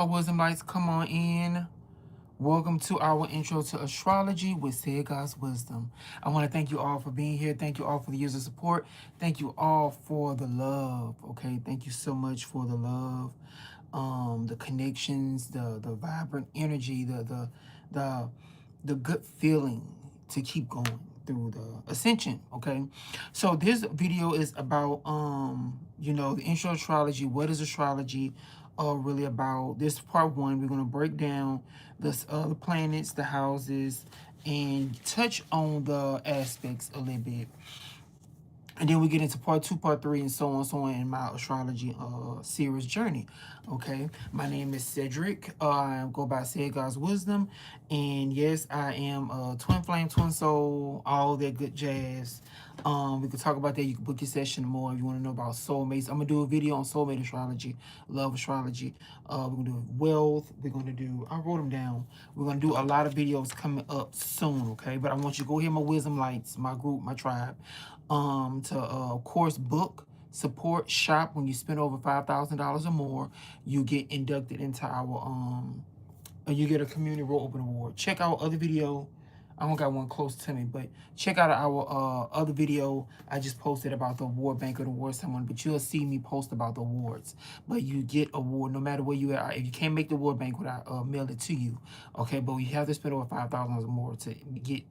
my wisdom lights, come on in. Welcome to our intro to astrology with Cedd God's Wisdom. I want to thank you all for being here. Thank you all for the years of support. Thank you all for the love. Okay, thank you so much for the love, the connections, the vibrant energy, the the good feeling to keep going through the ascension. Okay, so this video is about the intro astrology. What is astrology really about? This part one. We're going to break down the planets, the houses, and touch on the aspects a little bit. And then we get into part two, part three, and so on in my astrology series journey. Okay, my name is Cedric. I go by Cedd God's Wisdom, and yes, I am a twin flame, twin soul, all that good jazz. We could talk about that. You can book your session more if you want to know about soulmates. I'm gonna do a video on soulmate astrology, love astrology. We're gonna do wealth. We're gonna do. I wrote them down. We're gonna do a lot of videos coming up soon. Okay, but I want you to go hear my wisdom lights, my group, my tribe. To of course book, support, shop. When you spend over $5,000 or more, you get inducted into our you get a community role open award. Check out other video. I don't got one close to me, but check out our other video I just posted about the award banquet award someone. But you'll see me post about the awards. But you get award no matter where you are. If you can't make the award banquet, I mail it to you. Okay, but you have to spend over $5,000 or more to get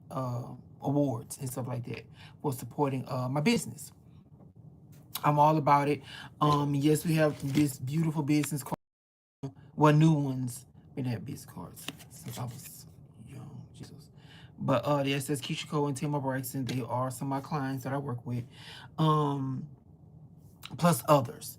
awards and stuff like that for supporting my business. I'm all about it. Yes, we have this beautiful business card. Well, new ones. We didn't have business cards since I was young. Jesus. But yes, that's Keisha Cole and Tim Braxton. They are some of my clients that I work with. Plus others.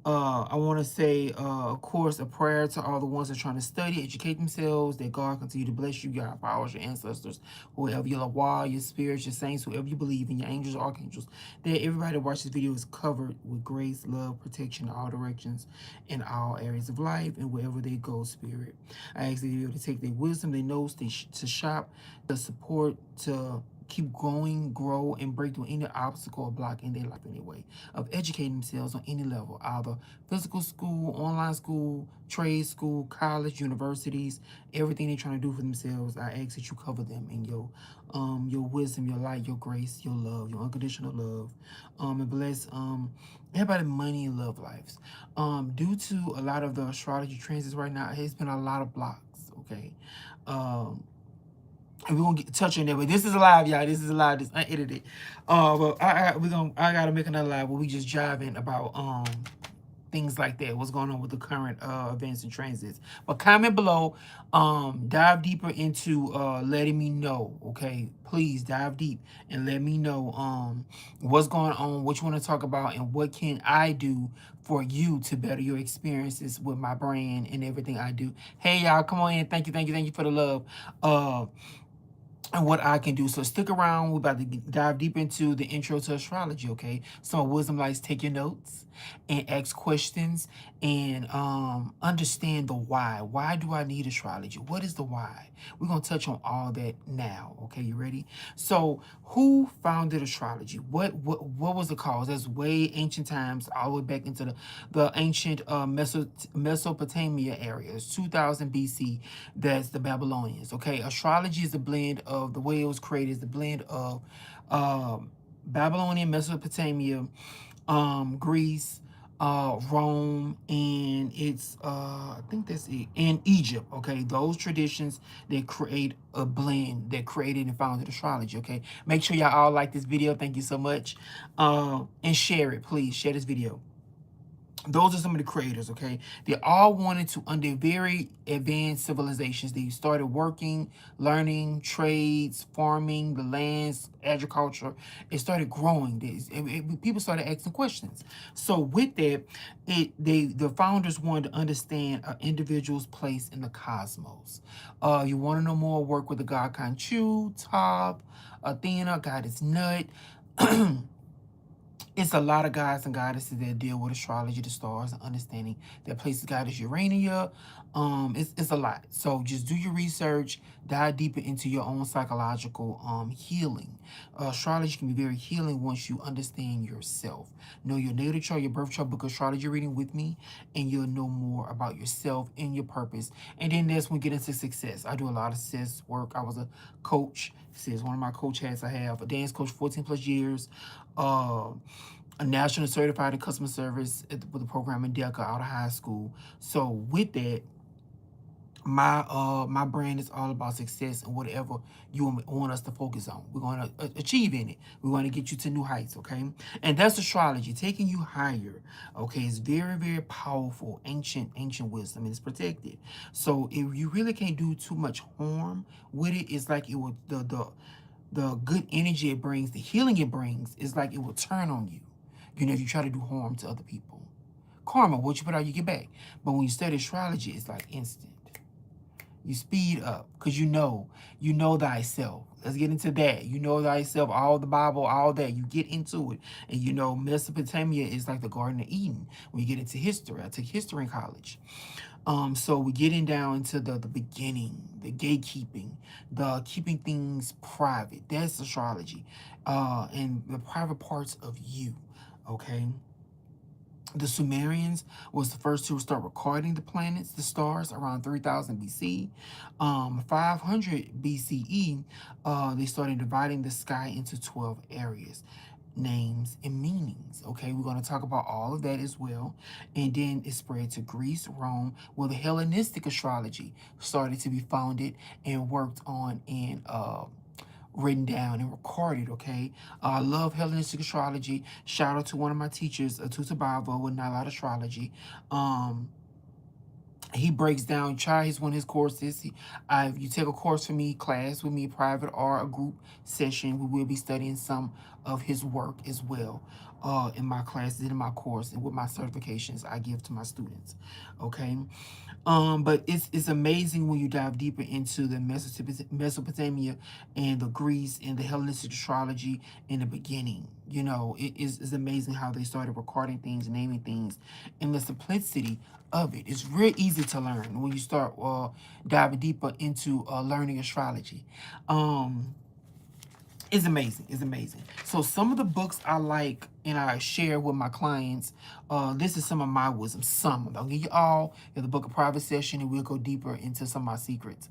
I want to say, of course, a prayer to all the ones that are trying to study, educate themselves, that God continue to bless you, your powers, your ancestors, whoever your Lawal, your spirits, your saints, whoever you believe in, your angels, archangels, that everybody that watches this video is covered with grace, love, protection in all directions, in all areas of life, and wherever they go, spirit. I ask that you to take their wisdom, their notes, to shop, to support, to keep growing, grow, and break through any obstacle or block in their life anyway, of educating themselves on any level, either physical school, online school, trade school, college, universities, everything they're trying to do for themselves. I ask that you cover them in your wisdom, your light, your grace, your love, your unconditional love, and bless everybody money and love lives. Due to a lot of the astrology transits right now, it's been a lot of blocks. Okay. And we're gonna touch on that, but this is live, y'all. This is live. This unedited. But I gotta make another live where we just jive in about things like that. What's going on with the current events and transits? But comment below. Dive deeper into letting me know. Okay, please dive deep and let me know what's going on, what you want to talk about, and what can I do for you to better your experiences with my brand and everything I do. Hey y'all, come on in. Thank you for the love. And what I can do. So stick around. We're about to dive deep into the intro to astrology, okay? So wisdom likes take your notes and ask questions and understand the why. Why do I need astrology? What is the why? We're going to touch on all that now, okay? You ready? So who founded astrology? What was the cause? That's way ancient times, all the way back into the ancient Mesopotamia areas, 2000 BC. That's the Babylonians, okay? Astrology is a blend of the way it was created, is the blend of Babylonian, Mesopotamia, Greece, Rome, and it's I think that's it, and Egypt. Okay, those traditions that create a blend that created and founded astrology. Okay, make sure y'all all like this video. Thank you so much, and share it, please. Share this video. Those are some of the creators, okay? They all wanted to, under very advanced civilizations, they started working, learning, trades, farming, the lands, agriculture. It started growing. People started asking questions. So with that, the founders wanted to understand an individual's place in the cosmos. You want to know more, work with the god Khonshu, Top, Athena, goddess Nut, It's a lot of guys and goddesses that deal with astrology, the stars, and understanding that places goddess Urania. It's a lot. So just do your research, dive deeper into your own psychological healing. Astrology can be very healing once you understand yourself. Know your natal chart, your birth chart, book astrology reading with me, and you'll know more about yourself and your purpose. And then that's when we get into success. I do a lot of success work. I was a coach. This is one of my coach hats I have. A dance coach, 14 plus years. Uh, a national certified in customer service with a program in DECA out of high school. So with that, my brand is all about success and whatever you want us to focus on. We're going to achieve in it. We're going to get you to new heights, okay? And that's astrology, taking you higher, okay? It's very, very powerful, ancient wisdom, and it's protected. So if you really can't do too much harm with it, it's like it will the good energy it brings, the healing it brings, is like it will turn on you. You know, if you try to do harm to other people. Karma, what you put out, you get back. But when you study astrology, it's like instant. You speed up because you know thyself. Let's get into that. You know thyself, all the Bible, all that. You get into it. And you know, Mesopotamia is like the Garden of Eden. When you get into history, I took history in college. So we're getting down into the beginning, the gatekeeping, the keeping things private. That's astrology. And the private parts of you. Okay. The Sumerians was the first to start recording the planets, the stars, around 3000 BC. 500 BCE, they started dividing the sky into 12 areas, names and meanings. Okay, we're going to talk about all of that as well. And then it spread to Greece, Rome, where the Hellenistic astrology started to be founded and worked on in written down and recorded, okay? I love Hellenistic astrology. Shout out to one of my teachers, Tuta Bavo, with Not a Lot Astrology. Um, he breaks down, try his one of his courses. You take a course from me, class with me, private or a group session, we will be studying some of his work as well in my classes, in my course, and with my certifications I give to my students, okay? But it's amazing when you dive deeper into the Mesopotamia and the Greece and the Hellenistic astrology in the beginning. You know, it's amazing how they started recording things, naming things, and the simplicity of it. It's real easy to learn when you start diving deeper into learning astrology. It's amazing. It's amazing. So some of the books I like and I share with my clients, this is some of my wisdom. Some. I'll give you all in the book of private session, and we'll go deeper into some of my secrets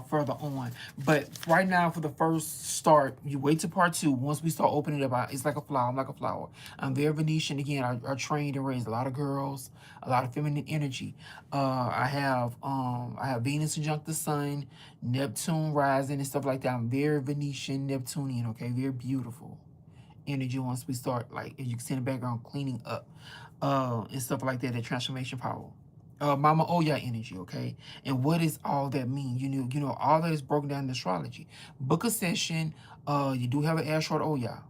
further on. But right now, for the first start, you wait to part two. Once we start opening it up, it's like a flower. I'm like a flower. I'm very Venetian. Again, I trained and raised a lot of girls, a lot of feminine energy. I have Venus conjunct the Sun, Neptune rising and stuff like that. I'm very Venetian, Neptunian. Okay, very beautiful energy once we start, like, as you can see in the background, cleaning up and stuff like that, that transformation power. Mama Oya energy, okay? And what does all that mean? You know, all that is broken down in astrology. Book a session, you do have an Ashort Oya.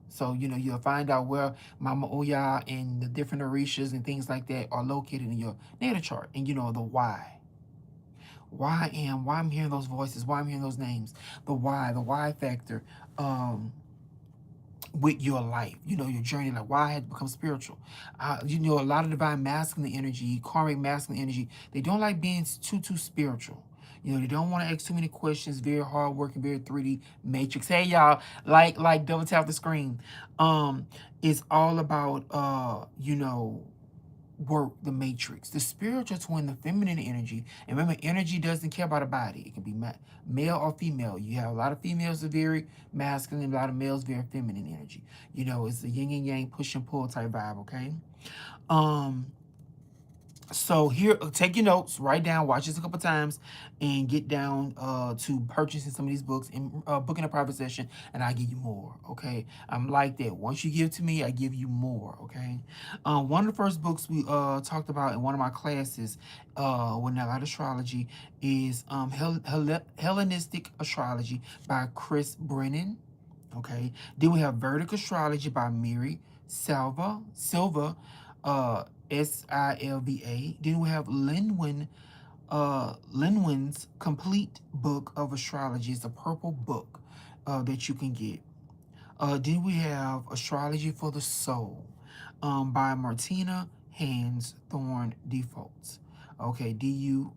So, you know, you'll find out where Mama Oya and the different Orishas and things like that are located in your natal chart. And you know the why. Why I'm hearing those voices, why I'm hearing those names. The why factor. With your life, you know, your journey, like why I had to become spiritual. You know, a lot of divine masculine energy, karmic masculine energy, they don't like being too spiritual. You know, they don't want to ask too many questions, very hard working, very 3D matrix. Hey y'all, like double tap the screen. It's all about you know, work the matrix. The spiritual twin, the feminine energy. And remember, energy doesn't care about a body. It can be male or female. You have a lot of females that are very masculine, a lot of males very feminine energy. You know, it's a yin and yang, push and pull type vibe, okay? Um, so here, take your notes, write down, watch this a couple times, and get down to purchasing some of these books and booking a private session, and I give you more, okay? I'm like that. Once you give to me, I give you more, okay? One of the first books we talked about in one of my classes with Now Astrology is Hellenistic Astrology by Chris Brennan, okay? Then we have Verdict Astrology by Mary Silva, uh, Silva. Then we have Linwin's Complete Book of Astrology. It's a purple book that you can get. Then we have Astrology for the Soul by Martina Hans Thorn Defaults. Okay, Durefelt.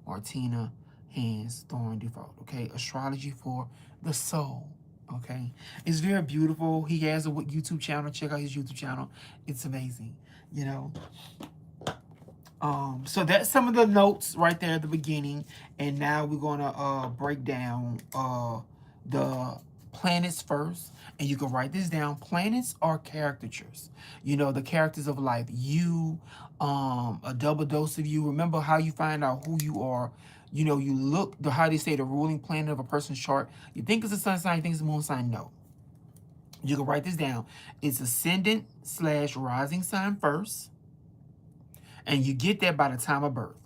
Martina Hans Thorn Default. Okay, Astrology for the Soul. Okay, it's very beautiful. He has a YouTube channel. Check out his YouTube channel. It's amazing. You know, so that's some of the notes right there at the beginning, and now we're gonna break down the planets first, and you can write this down. Planets are caricatures, you know, the characters of life. You, a double dose of you. Remember how you find out who you are. You know, you look the how they say the ruling planet of a person's chart. You think it's a sun sign, you think it's a moon sign. No, you can write this down. It's ascendant slash rising sign first, and you get that by the time of birth.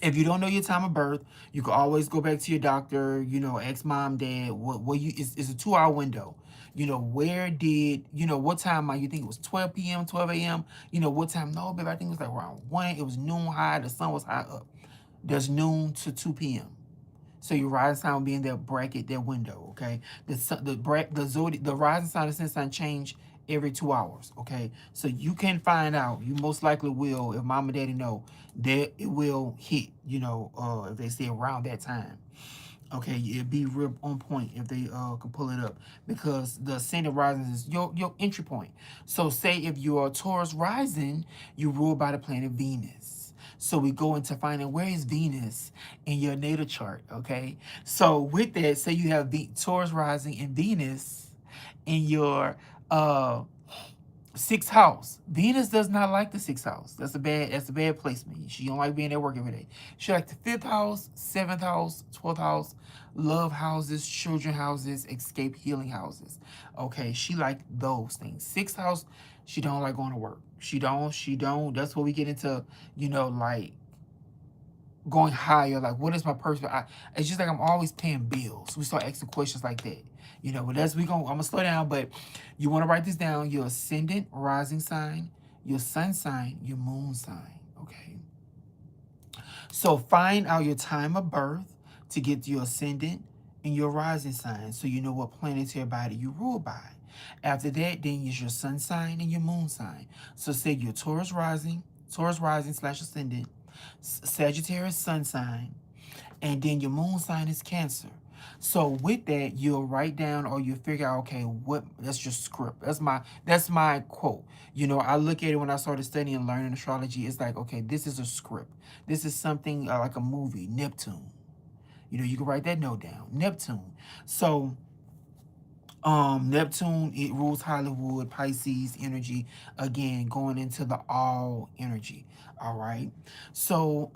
If you don't know your time of birth, you can always go back to your doctor, you know, ex mom, dad, what you it's a 2 hour window. You know, where did, you know, what time you think it was 12 p.m., 12 a.m.? You know, what time? No, babe, I think it was like around 1. It was noon high, the sun was high up. There's noon to 2 p.m. So your rising sign will be in that bracket, that window, okay? The rising sign and sun sign change every 2 hours, okay? So you can find out, you most likely will, if mom and daddy know, that it will hit, you know, if they say around that time. Okay, it'd be real on point if they can pull it up, because the ascendant rising is your entry point. So say if you're a Taurus rising, you're ruled by the planet Venus. So we go into finding where is Venus in your natal chart. Okay, so with that, say you have Taurus rising and Venus in your uh sixth house. Venus does not like the sixth house. That's a bad placement. She don't like being at work every day. She like the fifth house, seventh house, 12th house, love houses, children houses, escape healing houses. Okay, she like those things. Sixth house, she don't like going to work. She don't. That's what we get into, you know, like going higher. Like, what is my purpose? It's just like I'm always paying bills. We start asking questions like that. You know, but that's I'm gonna slow down, but you want to write this down. Your ascendant, rising sign, your sun sign, your moon sign. Okay. So find out your time of birth to get your ascendant and your rising sign, so you know what planetary body you rule by. After that, then is your sun sign and your moon sign. So say your Taurus rising slash ascendant, Sagittarius sun sign, and then your moon sign is Cancer. So with that, you'll write down, or you figure out, okay, what that's your script. That's my quote. You know, I look at it when I started studying and learning astrology. It's like, okay, this is a script. This is something like a movie, Neptune. You know, you can write that note down, Neptune. So Neptune, it rules Hollywood, Pisces energy, again going into the all energy. All right, so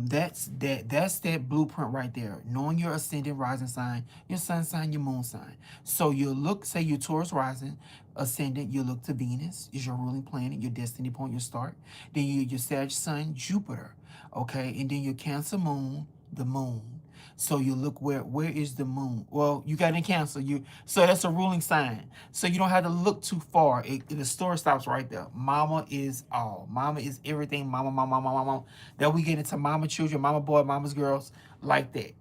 that's that blueprint right there, knowing your ascendant, rising sign, your sun sign, your moon sign. So you look, say your Taurus rising, ascendant, you look to Venus is your ruling planet, your destiny point, your start. Then your Sag sun, Jupiter. Okay, and then your Cancer moon, the moon. So you look, where is the moon? Well, you got in Cancer. So that's a ruling sign. So you don't have to look too far. The story stops right there. Mama is all. Mama is everything. Mama, mama, mama, mama. Then we get into mama children, mama boy, mama's girls, like that.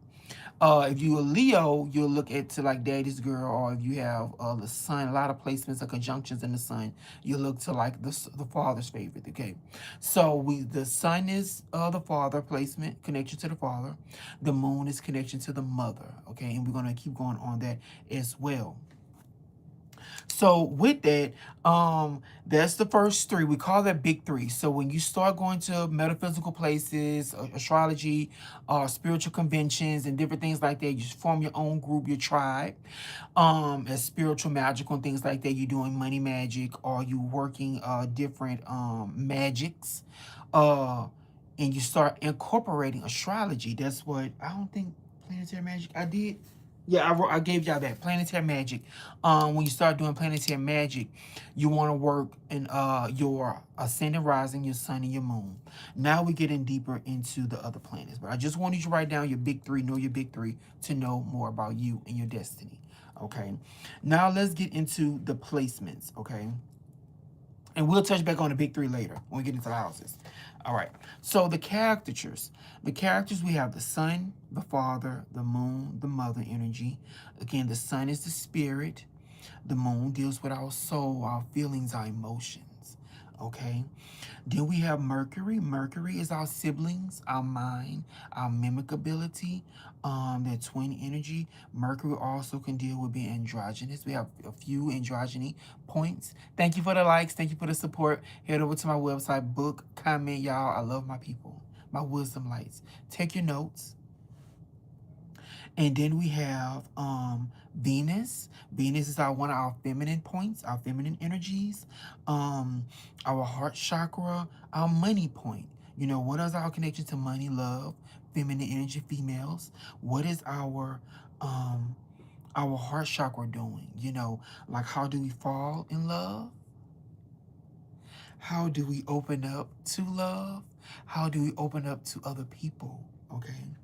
If you're a Leo, you'll look at to like daddy's girl, or if you have the sun, a lot of placements or conjunctions in the sun, you look to like the father's favorite. Okay, so the sun is the father placement, connection to the father. The moon is connection to the mother. Okay, and we're gonna keep going on that as well. So with that, that's the first three. We call that big three. So when you start going to metaphysical places, astrology, spiritual conventions, and different things like that, you form your own group, your tribe, as spiritual, magical, and things like that. You're doing money magic, or you working different magics, uh, and you start incorporating astrology. That's what I don't think planetary magic I did. Yeah, I gave y'all that planetary magic. When you start doing planetary magic, you want to work in your ascendant, rising, your sun, and your moon. Now we're getting deeper into the other planets, but I just want you to write down your big three, know your big three, to know more about you and your destiny. Okay. Now let's get into the placements. Okay. And we'll touch back on the big three later when we get into the houses. All right. So the characters. The characters, we have the sun, the father, the moon, the mother energy. Again, the sun is the spirit. The moon deals with our soul, our feelings, our emotions. Okay. Then we have Mercury. Mercury is our siblings, our mind, our mimic ability, that twin energy. Mercury also can deal with being androgynous. We have a few androgyny points. Thank you for the likes. Thank you for the support. Head over to my website, book, comment, y'all. I love my people, my wisdom lights. Take your notes. And then we have Venus. Venus is our one of our feminine points, our feminine energies, our heart chakra, our money point. You know, what is our connection to money, love, feminine energy, females? What is our heart chakra doing? You know, like how do we fall in love? How do we open up to love? How do we open up to other people? Okay.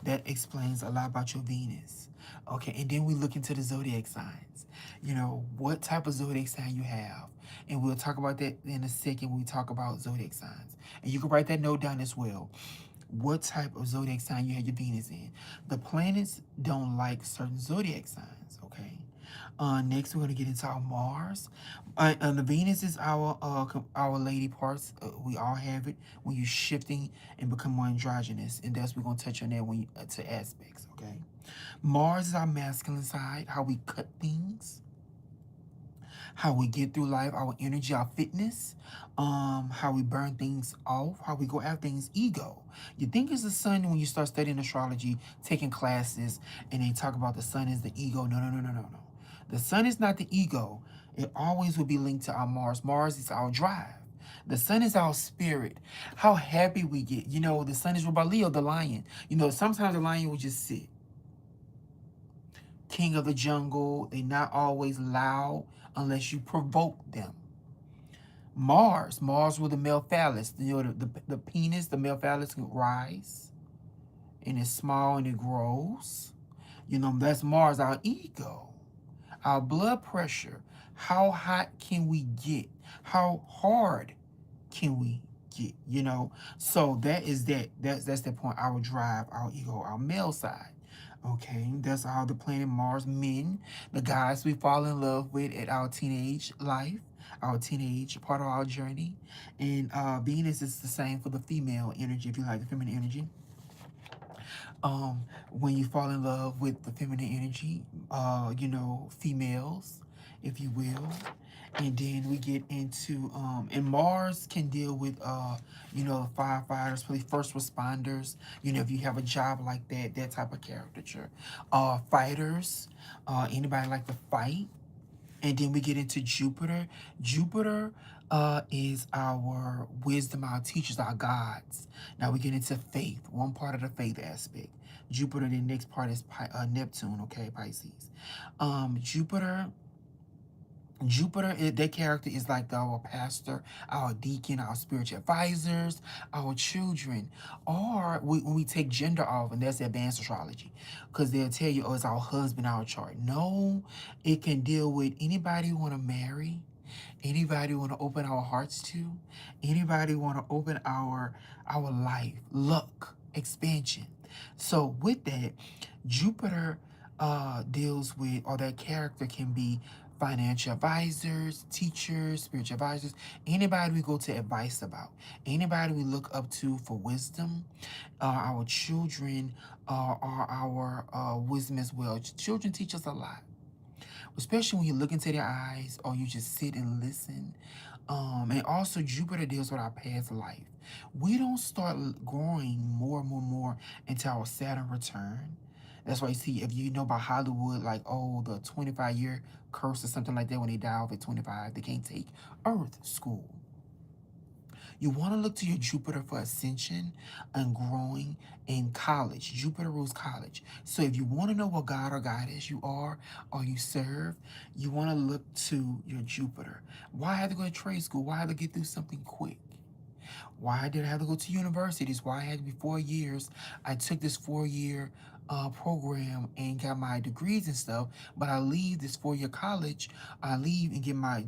That explains a lot about your Venus. Okay, and then we look into the zodiac signs. You know, what type of zodiac sign you have. And we'll talk about that in a second when we talk about zodiac signs. And you can write that note down as well. What type of zodiac sign you have your Venus in. The planets don't like certain zodiac signs, okay? Next, we're going to get into our Mars. The Venus is our lady parts. We all have it when you're shifting and become more androgynous, and that's we're going to touch on that when to aspects. Okay, Mars is our masculine side, how we cut things, how we get through life, our energy, our fitness, how we burn things off, how we go after things, ego. You think it's the sun when you start studying astrology, taking classes, and they talk about the sun is the ego. No, no, no, no, no, no. The sun is not the ego. It always will be linked to our Mars. Mars is our drive. The sun is our spirit. How happy we get. You know, the sun is ruled by Leo, the lion. You know, sometimes the lion will just sit. King of the jungle. They're not always loud unless you provoke them. Mars with the male phallus. You know, the penis, the male phallus can rise. And it's small and it grows. You know, that's Mars, our ego. Our blood pressure. How hot can we get? How hard can we get? You know, so that's the point. Our drive, our ego, our male side. Okay, that's how the planet Mars men, the guys we fall in love with at our teenage life, our teenage part of our journey, and Venus is the same for the female energy, if you like the feminine energy. When you fall in love with the feminine energy, you know, females, if you will. And then we get into and Mars can deal with you know, firefighters, police, first responders, you know, if you have a job like that, that type of caricature. Fighters, anybody like to fight. And then we get into Jupiter. Jupiter is our wisdom, our teachers, our gods. Now we get into faith, one part of the faith aspect. Jupiter, the next part is Neptune, okay, Pisces. Jupiter, that character is like our pastor, our deacon, our spiritual advisors, our children. Or when we take gender off, and that's advanced astrology, because they'll tell you, oh, it's our husband, our chart. No, it can deal with anybody who want to marry, anybody want to open our hearts to, anybody want to open our life, luck, expansion. So with that, Jupiter deals with, or that character can be financial advisors, teachers, spiritual advisors, anybody we go to advice about, anybody we look up to for wisdom. Our children are our wisdom as well. Children teach us a lot, especially when you look into their eyes or you just sit and listen. And also Jupiter deals with our past life. We don't start growing more until our Saturn return. That's why you see, if you know about Hollywood, like, oh, the 25-year curse or something like that, when they die off at 25, they can't take Earth school. You want to look to your Jupiter for ascension and growing in college. Jupiter rules college. So if you want to know what God or goddess you are or you serve, you want to look to your Jupiter. Why have to go to trade school? Why have to get through something quick? Why did I have to go to universities? Why I had to be 4 years? I took this 4 year program and got my degrees and stuff, but I leave this 4 year college. I leave and get my,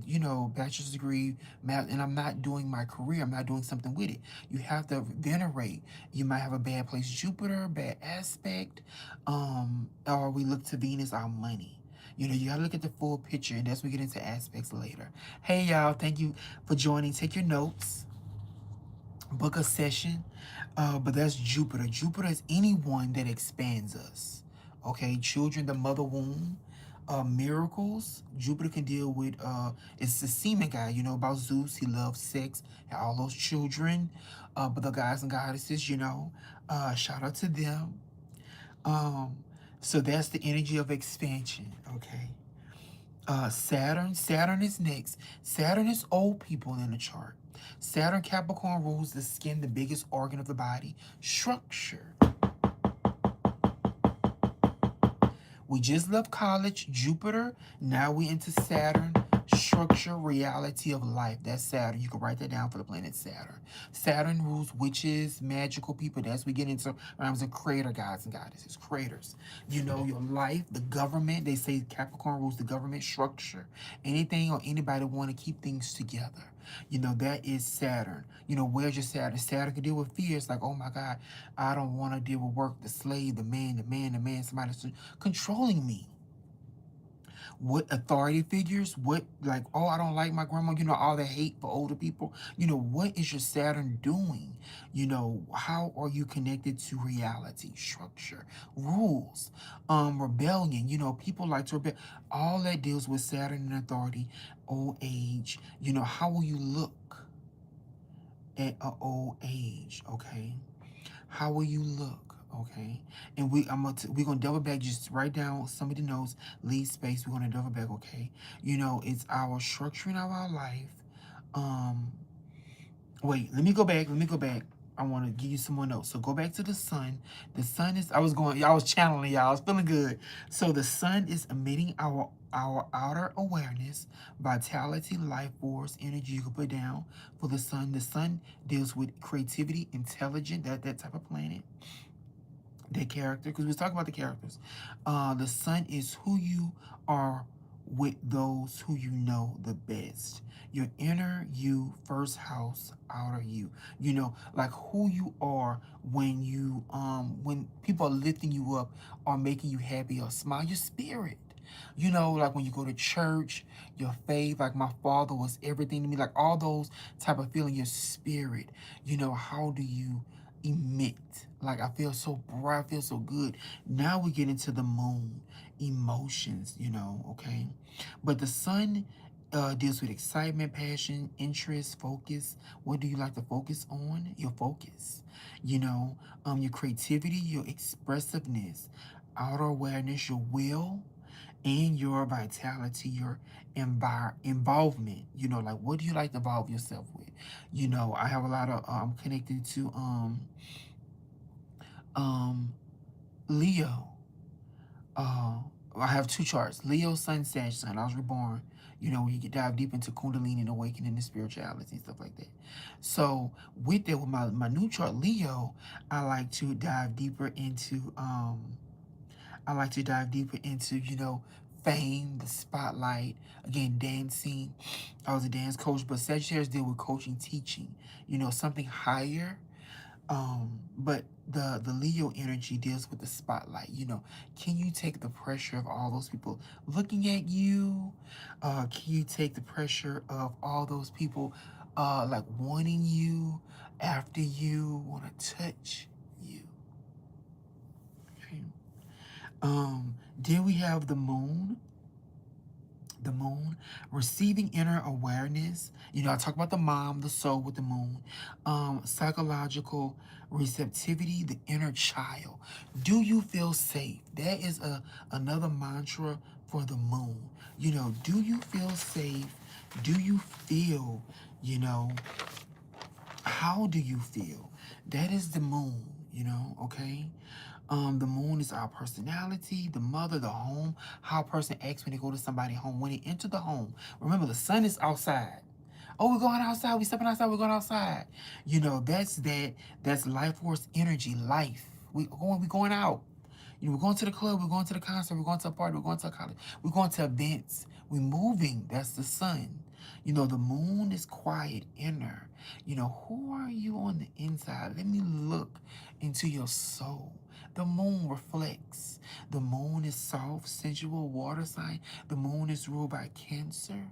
bachelor's degree, math, and I'm not doing my career. I'm not doing something with it. You have to venerate. You might have a bad place, Jupiter, bad aspect, or we look to Venus, our money. You gotta look at the full picture, and that's when we get into aspects later. Hey, y'all, thank you for joining. Take your notes, book a session, but that's Jupiter. Jupiter is anyone that expands us. Okay, children, the mother womb, miracles. Jupiter can deal with. It's the semen guy. You know about Zeus. He loves sex and all those children. But the guys and goddesses, shout out to them. Um, so that's the energy of expansion. Okay. Saturn is next. Saturn is old people in the chart. Saturn Capricorn rules the skin, the biggest organ of the body. Structure. We just left college, Jupiter. Now we into Saturn. Structure, reality of life. That's Saturn. You can write that down for the planet Saturn. Saturn rules witches, magical people. That's we get into realms of creator gods and goddesses. Creators. Your life, the government. They say Capricorn rules the government, structure. Anything or anybody want to keep things together. That is Saturn. Where's your Saturn? Saturn can deal with fears like, oh my God, I don't want to deal with work, the slave, the man, somebody's controlling me. What authority figures, what, like, oh, I don't like my grandma, all the hate for older people. What is your Saturn doing? How are you connected to reality, structure, rules, rebellion? People like to rebel. All that deals with Saturn and authority, old age. How will you look at an old age? Okay. How will you look? Okay, and we're gonna double back. Just write down some of the notes. Leave space. We're gonna double back. Okay, it's our structuring of our life. Um, Wait. Let me go back. I want to give you some more notes. So go back to the sun. The sun is. I was channeling y'all. I was feeling good. So the sun is emitting our outer awareness, vitality, life force, energy. You can put down for the sun. The sun deals with creativity, intelligent. That type of planet. Their character, because we was talking about the characters. The sun is who you are with those who you know the best. Your inner you, first house, outer you. Like who you are when people are lifting you up or making you happy or smile. Your spirit. Like when you go to church, your faith, like my father was everything to me, like all those type of feeling, your spirit. How do you emit? Like I feel so bright, I feel so good. Now we get into the moon, emotions, okay? But the sun deals with excitement, passion, interest, focus. What do you like to focus on? Your focus. Your creativity, your expressiveness, outer awareness, your will, and your vitality, your involvement. Like what do you like to involve yourself with? I have a lot of connected to um Leo. uh I have two charts: Leo sun, Sag sun. I was reborn, when you get dive deep into kundalini and awakening and spirituality and stuff like that. So with that, with my new chart Leo, I like to dive deeper into fame, the spotlight, again, dancing. I was a dance coach, but Sagittarius deal with coaching, teaching, something higher. But the Leo energy deals with the spotlight. Can you take the pressure of all those people looking at you? Can you take the pressure of all those people like wanting you, after you, want to touch you? Okay. Then we have the moon. The moon, receiving inner awareness. I talk about the mom, the soul with the moon. Psychological receptivity, the inner child. Do you feel safe? That is another mantra for the moon. Do you feel safe? Do you feel, how do you feel? That is the moon, okay? The moon is our personality, the mother, the home, how a person acts when they go to somebody's home, when they enter the home. Remember, the sun is outside. Oh, we're going outside. We stepping outside. We're going outside. You know, that's life force energy, life. We going out. You know, we're going to the club, we're going to the concert, we're going to a party, we're going to a college, we're going to events. We're moving. That's the sun. You know, the moon is quiet, inner. You know, who are you on the inside? Let me look into your soul. The moon reflects. The moon is soft, sensual, water sign. The moon is ruled by Cancer.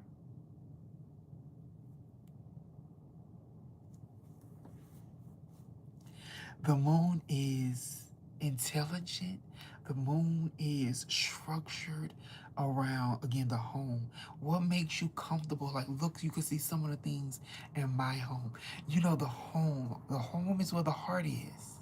The moon is intelligent. The moon is structured around, again, the home. What makes you comfortable? Like, look, you can see some of the things in my home. You know, the home. The home is where the heart is.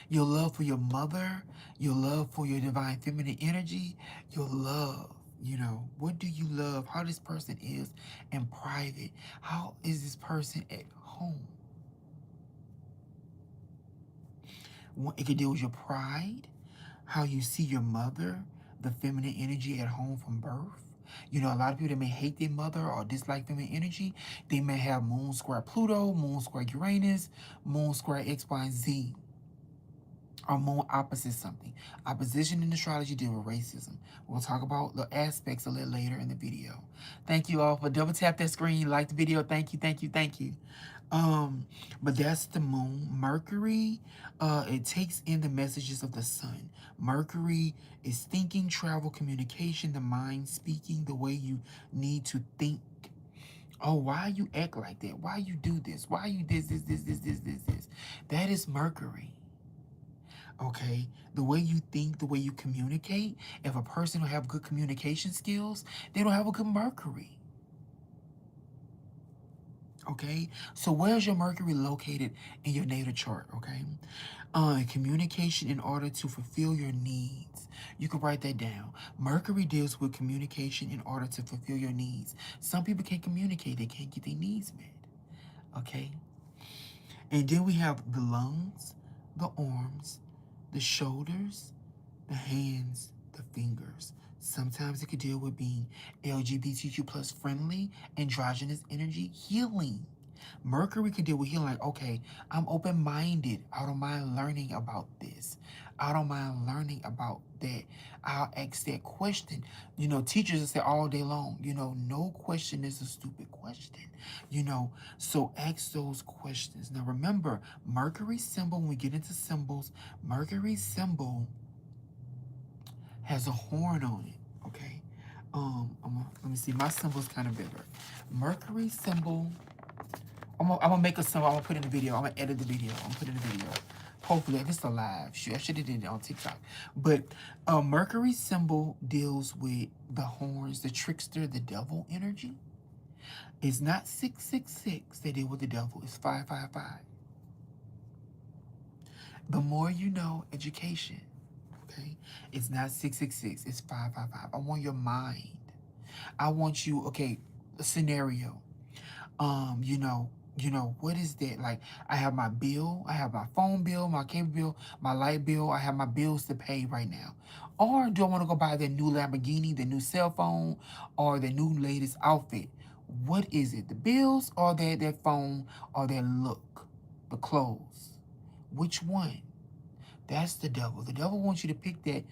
Your love for your mother, your love for your divine feminine energy, your love. You know, what do you love? How this person is in private? How is this person at home? It could deal with your pride, how you see your mother, the feminine energy at home from birth. You know, a lot of people that may hate their mother or dislike feminine energy, they may have moon square Pluto, moon square Uranus, moon square X, Y, and Z, or moon opposite something. Opposition in astrology deal with racism. We'll talk about the aspects a little later in the video. Thank you all for double tap that screen, like the video. Thank you, thank you, thank you. Um, but that's the moon. Mercury, it takes in the messages of the sun. Mercury is thinking, travel, communication, the mind speaking, the way you need to think. Oh, why you act like that? Why you do this? Why you this? That is Mercury. Okay, the way you think, the way you communicate. If a person don't have good communication skills, they don't have a good Mercury. Okay, so where's your Mercury located in your natal chart? Okay, communication in order to fulfill your needs. You can write that down. Mercury deals with communication in order to fulfill your needs. Some people can't communicate, they can't get their needs met. Okay, and then we have the lungs, the arms, the shoulders, the hands, the fingers. Sometimes it could deal with being LGBTQ plus friendly, androgynous energy, healing. Mercury could deal with healing, like, okay, I'm open minded. I don't mind learning about this. I don't mind learning about that. I'll ask that question. You know, teachers will say all day long, you know, no question is a stupid question. You know, so ask those questions. Now remember, Mercury symbol, when we get into symbols, Mercury symbol has a horn on it. Okay. Let me see. My symbol's kind of bigger. Mercury symbol. I'm gonna make a symbol. I'm gonna put in the video. I'm gonna edit the video. I'm gonna put in the video. Hopefully, this is a live shoot. I should have did it on TikTok. But Mercury symbol deals with the horns, the trickster, the devil energy. It's not 666 they deal with the devil. It's 555. The more you know, education. Okay, it's not 666. It's 555. I want your mind. I want you. Okay, a scenario. What is that? Like, I have my bill, I have my phone bill, my cable bill, my light bill, I have my bills to pay right now. Or do I want to go buy the new Lamborghini, the new cell phone, or the new latest outfit? What is it? The bills or that phone or that look? The clothes? Which one? That's the devil. The devil wants you to pick that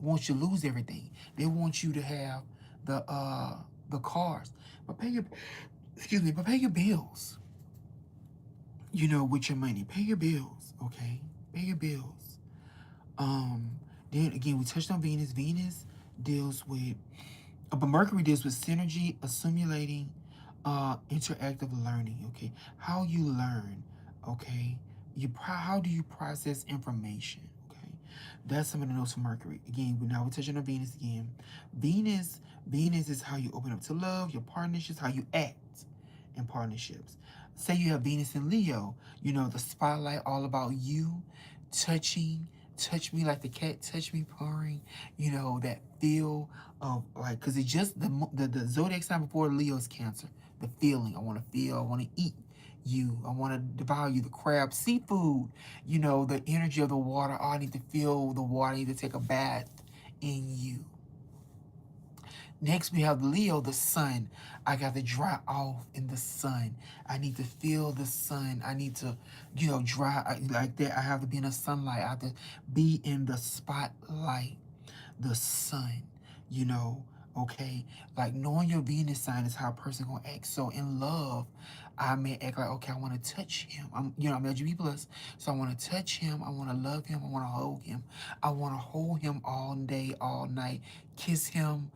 wants you to lose everything. They want you to have the cars. But pay your bills. You know, with your money. Pay your bills, okay? Pay your bills. Um, then again, we touched on Venus. Venus deals with, but Mercury deals with synergy, assimilating, interactive learning, okay? How you learn, okay? How do you process information, okay? That's some of the notes for Mercury. Again, now we're touching on Venus again. Venus is how you open up to love, your partnerships, how you act in partnerships. Say you have Venus in Leo, you know, the spotlight all about you, touching, touch me like the cat touch me purring, you know, that feel of like, because it's just the zodiac sign before Leo is Cancer. The feeling, I want to feel, I want to eat you, I want to devour you, the crab, seafood, you know, the energy of the water. Oh, I need to feel the water, I need to take a bath in you. Next, we have Leo, the sun. I got to dry off in the sun. I need to feel the sun. I need to, like that. I have to be in the sunlight. I have to be in the spotlight, the sun, you know, okay? Like knowing your Venus sign is how a person gonna act. So in love, I may act like, okay, I want to touch him. I'm LGBT plus, so I want to touch him. I want to love him. I want to hold him. I want to hold him all day, all night, kiss him,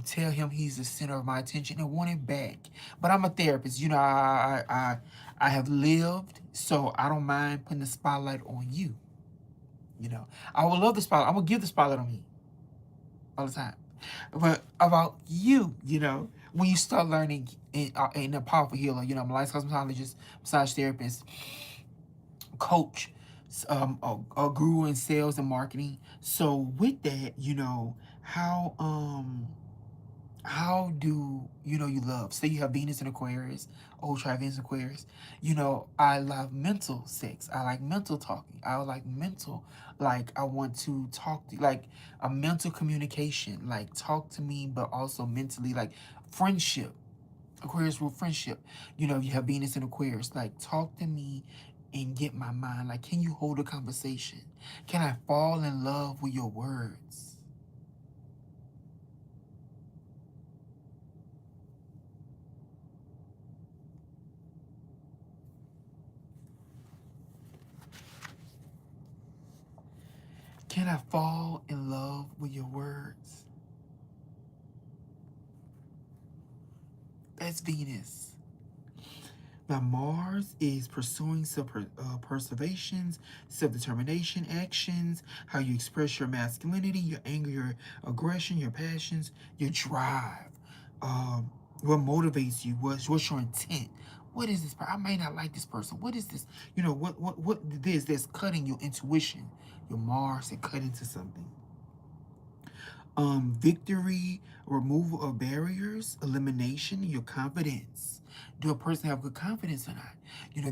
tell him he's the center of my attention, and want it back. But I'm a therapist. I have lived, so I don't mind putting the spotlight on you. You know, I would love the spotlight. I'm gonna give the spotlight on me all the time. But about you, when you start learning in a powerful healer, I'm a licensed cosmetologist, massage therapist, coach, a guru in sales and marketing. So with that, how how do you love? Say you have Venus in Aquarius, ultra Venus in Aquarius. I love mental sex. I like mental talking. I like mental, like I want to talk to, like a mental communication. Like talk to me, but also mentally, like friendship. Aquarius rule friendship. You have Venus in Aquarius. Like talk to me and get my mind. Like, can you hold a conversation? Can I fall in love with your words? Can I fall in love with your words? That's Venus. Now, Mars is pursuing self-preservations, self-determination, actions, how you express your masculinity, your anger, your aggression, your passions, your drive. What motivates you? What's your intent? What is this? I may not like this person. What is this? What it is that's cutting your intuition, your Mars that cut into something. Victory, removal of barriers, elimination, your confidence. Do a person have good confidence or not?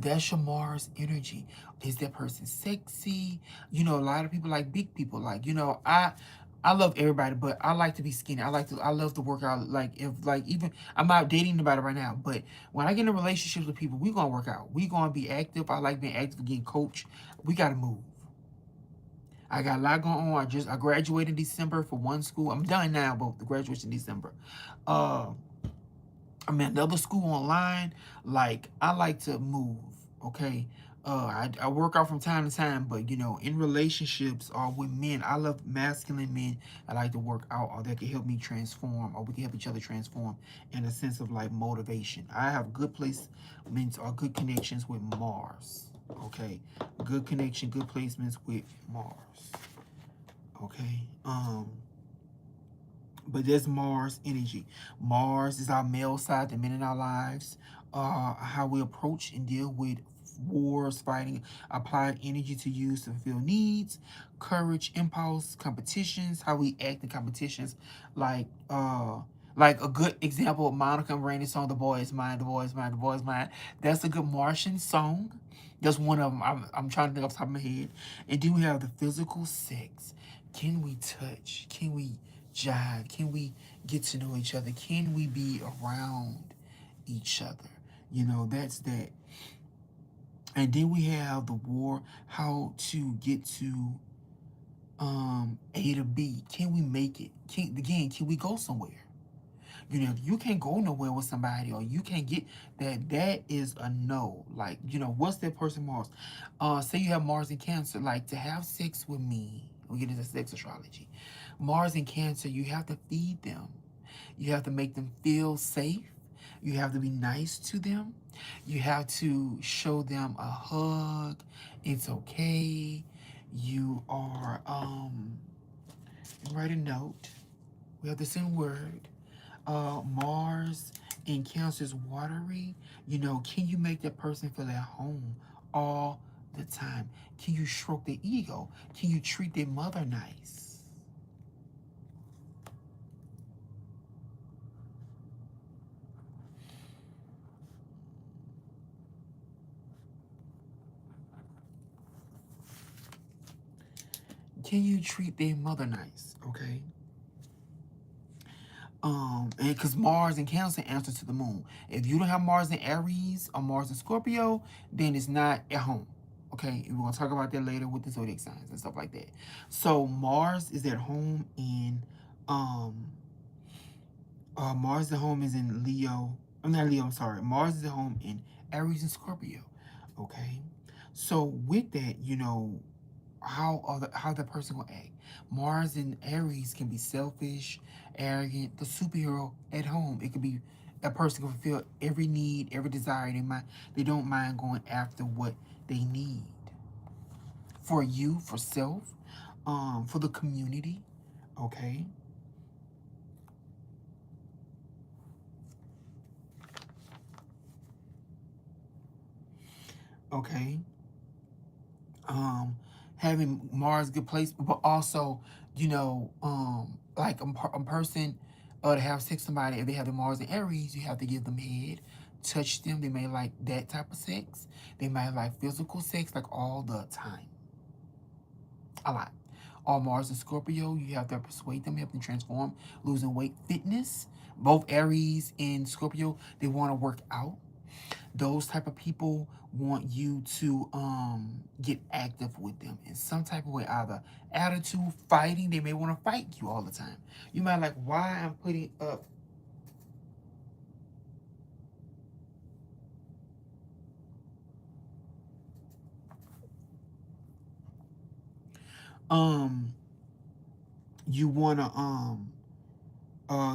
That's your Mars energy. Is that person sexy? A lot of people like big people. Like, I love everybody, but I like to be skinny. I love to work out. Like if like even I'm not dating anybody right now, but when I get in relationships with people, we gonna work out. We gonna be active. I like being active, getting coached. We gotta move. I got a lot going on. I graduated in December for one school. I'm done now, but the graduation in December. Uh, I'm at another school online. Like I like to move. Okay. I work out from time to time, but in relationships or with men, I love masculine men. I like to work out, or that can help me transform, or we can help each other transform in a sense of like motivation. I have good placements or good connections with Mars. Okay, good connection, good placements with Mars. Okay. But there's Mars energy. Mars is our male side, the men in our lives. How we approach and deal with wars, fighting, applied energy to use to fulfill needs, courage, impulse, competitions, how we act in competitions, like like a good example of Monica and Randy's song, The Boy Is Mine, The Boy Is Mine, The Boy Is Mine. That's a good Martian song. That's one of them. I'm trying to think off the top of my head. And then we have the physical sex. Can we touch? Can we jive? Can we get to know each other? Can we be around each other? That's that. And then we have the war, how to get to A to B. Can we make it? Can we go somewhere? If you can't go nowhere with somebody or you can't get that is a no. Like, what's that person Mars? Say you have Mars in Cancer, like to have sex with me. We get into sex astrology. Mars in Cancer, you have to feed them. You have to make them feel safe. You have to be nice to them. You have to show them a hug. It's okay. You are write a note. We have the same word. Mars in Cancer is watery. Can you make that person feel at home all the time? Can you stroke their ego? Can you treat their mother nice? Can you treat their mother nice? Okay. And because Mars in Cancer answers to the moon. If you don't have Mars in Aries or Mars in Scorpio, then it's not at home. Okay, we're gonna talk about that later with the zodiac signs and stuff like that. So Mars is at home in um Mars at home is in Leo. I'm not Leo, I'm sorry. Mars is at home in Aries and Scorpio. Okay. So with that, you know, how the person will act. Mars in Aries can be selfish, arrogant, the superhero at home. It could be a person can fulfill every need, every desire. They don't mind going after what they need. For you, for self, for the community. Okay. Okay. um Having Mars good place, but also, you know, like a person to have sex with somebody, if they have the Mars and Aries, you have to give them head, touch them. They may like that type of sex. They might like physical sex like all the time. A lot. All Mars and Scorpio, you have to persuade them, you have to transform, losing weight, fitness. Both Aries and Scorpio, they want to work out. Those type of people want you to get active with them in some type of way, either attitude, fighting. They may want to fight you all the time. You might like, why I'm putting up um you want to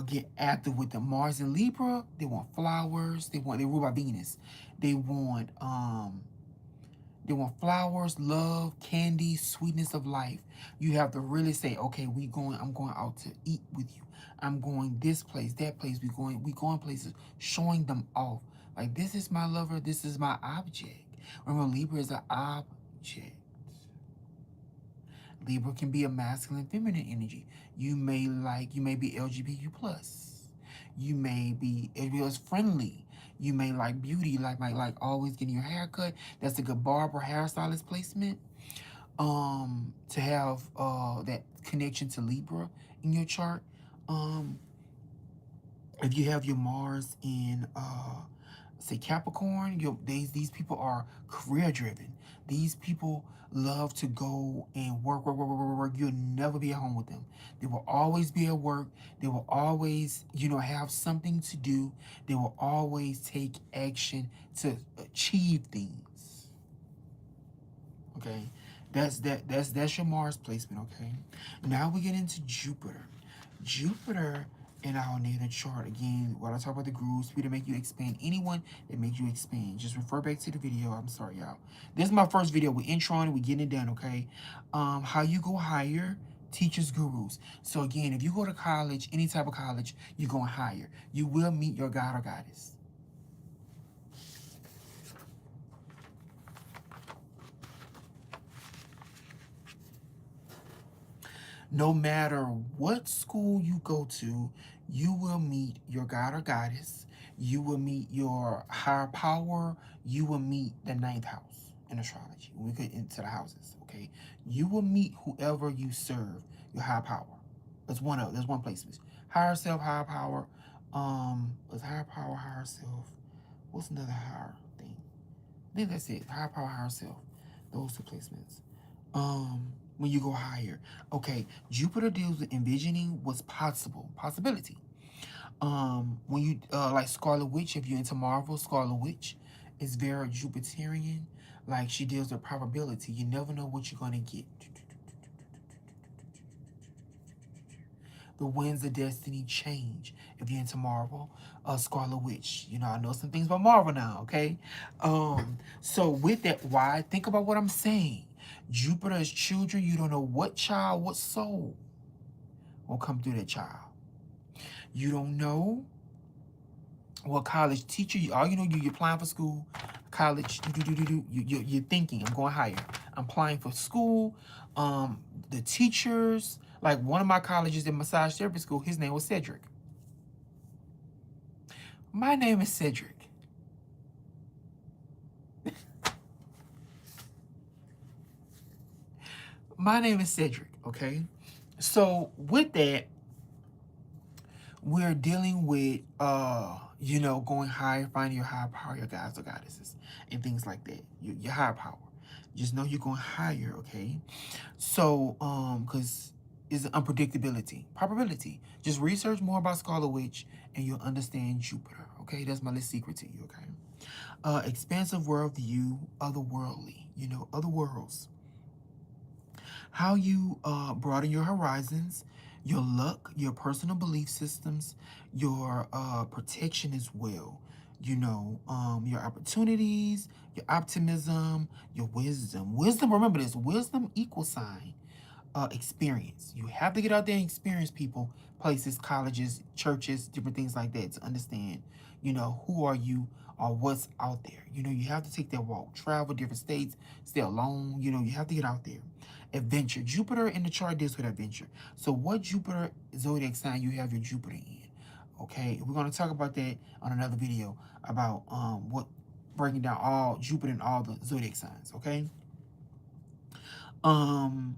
get active with them. Mars and Libra, they want flowers. They rule by Venus. They want they want flowers, love, candy, sweetness of life. You have to really say, okay, I'm going out to eat with you. I'm going this place, that place. We going places, showing them off. Like, this is my lover, this is my object. Remember, Libra is an object. Libra can be a masculine, feminine energy. You may be LGBTQ plus. You may be as friendly. You may like beauty, like always getting your hair cut. That's a good barber hairstylist placement. To have that connection to Libra in your chart. Um, if you have your Mars in say Capricorn, these people are career driven. These people love to go and work. You'll never be at home with them. They will always be at work. They will always, have something to do. They will always take action to achieve things. Okay, that's your Mars placement. Okay, now we get into Jupiter. Jupiter in our natal chart, again, when I talk about the grooves, we to make you expand. Anyone that makes you expand, just refer back to the video. I'm sorry, y'all. This is my first video. We're introing and we're getting it done. Okay, how you go higher. Teachers, gurus. So again, if you go to college, any type of college, you're going higher. You will meet your god or goddess. No matter what school you go to, you will meet your god or goddess. You will meet your higher power. You will meet the ninth house in astrology. When we get into the houses, okay? You will meet whoever you serve, your higher power. There's one placement. Higher self, higher power. It's higher power, higher self. What's another higher thing? I think that's it. Higher power, higher self. Those two placements. When you go higher. Okay, Jupiter deals with envisioning what's possibility. When you like Scarlet Witch, if you're into Marvel, Scarlet Witch is very Jupiterian. Like, she deals with probability. You never know what you're gonna get. The winds of destiny change if you're into Marvel. Scarlet Witch. I know some things about Marvel now, okay? So with that, why? Think about what I'm saying. Jupiter is children. You don't know what child, what soul will come through that child. You don't know what college teacher. All you know, you're applying for school, college. You're thinking, I'm going higher. I'm applying for school. The teachers, like one of my colleges in massage therapy school, his name was Cedric. My name is Cedric. My name is Cedric, okay? So with that, we're dealing with you know, going higher, finding your higher power, your gods or goddesses, and things like that. Your higher power. Just know you're going higher, okay? So, because it's unpredictability, probability. Just research more about Scarlet Witch, and you'll understand Jupiter. Okay, that's my little secret to you. Okay, expansive world view, otherworldly. You know, other worlds. How you broaden your horizons, your luck, your personal belief systems, your protection as well. You know, your opportunities, your optimism, your wisdom. Wisdom, remember this, wisdom equal sign experience. You have to get out there and experience people, places, colleges, churches, different things like that to understand, you know, who are you or what's out there. You know, you have to take that walk, travel different states, stay alone. You know, you have to get out there. Adventure. Jupiter in the chart deals with adventure. So what Jupiter zodiac sign you have your Jupiter in? Okay, we're gonna talk about that on another video about what breaking down all Jupiter and all the zodiac signs. Okay. Um,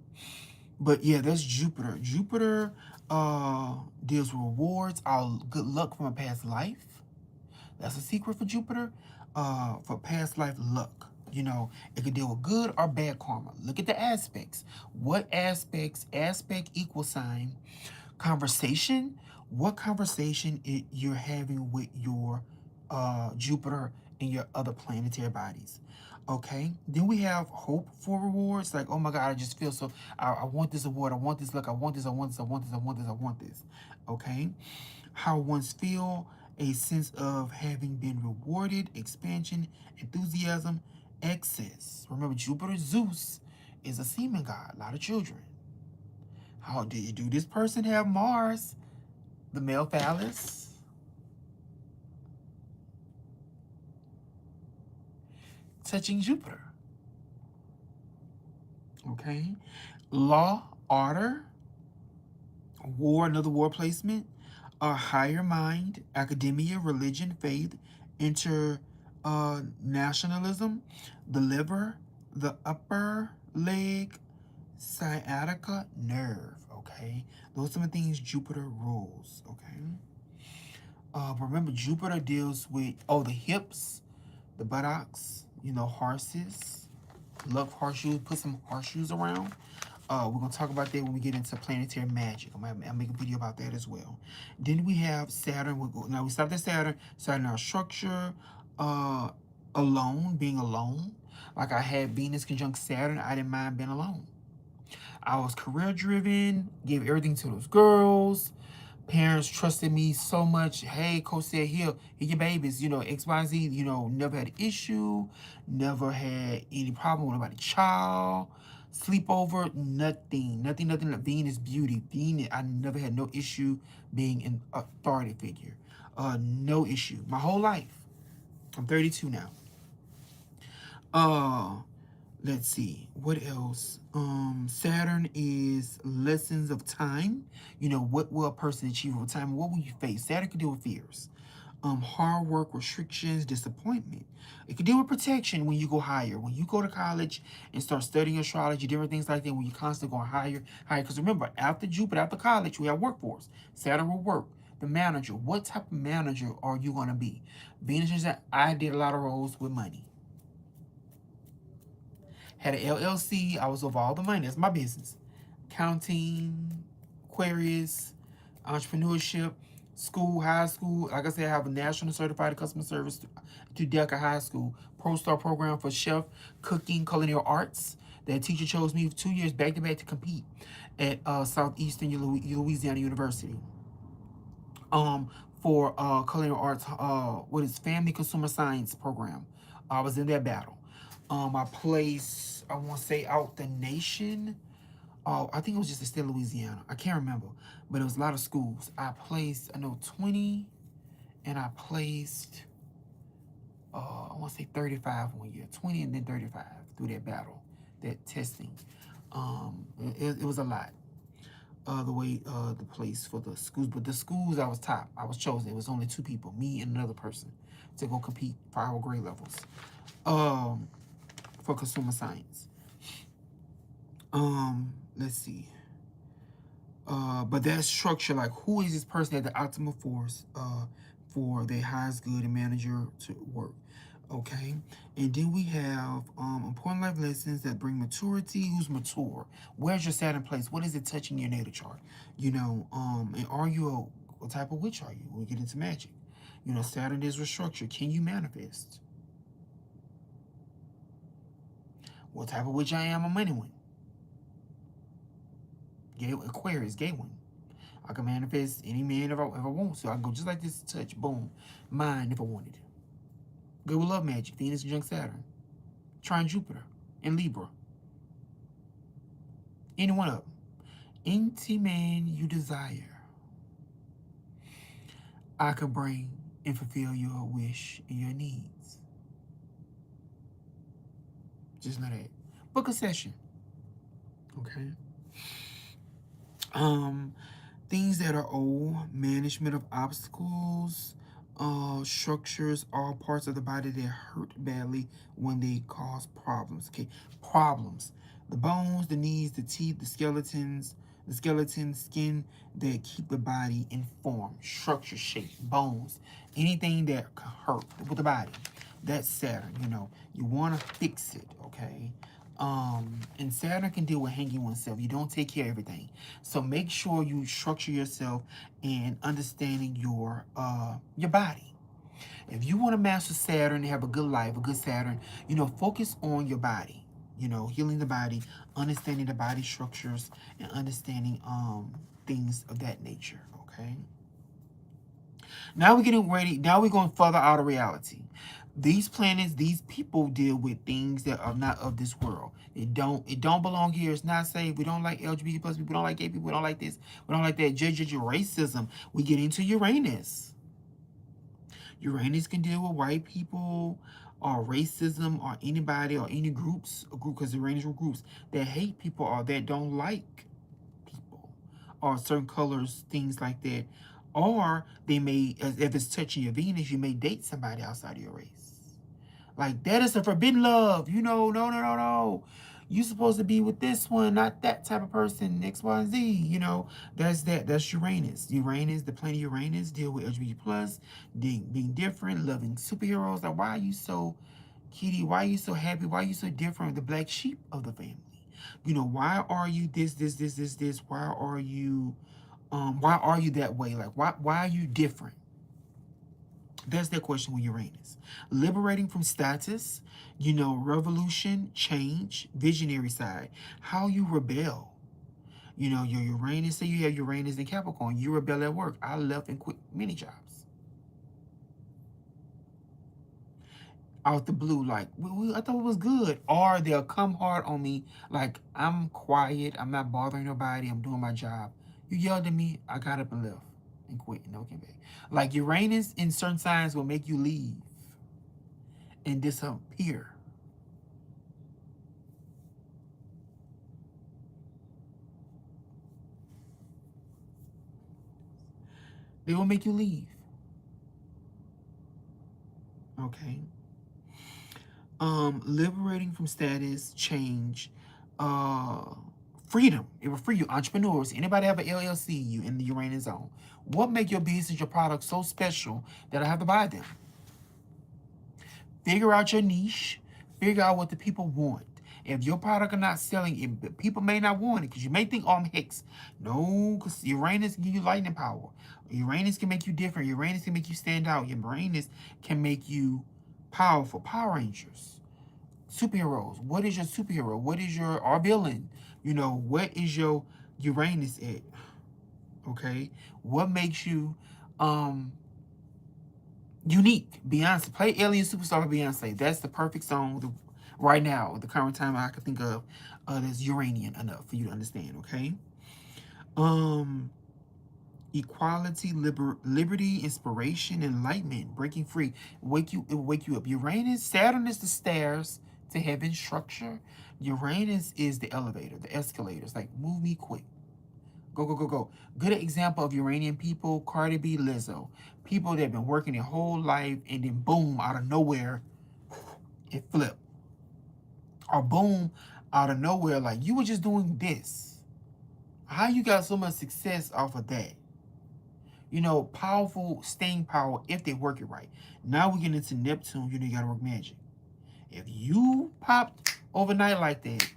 but yeah, that's Jupiter. Jupiter deals with rewards, our good luck from a past life. That's a secret for Jupiter. For past life luck. You know, it could deal with good or bad karma. Look at the aspects. What aspects? Aspect equal sign. Conversation. What conversation you're having with your Jupiter and your other planetary bodies. Okay. Then we have hope for rewards. Like, oh my God, I just feel so. I want this award. I want this look. I want this. I want this. I want this. I want this. I want this. Okay. How ones feel a sense of having been rewarded, expansion, enthusiasm, excess. Remember, Jupiter Zeus is a semen god. A lot of children. How do this person have Mars, the male phallus, touching Jupiter? Okay. Law, order, war, another war placement, a higher mind, academia, religion, faith, nationalism, the liver, the upper leg, sciatica, nerve. Okay. Those are some of the things Jupiter rules. Okay. Remember, Jupiter deals with, the hips, the buttocks, you know, horses. Love horseshoes. Put some horseshoes around. We're going to talk about that when we get into planetary magic. I'll make a video about that as well. Then we have Saturn. Now, we stopped at Saturn. Saturn, our structure, alone, being alone. Like I had Venus conjunct Saturn. I didn't mind being alone. I was career driven, gave everything to those girls. Parents trusted me so much. Hey, Coach said, here your babies, you know, XYZ, you know, never had an issue, never had any problem with about a child, sleepover, nothing. Venus beauty. Venus, I never had no issue being an authority figure. No issue. My whole life. I'm 32 now. Uh, let's see what else. Saturn is lessons of time. You know, what will a person achieve over time? What will you face? Saturn can deal with fears, hard work, restrictions, disappointment. It can deal with protection when you go higher, when you go to college and start studying astrology, different things like that, when you're constantly going higher. Because remember, after Jupiter, after college, we have workforce. Saturn will work. The manager, what type of manager are you going to be? Venus is that I did a lot of roles with money. Had an LLC. I was over all the money. That's my business. Accounting, Aquarius, entrepreneurship, school, high school. Like I said, I have a national certified customer service to Delca High School. Pro-Star program for chef, cooking, culinary arts. That teacher chose me for 2 years back to back to compete at Southeastern Louisiana University. For culinary arts, what is family consumer science program. I was in that battle. I placed, I want to say, out the nation. Oh, I think it was just a state of Louisiana. I can't remember, but it was a lot of schools. I placed, I know, 20, and I placed, I want to say 35 one year, 20 and then 35 through that battle, that testing. It was a lot. The way the place for the schools, but the schools I was top. I was chosen. It was only 2 people, me and another person, to go compete for our grade levels. For consumer science. Let's see. But that structure, like who is this person at the optimal force for their highest good and manager to work? Okay, and then we have important life lessons that bring maturity. Who's mature? Where's your Saturn place? What is it touching your natal chart? And are you what type of witch are you? We get into magic. Saturn is with structure. Can you manifest? What type of witch I am? A money one. Gay Aquarius, gay one. I can manifest any man if I want. So I can go just like this, touch, boom, mine if I wanted. Good with love magic, Venus conjunct Saturn, trine Jupiter, and Libra. Any one of them. Any man you desire, I could bring and fulfill your wish and your needs. Just know that. Book a session. Okay. Things that are old, management of obstacles, structures, all parts of the body that hurt badly when they cause problems. Okay, problems. The bones, the knees, the teeth, the skeleton, skin that keep the body in form, structure, shape, bones, anything that can hurt with the body. That's Saturn, You want to fix it, okay? And Saturn can deal with hanging oneself. You don't take care of everything. So make sure you structure yourself and understanding your body. If you want to master Saturn and have a good life, a good Saturn, focus on your body. Healing the body, understanding the body structures, and understanding things of that nature. Okay. Now we're getting ready. Now we're going further out of reality. These planets, these people deal with things that are not of this world. It don't belong here. It's not safe. We don't like LGBT plus people. We don't like gay people. We don't like this. We don't like that. Judge racism. We get into Uranus. Uranus can deal with white people or racism or anybody or any groups, because Uranus are groups that hate people or that don't like people or certain colors, things like that. Or they may, if it's touching your Venus, you may date somebody outside of your race. Like, that is a forbidden love. No. You supposed to be with this one, not that type of person, X, Y, and Z. That's Uranus. The planet Uranus, deal with LGBT plus, being different, loving superheroes. Like, why are you so kitty? Why are you so happy? Why are you so different? The black sheep of the family. Why are you this? Why are you that way? Like, why are you different? That's their question with Uranus. Liberating from status, revolution, change, visionary side. How you rebel. Your Uranus, say you have Uranus in Capricorn, you rebel at work. I left and quit many jobs. Out the blue, like, I thought it was good. Or they'll come hard on me, like, I'm quiet, I'm not bothering nobody, I'm doing my job. You yelled at me, I got up and left and quit and never came back. Like, Uranus in certain signs will make you leave and disappear. They will make you leave. Okay. Liberating from status, change, freedom. It will free you. Entrepreneurs, anybody have an LLC, you in the Uranus zone. What make your business, your product so special that I have to buy them? Figure out your niche. Figure out what the people want. If your product are not selling, people may not want it because you may think, oh, I'm Hicks. No, because Uranus can give you lightning power. Uranus can make you different. Uranus can make you stand out. Uranus can make you powerful. Power Rangers. Superheroes. What is your superhero? What is your or villain? What is your Uranus at? Okay? What makes you unique? Beyonce. Play Alien Superstar for Beyonce. That's the perfect song right now, at the current time I can think of, that's Uranian enough for you to understand, okay? Equality, liberty, inspiration, enlightenment, breaking free. It will wake you up. Uranus, Saturn is the stairs to heaven structure. Uranus is the elevator, the escalators. Like, move me quick. Go. Good example of Uranian people, Cardi B, Lizzo. People that have been working their whole life and then boom, out of nowhere, it flipped. Or boom, out of nowhere, like, you were just doing this. How you got so much success off of that? You know, powerful staying power if they work it right. Now we get into Neptune, you know, you gotta work magic. If you popped overnight like that,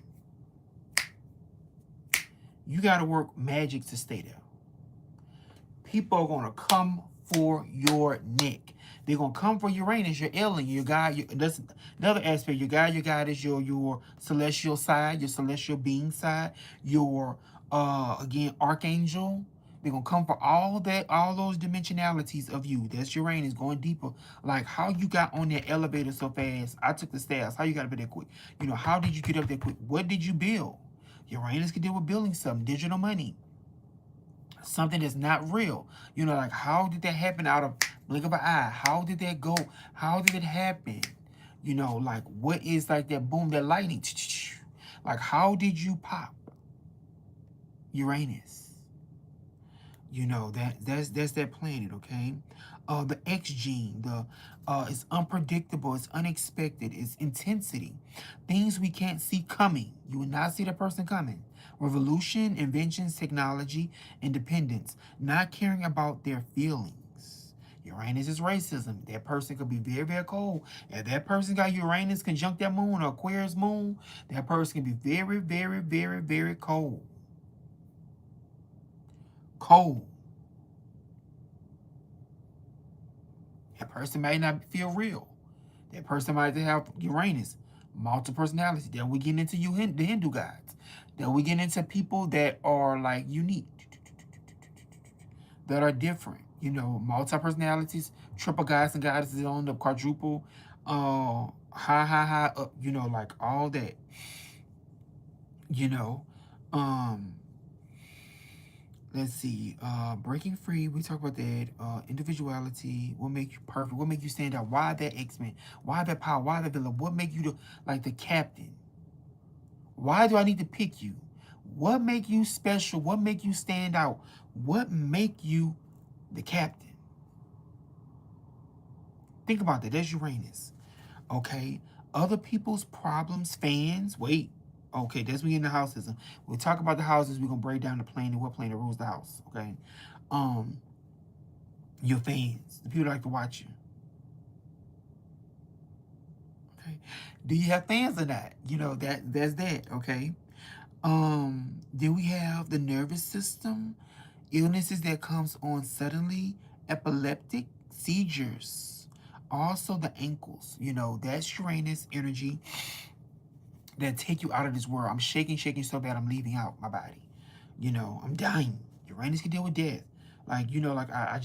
you gotta work magic to stay there. People are gonna come for your neck. They're gonna come for Uranus, your alien, your God. That's another aspect. Your God is your celestial side, your celestial being side, your again archangel. They're gonna come for all that, all those dimensionalities of you. That's Uranus going deeper. Like how you got on that elevator so fast. I took the stairs. How you got up there quick? You know, how did you get up there quick? What did you build? Uranus can deal with building something, digital money, something that's not real. You know, like how did that happen out of blink of an eye? How did that go? How did it happen? You know, like what is like that boom, that lightning? Like how did you pop Uranus? You know, that's that planet, okay? The X gene, the it's unpredictable, it's unexpected, it's intensity. Things we can't see coming. You will not see the person coming. Revolution, inventions, technology, independence, not caring about their feelings. Uranus is racism. That person could be very, very cold. If that person got Uranus conjunct that moon or Aquarius moon, that person can be very, very, very, very cold. Cold. That person might not feel real. That person might have Uranus, multiple personality. Then we get into the Hindu gods. Then we get into people that are like unique, that are different. You know, multi personalities, triple gods and goddesses on the quadruple, high up. You know, like all that. You know, um, let's see, breaking free, we talk about that. Individuality, what make you perfect, what make you stand out, why that X-Men, why that power, why that villain, what make you the captain, why do I need to pick you, what make you special, what make you stand out, what make you the captain. Think about that. That's Uranus. Okay, other people's problems, fans, wait, okay, that's we in the house system. We'll talk about the houses, we're gonna break down the plane and what plane that rules the house. Okay, um your fans, the people that like to watch you. Okay. Do you have fans or not? You know, that's that, okay? Then we have the nervous system, illnesses that comes on suddenly, epileptic, seizures. Also the ankles, you know, that's Uranus energy that take you out of this world. I'm shaking so bad I'm leaving out my body. You know, I'm dying. Uranus can deal with death. Like, you know, like I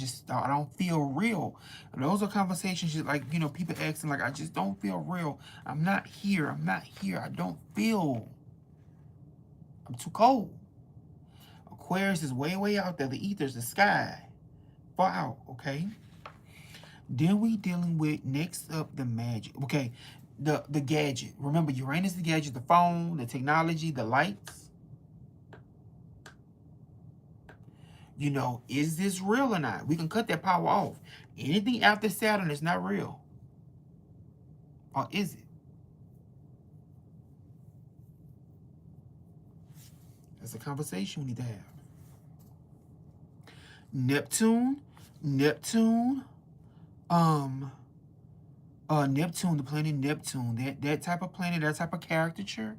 don't feel real. And those are conversations like, you know, people asking, like, I just don't feel real. I'm not here. I'm not here. I don't feel. I'm too cold. Aquarius is way, way out there. The ethers, the sky. Far out, okay? Then we dealing with next up the magic. Okay, the gadget. Remember, Uranus the gadget, the phone, the technology, the lights. You know, is this real or not? We can cut that power off. Anything after Saturn is not real. Or is it? That's a conversation we need to have. Neptune, Neptune, um, Neptune, the planet Neptune, that type of planet, that type of caricature,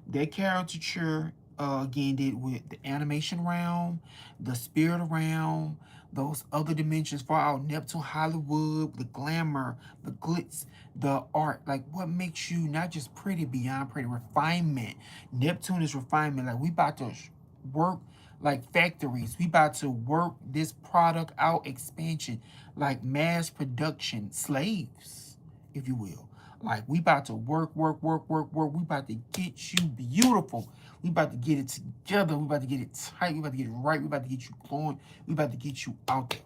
that caricature again did with the animation realm, the spirit realm, those other dimensions far out. Neptune, Hollywood, the glamour, the glitz, the art. Like what makes you not just pretty, beyond pretty, refinement. Neptune is refinement. Like we about to work like factories. We about to work this product out, expansion, like mass production, slaves, if you will. Like we about to work. We about to get you beautiful. We about to get it together. We about to get it tight. We about to get it right. We about to get you glowing. We about to get you out there.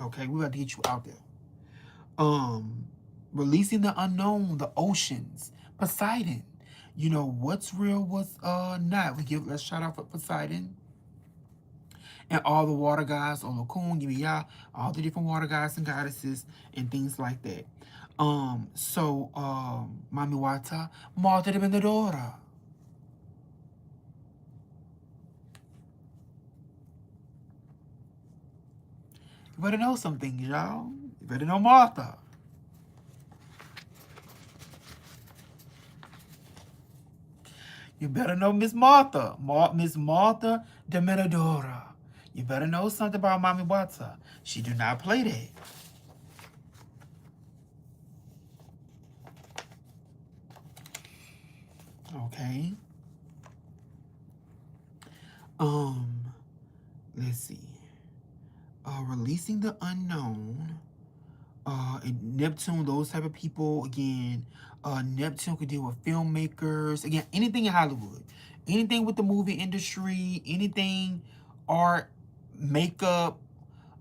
Okay, we about to get you out there. Releasing the unknown, the oceans, Poseidon. You know what's real, what's not. Let's shout out for Poseidon and all the water gods, Olokun, Yimiya, all the different water gods and goddesses and things like that. Mami Wata, Morte de Vendedora. You better know some things, y'all. You better know Martha. You better know Miss Martha. Miss Martha de Menadora. You better know something about Mommy Watsa. She do not play that. Okay. Um, let's see. Releasing the unknown. And Neptune, those type of people, again, Neptune could deal with filmmakers, again, anything in Hollywood, anything with the movie industry, anything art, makeup,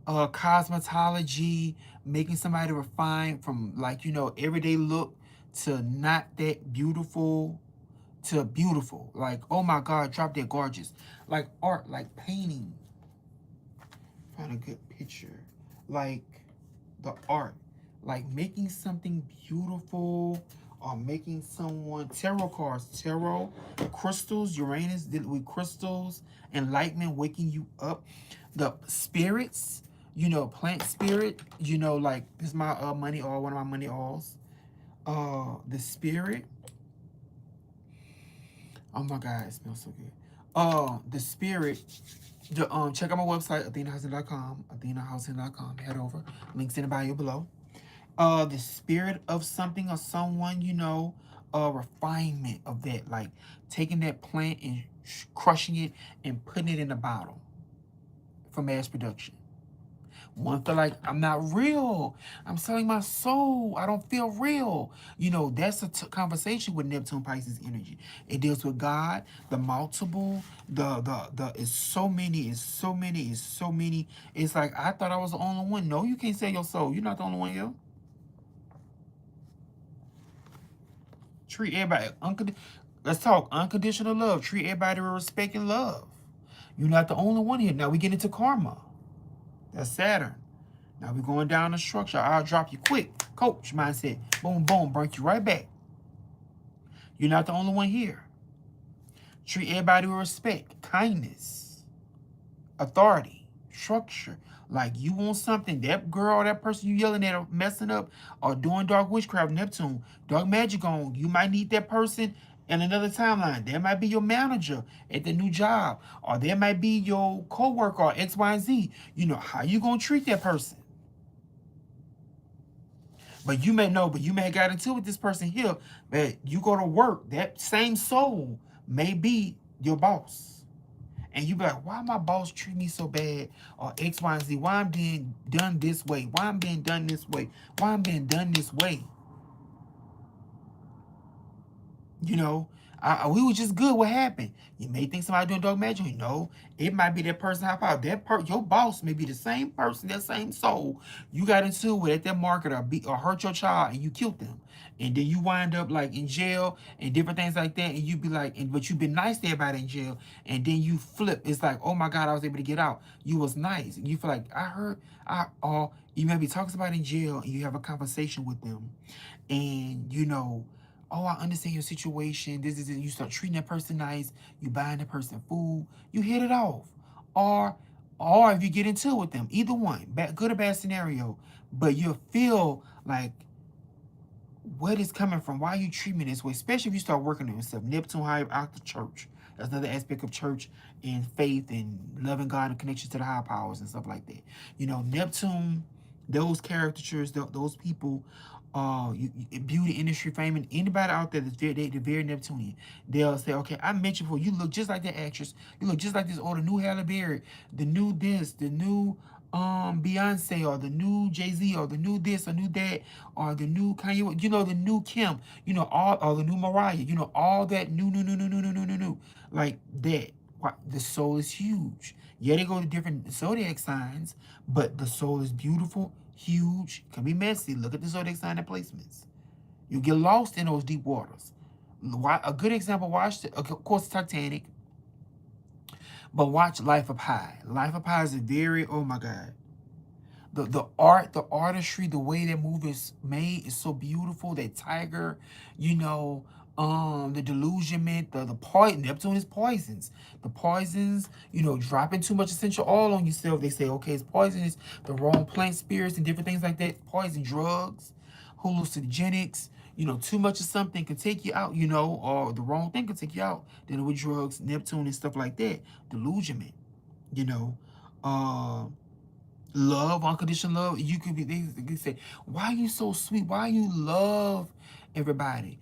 cosmetology, making somebody refined from, like, everyday look to not that beautiful to beautiful. Like, oh my God, drop dead gorgeous. Like art, like painting. Find a good picture. Like the art, like making something beautiful or making someone tarot cards, tarot, crystals, Uranus did with crystals, enlightenment, waking you up, the spirits, plant spirit, like this is my money oil, one of my money oils. The spirit. Oh my God, it smells so good. The spirit. Check out my website, athenahousing.com, athenahousing.com. Head over. Links in the bio below. The spirit of something or someone, refinement of that, like taking that plant and crushing it and putting it in a bottle for mass production. One feel like I'm not real. I'm selling my soul. I don't feel real. That's a conversation with Neptune Pisces energy. It deals with God, the multiple, the it's so many, it's so many, it's so many. It's like I thought I was the only one. No, you can't sell your soul. You're not the only one here. Treat everybody let's talk unconditional love. Treat everybody with respect and love. You're not the only one here. Now we get into karma. That's Saturn. Now we're going down the structure. I'll drop you quick. Coach mindset. Boom, boom. Bring you right back. You're not the only one here. Treat everybody with respect, kindness, authority, structure. Like you want something, that girl, that person you yelling at or messing up or doing dark witchcraft, Neptune, dark magic on, you might need that person in another timeline. There might be your manager at the new job, or there might be your co-worker or X, Y, and Z. How you gonna treat that person? But you may know, but you may have got into it with this person here, that you go to work, that same soul may be your boss. And you be like, why my boss treat me so bad? Or X, Y, and Z. Why I'm being done this way? Why I'm being done this way? Why I'm being done this way? You know, we were just good. What happened? You may think somebody doing dark magic. It might be that person hop out. Your boss may be the same person, that same soul you got into with at that market or hurt your child and you killed them. And then you wind up like in jail and different things like that. And you be like, but you've been nice to everybody in jail. And then you flip. It's like, oh my God, I was able to get out. You was nice. And you feel like you may be talking to somebody in jail and you have a conversation with them. And oh, I understand your situation. This is it. You start treating that person nice. You buying that person food. You hit it off. Or if you get into it with them, either one, good or bad scenario, but you feel like what is coming from? Why you treat me this way? Especially if you start working on yourself. Neptune high out the church. That's another aspect of church and faith and loving God and connection to the higher powers and stuff like that. Neptune, those caricatures, those people, beauty industry fame, and anybody out there that's they're very Neptunian, they'll say, okay, I mentioned before, you look just like that actress, you look just like this, or the new Halle Berry, the new this, the new Beyonce, or the new Jay-Z, or the new this, or new that, or the new Kanye, the new Kim, all, or the new Mariah, all that new, like that. The soul is huge. Yeah, they go to different zodiac signs, but the soul is beautiful, huge, can be messy. Look at the zodiac sign and placements. You get lost in those deep waters. A good example, of course, Titanic, but watch Life of Pi. Life of Pi is a very, oh my God. the artistry, the way that movie is made is so beautiful. That tiger, you know, the delusionment, the poison. Neptune is poisons. The poisons, you know, dropping too much essential oil on yourself. They say, okay, it's poisonous. The wrong plant spirits and different things like that. Poison drugs, hallucinogenics. You know, too much of something can take you out. You know, or the wrong thing can take you out. Then with drugs, Neptune and stuff like that. Delusionment. You know, uh love, unconditional love. You could be, they say, why are you so sweet? Why you love everybody?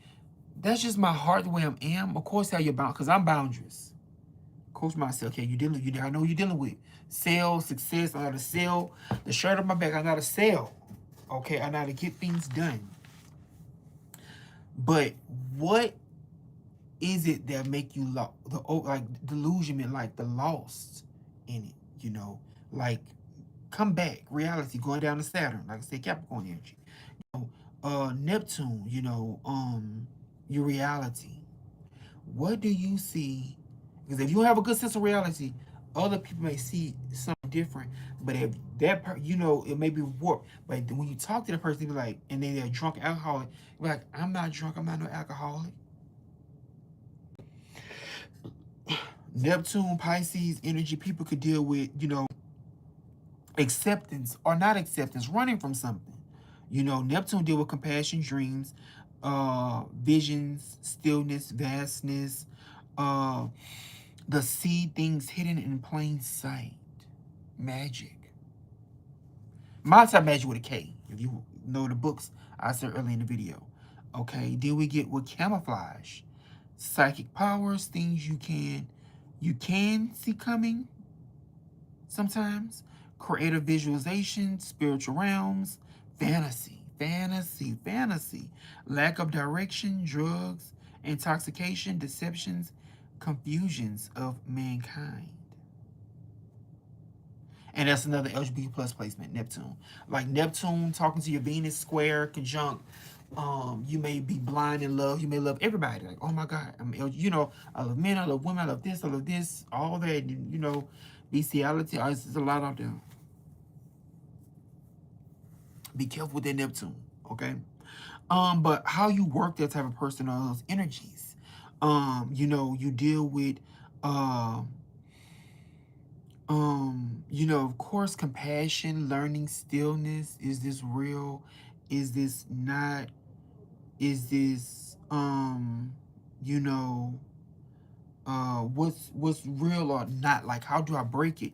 That's just my heart, the way I am. Of course, how you're bound, because I'm boundaries. Coach myself, okay, I know you're dealing with sales, success. I got to sell the shirt on my back. I got to sell. Okay, I know how to get things done. But what is it that make you like delusionment, like the lost in it? You know, like come back, reality, going down to Saturn, like I said, Capricorn energy. Neptune, your reality. What do you see? Because if you have a good sense of reality, other people may see something different. But if it may be warped. But when you talk to the person, they be like, and they're a drunk alcoholic, you're like, I'm not drunk, I'm not no alcoholic. Neptune, Pisces energy, people could deal with, acceptance or not acceptance, running from something. Neptune deal with compassion, dreams, visions, stillness, vastness, uh, the see things hidden in plain sight, magic. Multi-magic with a K, if you know the books I said earlier in the video. Okay, then we get with camouflage, psychic powers, things you can see coming sometimes, creative visualization, spiritual realms, fantasy, lack of direction, drugs, intoxication, deceptions, confusions of mankind. And that's another LGBT plus placement, Neptune. Like Neptune talking to your Venus square conjunct. You may be blind in love. You may love everybody. Like, oh my God, I love men, I love women, I love this, all that. Bestiality. There's a lot out there. Be careful with that Neptune, okay? But how you work that type of person or those energies. You deal with of course, compassion, learning, stillness. Is this real? Is this not? Is this you know, what's real or not? Like, how do I break it?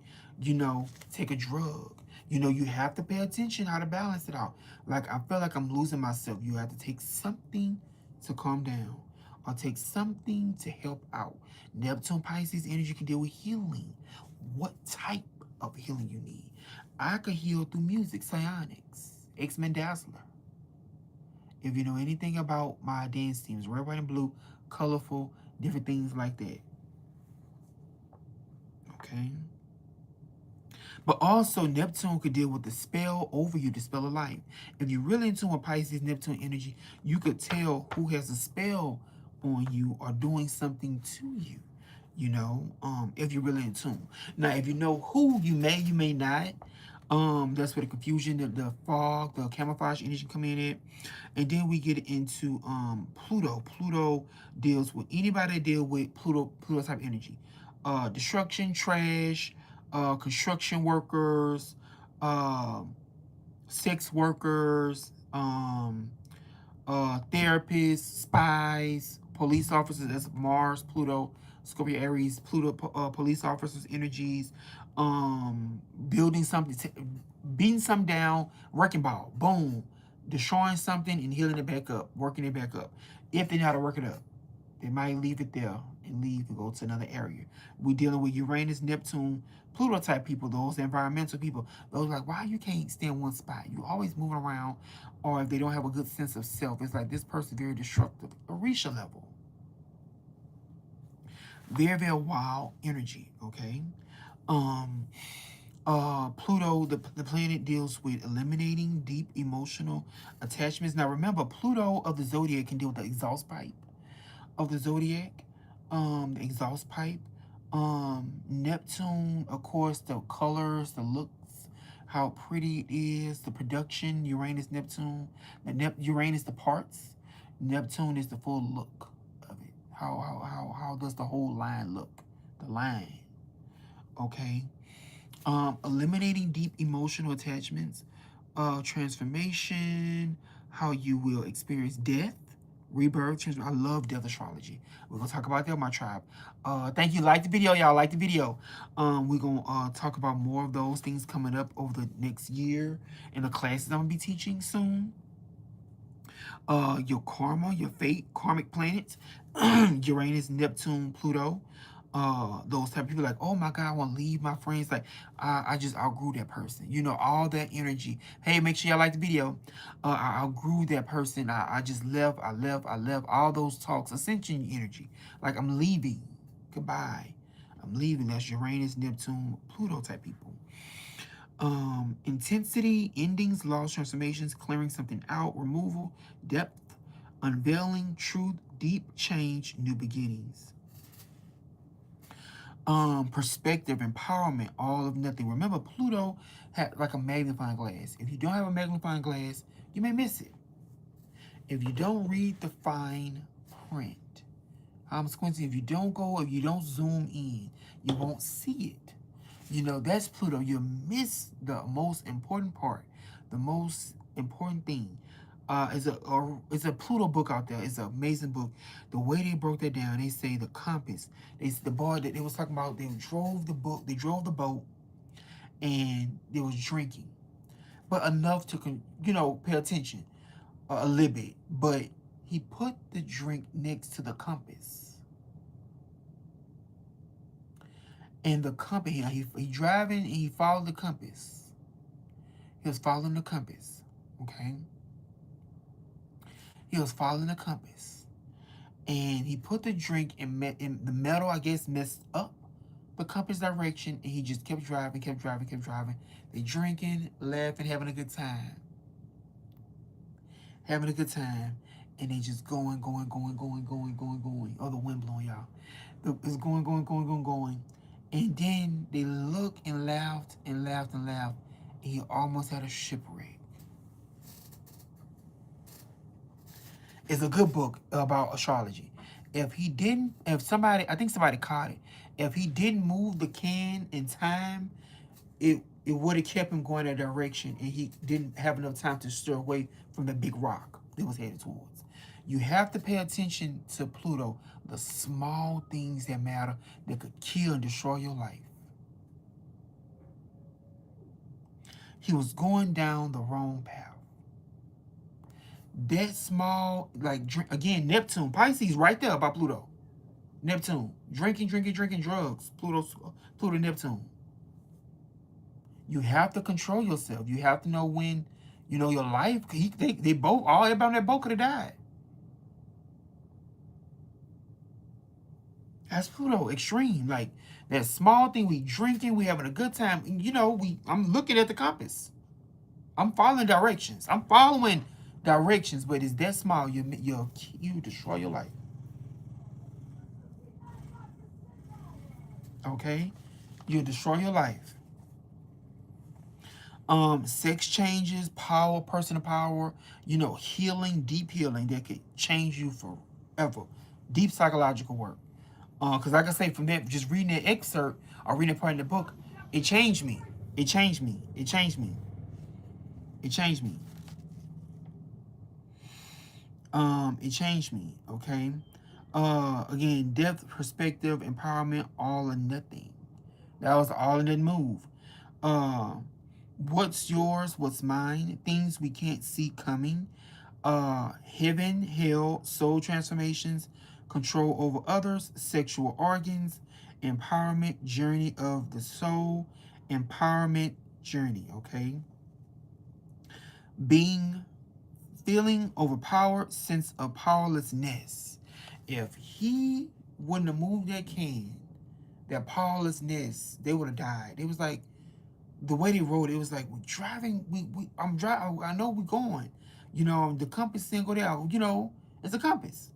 Take a drug. You have to pay attention how to balance it out. Like, I feel like I'm losing myself. You have to take something to calm down, or take something to help out. Neptune, Pisces energy can deal with healing. What type of healing you need? I could heal through music, psionics, X-Men Dazzler. If you know anything about my dance teams, red, white, and blue, colorful, different things like that. Okay. But also, Neptune could deal with the spell over you, the spell of life. If you're really into a Pisces Neptune energy, you could tell who has a spell on you or doing something to you. If you're really in tune. Now, if you know who, you may not. That's where the confusion, the fog, the camouflage energy come in it. And then we get into Pluto. Pluto deals with anybody that deal with Pluto type energy. Destruction, trash, construction workers, sex workers, therapists, spies, police officers. That's Mars, Pluto, Scorpio, Aries, Pluto, police officers, energies, building something, beating something down, wrecking ball, boom, destroying something and healing it back up, working it back up. If they know how to work it up, they might leave it there and leave and go to another area. We're dealing with Uranus, Neptune, Pluto type people, those environmental people. Those like, why you can't stay in one spot? You always moving around, or if they don't have a good sense of self, it's like this person very destructive. Orisha level. Very, very wild energy, okay? Um, Pluto, the planet deals with eliminating deep emotional attachments. Now remember, Pluto of the zodiac can deal with the exhaust pipe of the zodiac, the exhaust pipe. Neptune, of course, the colors, the looks, how pretty it is, the production, Uranus, Neptune. Uranus, the parts. Neptune is the full look of it. How does the whole line look? The line. Okay. Eliminating deep emotional attachments, transformation, how you will experience death, rebirth. I love death astrology. We're gonna talk about that with my tribe. Thank you. Like the video, y'all. Like the video. We're gonna talk about more of those things coming up over the next year in the classes I'm gonna be teaching soon. Your karma, your fate, karmic planets, Uranus, Neptune, Pluto. Those type of people like, oh my God, I want to leave my friends. Like, I just outgrew that person. You know, all that energy. Hey, make sure y'all like the video. I outgrew that person. I just left. I left. All those talks, ascension energy. Like, I'm leaving. Goodbye. I'm leaving. That's Uranus, Neptune, Pluto type people. Intensity, endings, loss, transformations, clearing something out, removal, depth, unveiling, truth, deep change, new beginnings. Perspective, empowerment, all of nothing. Remember, Pluto had like a magnifying glass. If you don't have a magnifying glass, you may miss it. If you don't read the fine print, Quincy, if you don't zoom in, you won't see it. You know, that's Pluto. You miss the most important part. The most important thing is it's a Pluto book out there. It's an amazing book. The way they broke that down, they say the compass. The boy that they was talking about, they drove the boat, and they was drinking, but enough to pay attention a little bit. But he put the drink next to the compass. And the compass, he driving and he followed the compass. He was following the compass, okay? He was following the compass. And he put the drink in the metal, I guess, messed up the compass direction. And he just kept driving. They drinking, laughing, having a good time. And they just going. Oh, the wind blowing, y'all. It's going. And then they looked and laughed. And he almost had a shipwreck. It's a good book about astrology. If somebody, I think somebody caught it. If he didn't move the can in time, it would have kept him going that direction, and he didn't have enough time to steer away from the big rock that was headed towards. You have to pay attention to Pluto, the small things that matter that could kill and destroy your life. He was going down the wrong path. That small, again, Neptune, Pisces, right there by Pluto. Neptune, drinking drugs. Pluto, Neptune. You have to control yourself. You have to know when, your life. They both, all everybody on that boat could have died. That's Pluto, extreme. Like that small thing, we drinking, we having a good time. I'm looking at the compass. I'm following directions. But it's that small, you destroy your life. Okay? You'll destroy your life. Sex changes, power, personal power, healing, deep healing that could change you forever. Deep psychological work. Because like I say, from that, just reading that excerpt or reading that part in the book, it changed me. It changed me. Okay? Again, depth, perspective, empowerment, all or nothing. That was the all or nothing move. What's yours, what's mine, things we can't see coming, heaven, hell, soul transformations, control over others, sexual organs, empowerment, journey of the soul, empowerment journey, okay? Feeling overpowered, sense of powerlessness. If he wouldn't have moved that can, that powerlessness, they would have died. It was like, the way they wrote it was like, we're driving, I'm driving, I know we're going. The compass didn't go there, it's a compass.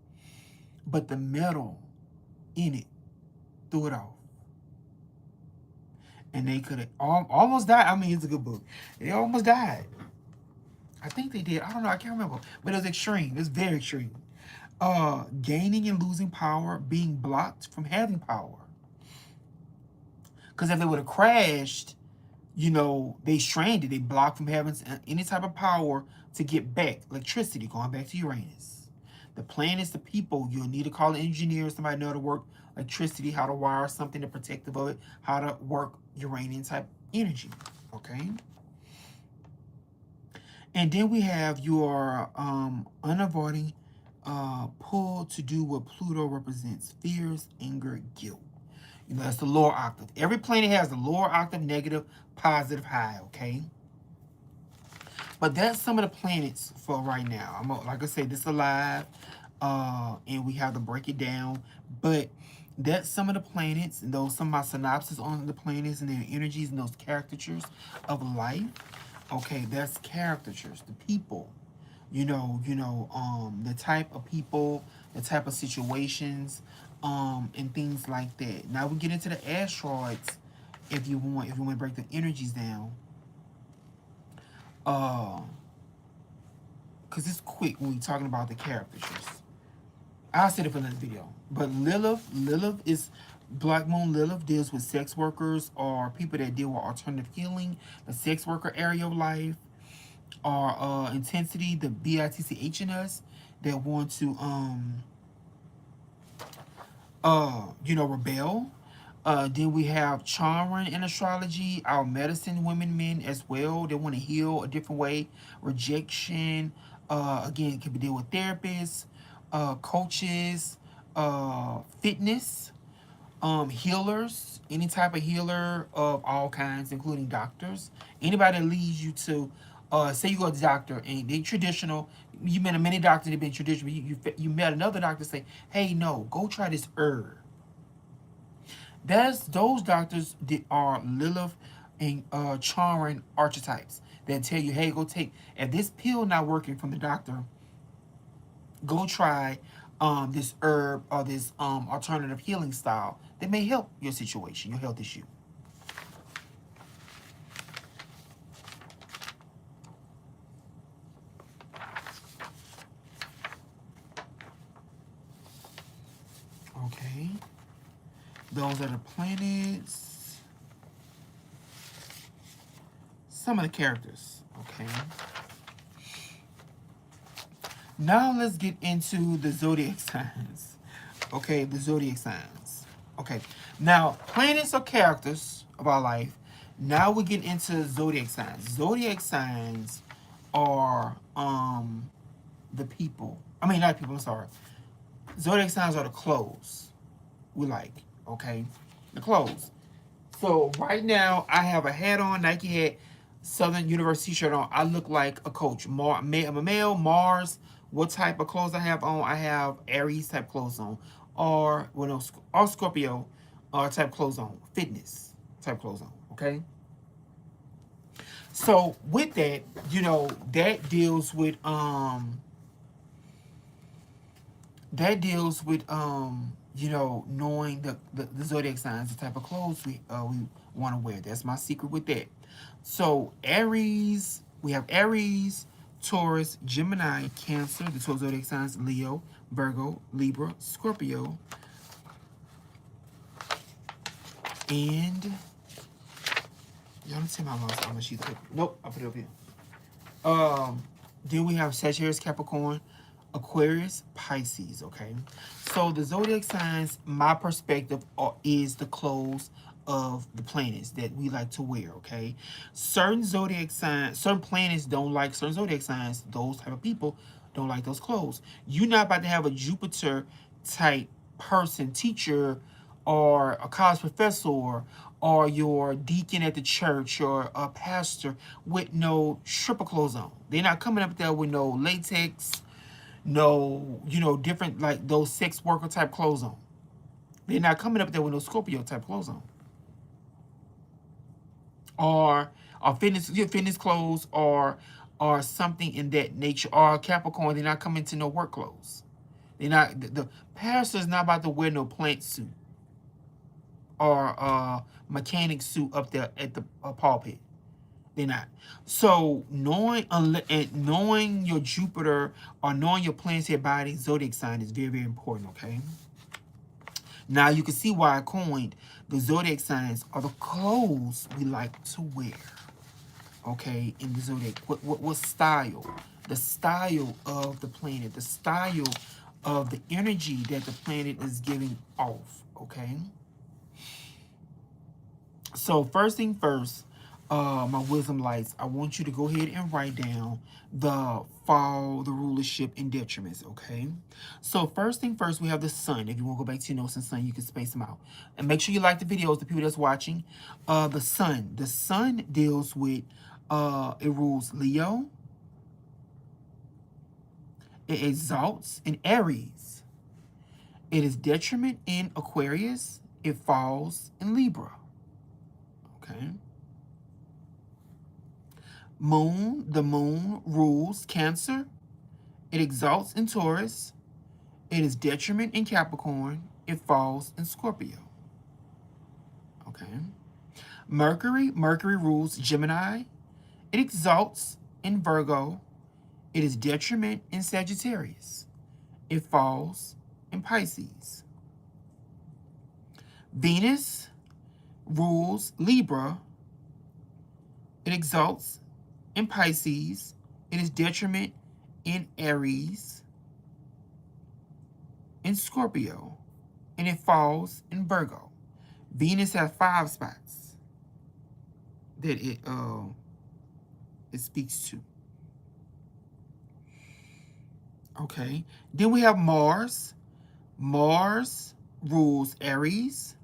But the metal in it threw it off. And they could have almost died. I mean, it's a good book. They almost died. I think they did. I don't know. I can't remember. But it was extreme. It's very extreme. Gaining and losing power, being blocked from having power. Because if they would have crashed, you know, they stranded. They blocked from having any type of power to get back. Electricity, going back to Uranus. The planets, the people, you'll need to call an engineer, somebody know how to work electricity, how to wire something to protective of it, how to work Uranian type energy. Okay. And then we have your unavoiding pull to do what Pluto represents: fears, anger, guilt. You know, that's the lower octave. Every planet has the lower octave, negative, positive, high, okay? But that's some of the planets for right now. Like I said, this is alive, and we have to break it down. But that's some of the planets, and those some of my synopsis on the planets and their energies and those caricatures of life. Okay, that's caricatures, the people. The type of people, the type of situations, and things like that. Now we get into the asteroids if you want to break the energies down. Because it's quick when we're talking about the caricatures. I'll say it for another video. But Lilith is Black Moon. Lilith deals with sex workers or people that deal with alternative healing, the sex worker area of life, or intensity, the BITCH in us that want to rebel. Then we have Charon in astrology, our medicine women, men as well. They want to heal a different way. Rejection, again, it can be deal with therapists, coaches, fitness, healers, any type of healer of all kinds, including doctors. Anybody that leads you to, say you go to the doctor and they traditional, you met a many doctors that been traditional, you met another doctor say, hey, no, go try this herb. Those doctors that are Lilith and Charon archetypes that tell you, hey, go take, if this pill not working from the doctor, go try this herb or this alternative healing style that may help your situation, your health issue. Okay. Those are the planets. Some of the characters. Okay. Now let's get into the zodiac signs. Okay, the zodiac signs. Okay. Now, planets are characters of our life. Now we get into zodiac signs. Zodiac signs are the people. I mean, not people, I'm sorry. Zodiac signs are the clothes we like, okay? The clothes. So right now, I have a hat on, Nike hat, Southern University shirt on. I look like a coach. I'm a male, Mars. What type of clothes I have on? I have Aries type clothes on. Or Scorpio type clothes on. Fitness type clothes on, okay? So with that, that deals with knowing the zodiac signs, the type of clothes we want to wear. That's my secret with that. So Aries, we have Aries, Taurus, Gemini, Cancer, the 12 zodiac signs, Leo, Virgo, Libra, Scorpio, and y'all don't see my mouse. I'm gonna sheet. Nope, I'll put it up here. Then we have Sagittarius, Capricorn, Aquarius, Pisces, okay? So the zodiac signs, my perspective, is the clothes of the planets that we like to wear, okay? Certain zodiac signs, certain planets don't like certain zodiac signs. Those type of people don't like those clothes. You're not about to have a Jupiter type person, teacher, or a college professor, or your deacon at the church, or a pastor with no stripper clothes on. They're not coming up there with no latex, no, different, like those sex worker type clothes on. They're not coming up there with no Scorpio type clothes on. Or fitness clothes, or something in that nature. Or Capricorn, they're not coming to no work clothes. They're not, the pastor's not about to wear no plant suit. or mechanic suit up there at the pulpit. They're not. So knowing your Jupiter or knowing your planetary body zodiac sign is very, very important, okay? Now you can see why I coined the zodiac signs are the clothes we like to wear. Okay, in the zodiac. What style? The style of the planet, the style of the energy that the planet is giving off. Okay. So first thing first, my wisdom lights, I want you to go ahead and write down the fall, the rulership, and detriments, okay? So first thing first, we have the sun. If you want to go back to your notes and sun, you can space them out. And make sure you like the videos, the people that's watching. The sun. The sun deals with, it rules Leo. It exalts in Aries. It is detriment in Aquarius. It falls in Libra. Okay. Moon, the moon rules Cancer. It exalts in Taurus. It is detriment in Capricorn. It falls in Scorpio. Okay. Mercury, Mercury rules Gemini. It exalts in Virgo. It is detriment in Sagittarius. It falls in Pisces. Venus rules Libra. It exalts in Pisces. It is detriment in Aries, in Scorpio, and it falls in Virgo. Venus has 5 spots that it speaks to. Okay. Then we have Mars. Mars rules Aries,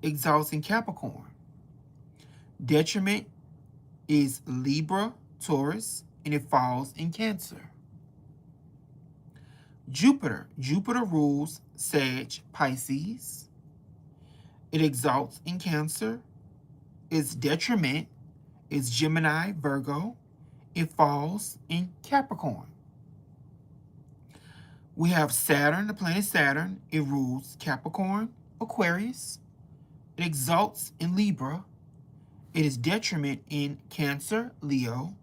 exalts in Capricorn. Detriment is Libra, Taurus, and it falls in Cancer. Jupiter. Jupiter rules Sag, Pisces. It exalts in Cancer. Its detriment is Gemini, Virgo. It falls in Capricorn. We have Saturn, the planet Saturn. It rules Capricorn, Aquarius. It exalts in Libra. It is detriment in Cancer, Leo.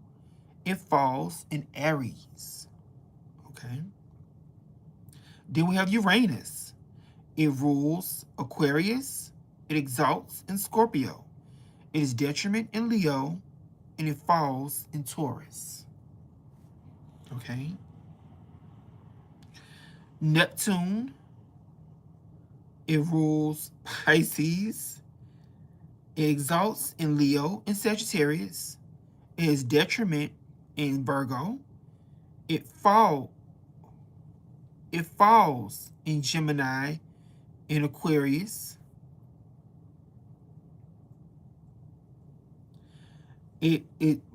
It falls in Aries. Okay. Then we have Uranus. It rules Aquarius. It exalts in Scorpio. It is detriment in Leo. And it falls in Taurus. Okay. Neptune. It rules Pisces. It exalts in Leo and Sagittarius. It is detriment in Virgo. It falls in Gemini and Aquarius.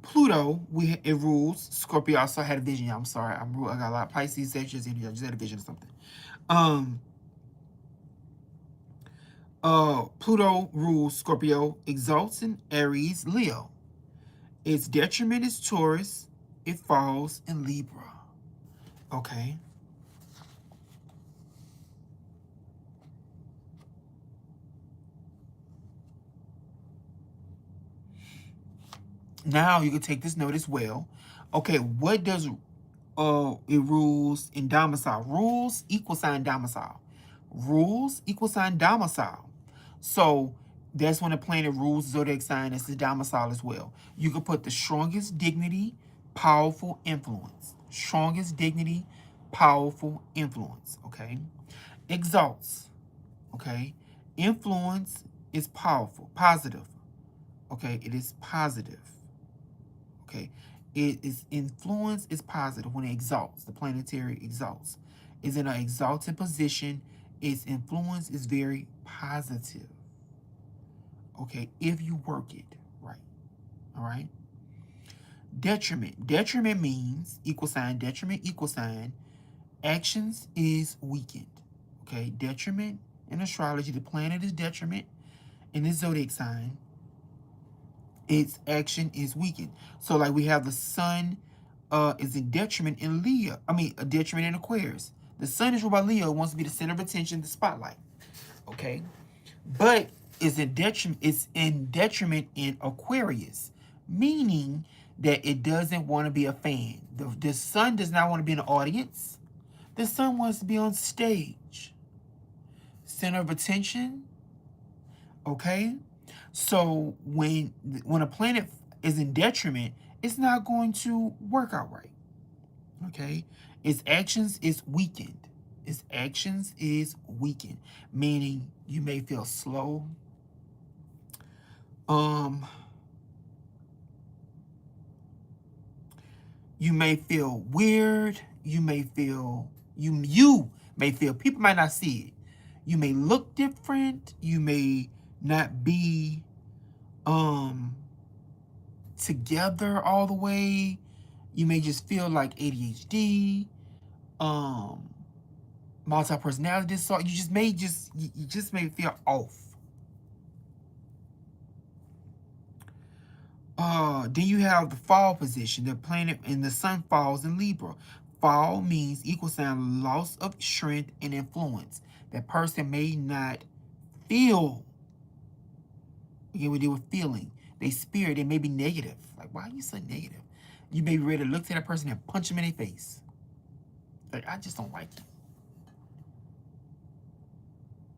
Pluto, it rules Scorpio. Also had a vision. I'm sorry. I got a lot of Pisces, Sagittarius, and I just had a vision of something. Pluto rules Scorpio, exalts in Aries, Leo. Its detriment is Taurus. It falls in Libra. Okay. Now you can take this note as well. Okay, what does it rules in domicile? Rules equal sign domicile. Rules equal sign domicile. So that's when a planet rules zodiac sign as the domicile as well. You can put the strongest dignity, powerful influence. Strongest dignity, powerful influence. Okay. Exalts. Okay. Influence is powerful, positive. Okay. It is positive. Okay. It is influence is positive when it exalts. The planetary exalts. Is in an exalted position. Its influence is very positive. Okay, if you work it right. All right. Detriment. Detriment means equal sign, detriment, equal sign. Actions is weakened. Okay, detriment in astrology, the planet is detriment in the zodiac sign. Its action is weakened. So like we have the sun is a detriment in Leo. A detriment in Aquarius. The sun is ruled by Leo. It wants to be the center of attention, the spotlight. Okay. But is in detriment. It's in detriment in Aquarius, meaning that it doesn't want to be a fan. The sun does not want to be in the audience. The sun wants to be on stage, center of attention. Okay, so when a planet is in detriment, it's not going to work out right. Okay, its actions is weakened. Its actions is weakened, meaning you may feel slow. Um, you may feel weird. You may feel people might not see it. You may look different. You may not be um together all the way. You may just feel like ADHD, um, multi-personality disorder. You just may feel off. Then you have the fall position. The planet and the sun falls in Libra. Fall means equal sign loss of strength and influence. That person may not feel. Again, we deal with feeling. They spirit, they may be negative. Like, why are you so negative? You may be ready to look to that person and punch them in their face. Like, I just don't like you.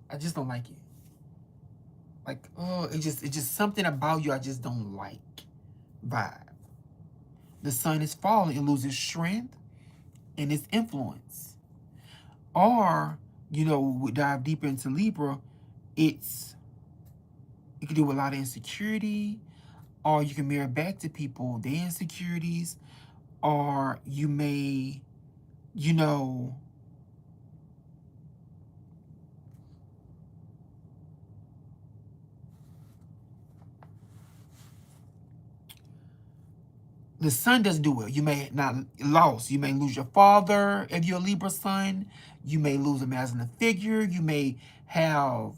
I just don't like you. Like, oh, it's just something about you I just don't like. Vibe. The sun is falling, it loses strength and its influence. Or, we dive deeper into Libra, it can do with a lot of insecurity, or you can mirror back to people their insecurities, or you may, the sun doesn't do well. You may not lose. You may lose your father if you're a Libra sun. You may lose a masculine figure. You may have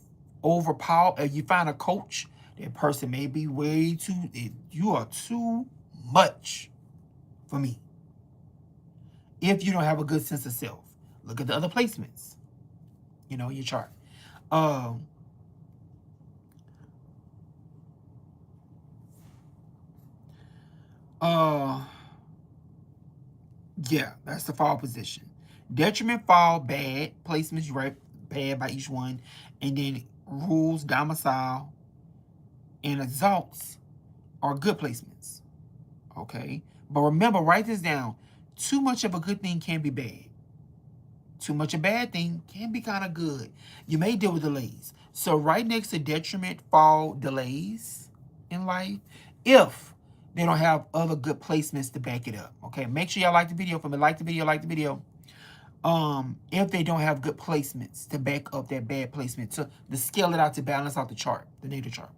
overpower. If you find a coach, that person may be way too. You are too much for me. If you don't have a good sense of self, look at the other placements. Your chart. Um. Yeah, that's the fall position. Detriment, fall, bad. Placements, you write bad by each one. And then rules, domicile, and exalts are good placements. Okay? But remember, write this down. Too much of a good thing can be bad. Too much a bad thing can be kind of good. You may deal with delays. So right next to detriment, fall, delays in life, if they don't have other good placements to back it up. Okay, make sure y'all like the video. For me, like the video. If they don't have good placements to back up that bad placement, to scale it out to balance out the chart, the natal chart.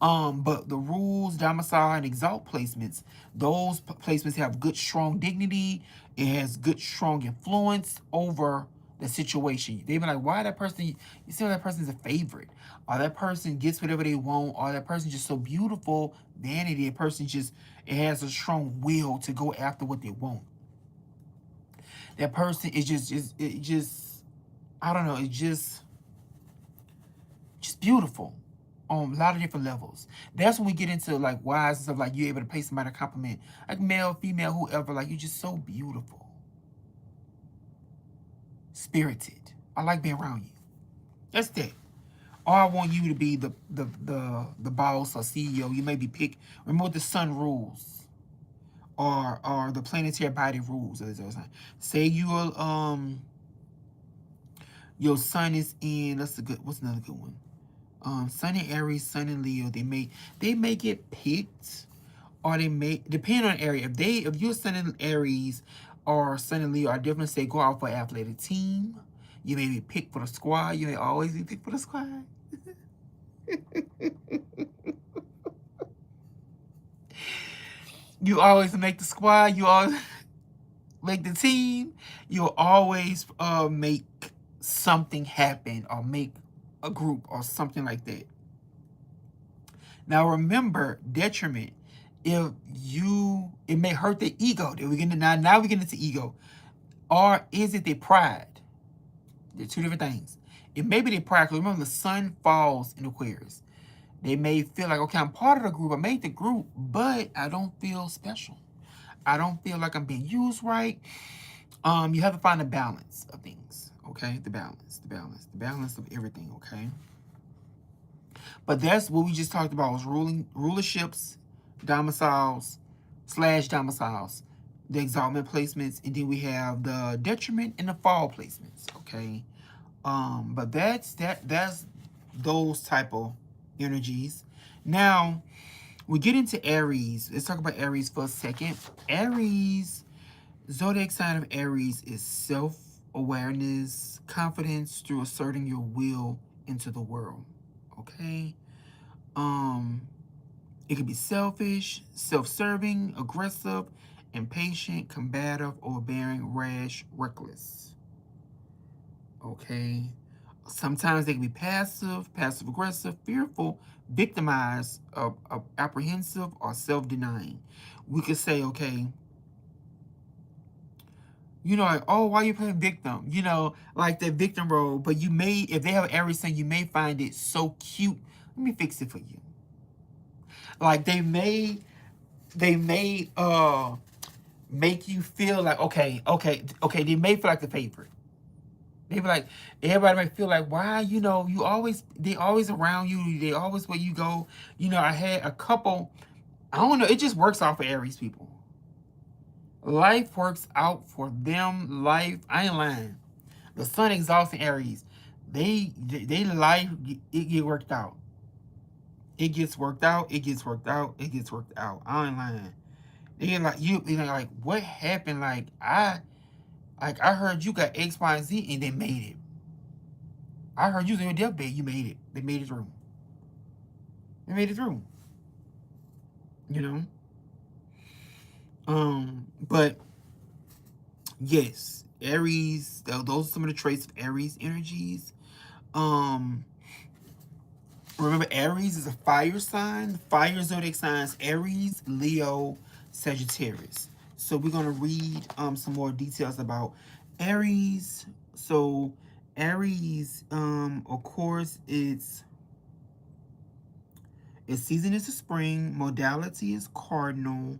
But the rules, domicile, and exalt placements, those placements have good, strong dignity. It has good, strong influence over the situation. They be like, why that person, you see that person's a favorite, or that person gets whatever they want, or that person's just so beautiful, vanity, a person just, it has a strong will to go after what they want. That person is just, I don't know, it's just beautiful on a lot of different levels. That's when we get into like whys and stuff, like you're able to pay somebody a compliment, like male, female, whoever, like you're just so beautiful, spirited. I like being around you. That's that. Or I want you to be the boss or CEO. You may be picked. Remember what the sun rules, or the planetary body rules. Say you will your sun is in. What's another good one? Sun in Aries, Sun in Leo. They may get picked, or they may, depend on area. If you're Sun in Aries or Sun in Leo, I definitely say go out for an athletic team. You may be picked for the squad. You may always be picked for the squad. You always make the squad. You always make the team. You'll always make something happen, or make a group or something like that. Now remember, detriment. It may hurt the ego. Now we get into ego. Or is it their pride? They're two different things. It may be their pride, because remember the sun falls in Aquarius. They may feel like, okay, I'm part of the group. I made the group, but I don't feel special. I don't feel like I'm being used right. You have to find a balance of things. Okay, the balance of everything. Okay, but that's what we just talked about was rulerships, domiciles, slash domiciles, the exaltment placements, and then we have the detriment and the fall placements. Okay, but that's those type of energies. Now we get into Aries. Let's talk about Aries for a second. Aries, zodiac sign of Aries is self-awareness, confidence through asserting your will into the world. Okay. Um, it could be selfish, self-serving, aggressive, impatient, combative, overbearing, rash, reckless. Okay. Sometimes they can be passive, passive aggressive, fearful, victimized, apprehensive, or self-denying. We could say, okay, like, oh, why you playing victim? Like the victim role. But you may, if they have everything, you may find it so cute. Let me fix it for you. Like they may make you feel like, okay. They may feel like the favorite. They be like, everybody might feel like, why, they always around you. They always where you go. I had a couple, I don't know, it just works out for Aries people. Life works out for them. Life, I ain't lying. The sun exalts in Aries. They life, it get worked out. It gets worked out. It gets worked out. It gets worked out. I ain't lying. They like you. They like, what happened? Like I heard you got X, Y, and Z, and they made it. I heard you was in your deathbed. You made it. They made it through. They made it through. You know. But yes, Aries. Those are some of the traits of Aries energies. Um, Remember, Aries is a fire sign. Fire zodiac signs: Aries, Leo, Sagittarius. So we're gonna read some more details about Aries. So Aries, of course, its season is the spring. Modality is cardinal.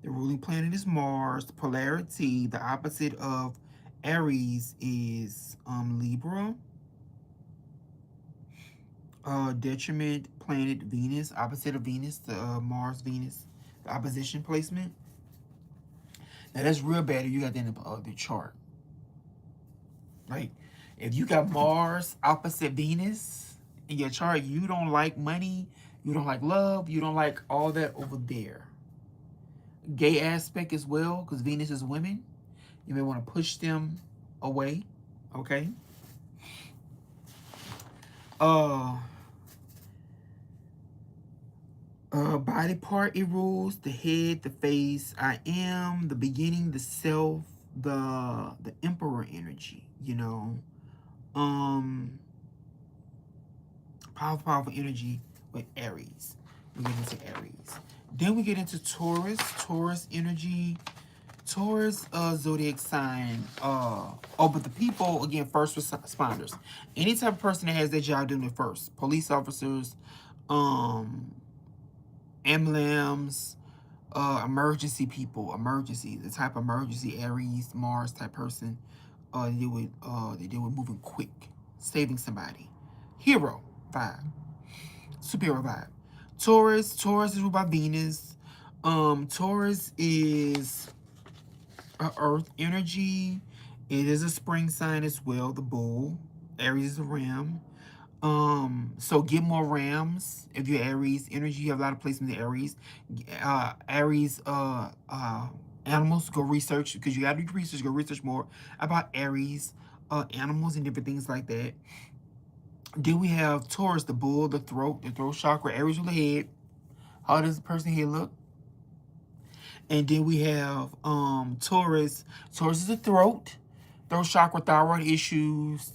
The ruling planet is Mars. Polarity, the opposite of Aries, is Libra. Detriment planet Venus, opposite of Venus, the Mars Venus, the opposition placement. Now that's real bad if you got that in the chart. Like if you got Mars opposite Venus in your chart, you don't like money, you don't like love, you don't like all that over there. Gay aspect as well, because Venus is women. You may want to push them away. Okay. Uh Body part it rules: the head, the face, I am, the beginning, the self, the emperor energy, Um powerful energy with Aries. We get into Aries. Then we get into Taurus. Taurus energy. Taurus zodiac sign. But the people, again, first responders. Any type of person that has their job doing it first. Police officers, um, emblems, emergency people, the type of emergency, Aries, Mars type person. They deal with moving quick, saving somebody. Hero vibe, superhero vibe. Taurus is ruled by Venus. Taurus is Earth energy. It is a spring sign as well. The bull. Aries is a ram. So get more rams if you're Aries energy. You have a lot of placements in Aries. Aries animals, go research, because you gotta do research. Go research more about Aries animals and different things like that. Then we have Taurus, the bull, the throat chakra. Aries with the head. How does the person head look? And then we have Taurus. Taurus is the throat chakra, thyroid issues.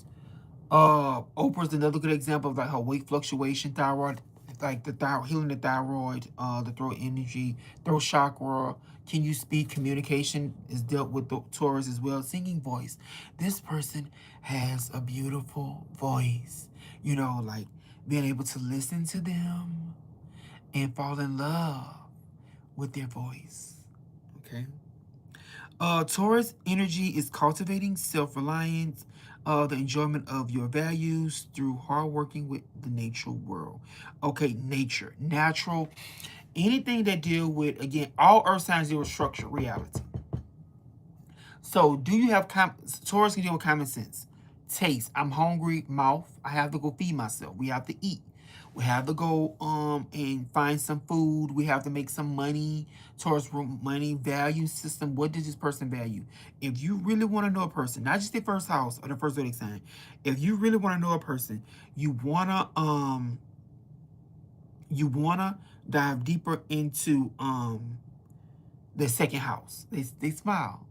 Oprah's another good example of like her weight fluctuation, thyroid, like the thyroid, healing the thyroid, the throat energy, throat chakra. Can you speak? Communication is dealt with the Taurus as well. Singing voice. This person has a beautiful voice. Like being able to listen to them and fall in love with their voice. Okay. Taurus energy is cultivating self-reliance, the enjoyment of your values through hard working with the nature world. Okay, nature, natural, anything that deal with, again, all earth signs deal with structure, reality. So, do you have Taurus can deal with common sense, taste. I'm hungry, mouth. I have to go feed myself. We have to eat. We have to go and find some food. We have to make some money. Taurus money value system. What does this person value? If you really want to know a person, not just the first house or the first zodiac sign, if you really want to know a person, you wanna dive deeper into the second house. They smile.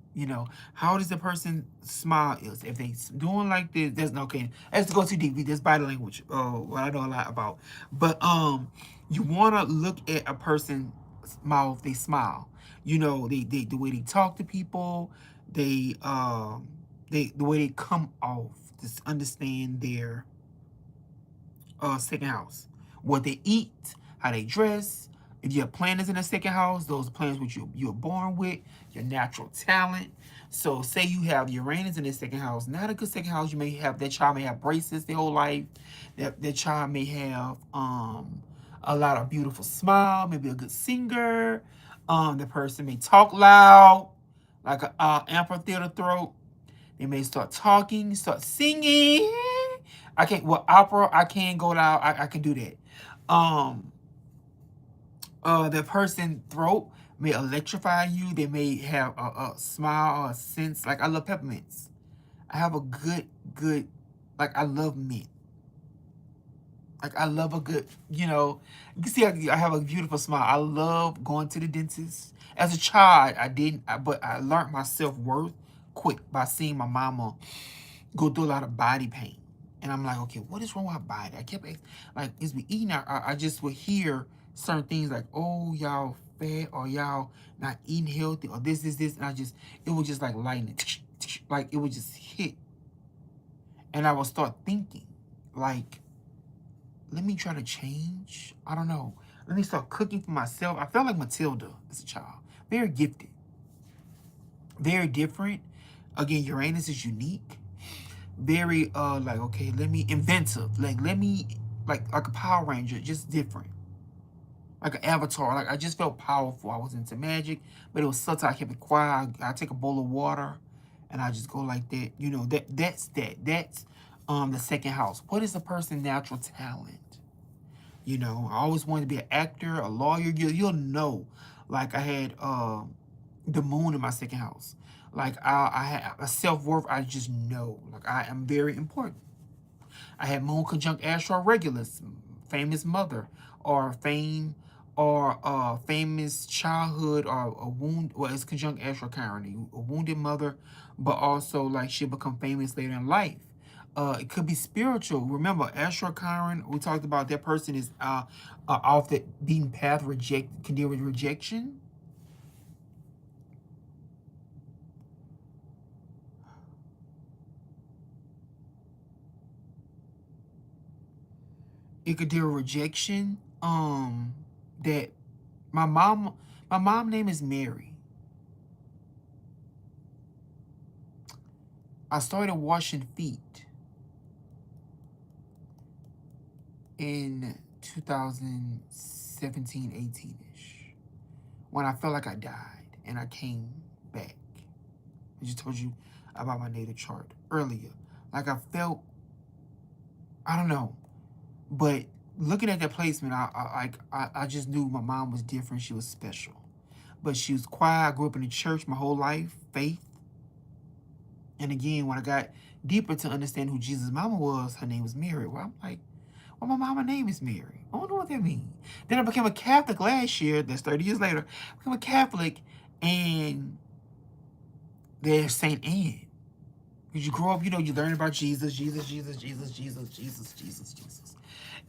How does the person smile is if they doing like this. There's no, okay. Let's go too deep. This body language. What I know a lot about. But you want to look at a person's mouth. They smile. They the way they talk to people. They the way they come off. Just understand their second house. What they eat, how they dress. If you have planets in the second house, those are planets which you're born with, your natural talent. So say you have Uranus in the second house, not a good second house. You may have that child may have braces their whole life. That child may have a lot of beautiful smile, maybe a good singer. The person may talk loud, like an amphitheater throat. They may start talking, start singing. I can't. Well, opera, I can go loud. I can do that. Um, the person throat may electrify you. They may have a smile or a sense. Like I love peppermints. I have a good. Like I love mint. Like I love a good. You can see I have a beautiful smile. I love going to the dentist. As a child, I didn't, but I learned my self worth quick by seeing my mama go through a lot of body pain. And I'm like, okay, what is wrong with her body? I kept like, as we eating, I just would hear certain things like, oh, y'all fat, or y'all not eating healthy, or this. And it was just like lightning, like it would just hit. And I would start thinking, like, let me try to change. I don't know. Let me start cooking for myself. I felt like Matilda as a child. Very gifted. Very different. Again, Uranus is unique. Very like, okay, let me inventive. Like let me like a Power Ranger, just different. Like an avatar. Like I just felt powerful. I was into magic, but it was subtle. I kept it quiet. I take a bowl of water and I just go like that. That's the second house. What is a person's natural talent? I always wanted to be an actor, a lawyer. You'll know. Like I had the moon in my second house. Like I had a self-worth. I just know. Like I am very important. I had moon conjunct Astro Regulus, famous mother, or fame, or famous childhood, or a wound. Well, it's conjunct Astro Chiron, a wounded mother, but also like she'll become famous later in life. It could be spiritual. Remember, Astro Chiron, we talked about that person is off the beaten path, can deal with rejection. It could deal with rejection. That my mom name is Mary. I started washing feet in 2017, 18-ish, when I felt like I died and I came back. I just told you about my natal chart earlier. Like I felt, I don't know, but looking at that placement, I just knew my mom was different. She was special, but she was quiet. I grew up in the church my whole life, faith. And again, when I got deeper to understand who Jesus' mama was, her name was Mary. Well, I'm like, well, my mama name is Mary. I don't know what that means. Then I became a Catholic last year. That's 30 years later. I became a Catholic, and there's Saint Anne. Because you grow up, you learn about Jesus.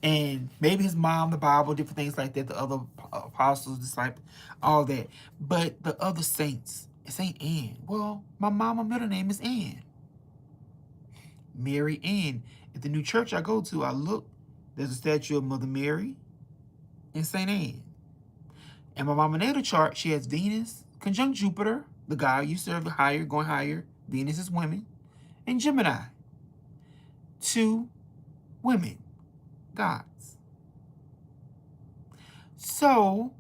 And maybe his mom, the Bible, different things like that, the other apostles, disciples, all that. But the other saints, Saint Anne. Well, my mama's middle name is Anne. Mary Ann. At the new church I go to, I look, There's a statue of Mother Mary and St. Anne. And my mama natal chart, she has Venus conjunct Jupiter, the guy you serve, the higher, going higher. Venus is women. And Gemini, two women, gods. So,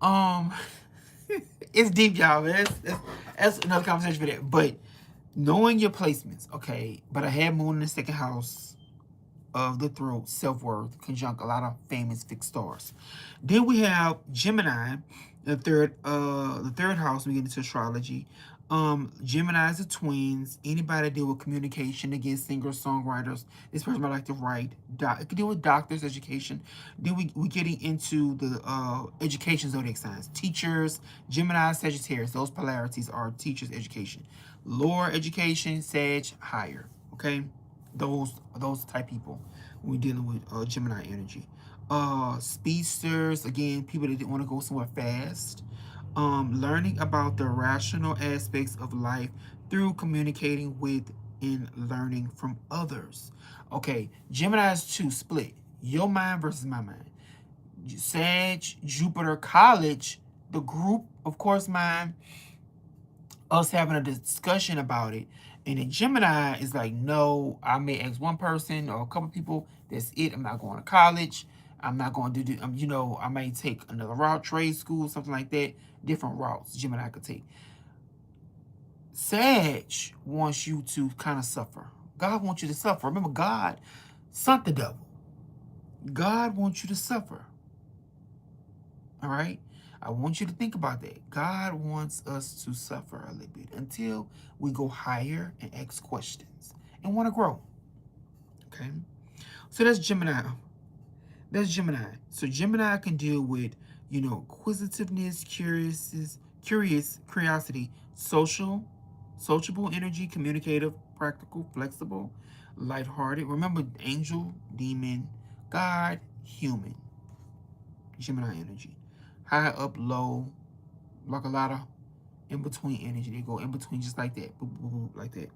um, it's deep, y'all. That's another conversation for that. But knowing your placements, okay. But I had Moon in the second house of the throat, self-worth, conjunct a lot of famous fixed stars. Then we have Gemini, the third house when we get into astrology. Geminis are twins. Anybody that deal with communication, again, singers, songwriters. This person might like to write. It could deal with doctors, education. Then we getting into the education zodiac signs. Teachers, Gemini, Sagittarius. Those polarities are teachers, education. Lower education, Sag, higher. Okay, those type people when we're dealing with Gemini energy. Speedsters, again, people that didn't want to go somewhere fast. Learning about the rational aspects of life through communicating with and learning from others. Okay, Gemini is two split. Your mind versus my mind. Sag, Jupiter, college, the group, of course, mind, us having a discussion about it. And then Gemini is like, no, I may ask one person or a couple people, that's it. I'm not going to college. I'm not going to do, I may take another route, trade school, something like that. Different routes Gemini could take. Sag wants you to kind of suffer. God wants you to suffer. Remember, God sent the devil. God wants you to suffer. All right? I want you to think about that. God wants us to suffer a little bit until we go higher and ask questions and want to grow. Okay? So that's Gemini. That's Gemini. So Gemini can deal with, inquisitiveness, curiosity, sociable energy, communicative, practical, flexible, lighthearted. Remember, angel, demon, God, human. Gemini energy. High, up, low, like a lot of in-between energy. They go in between just like that. Boop, boop, boop, like that.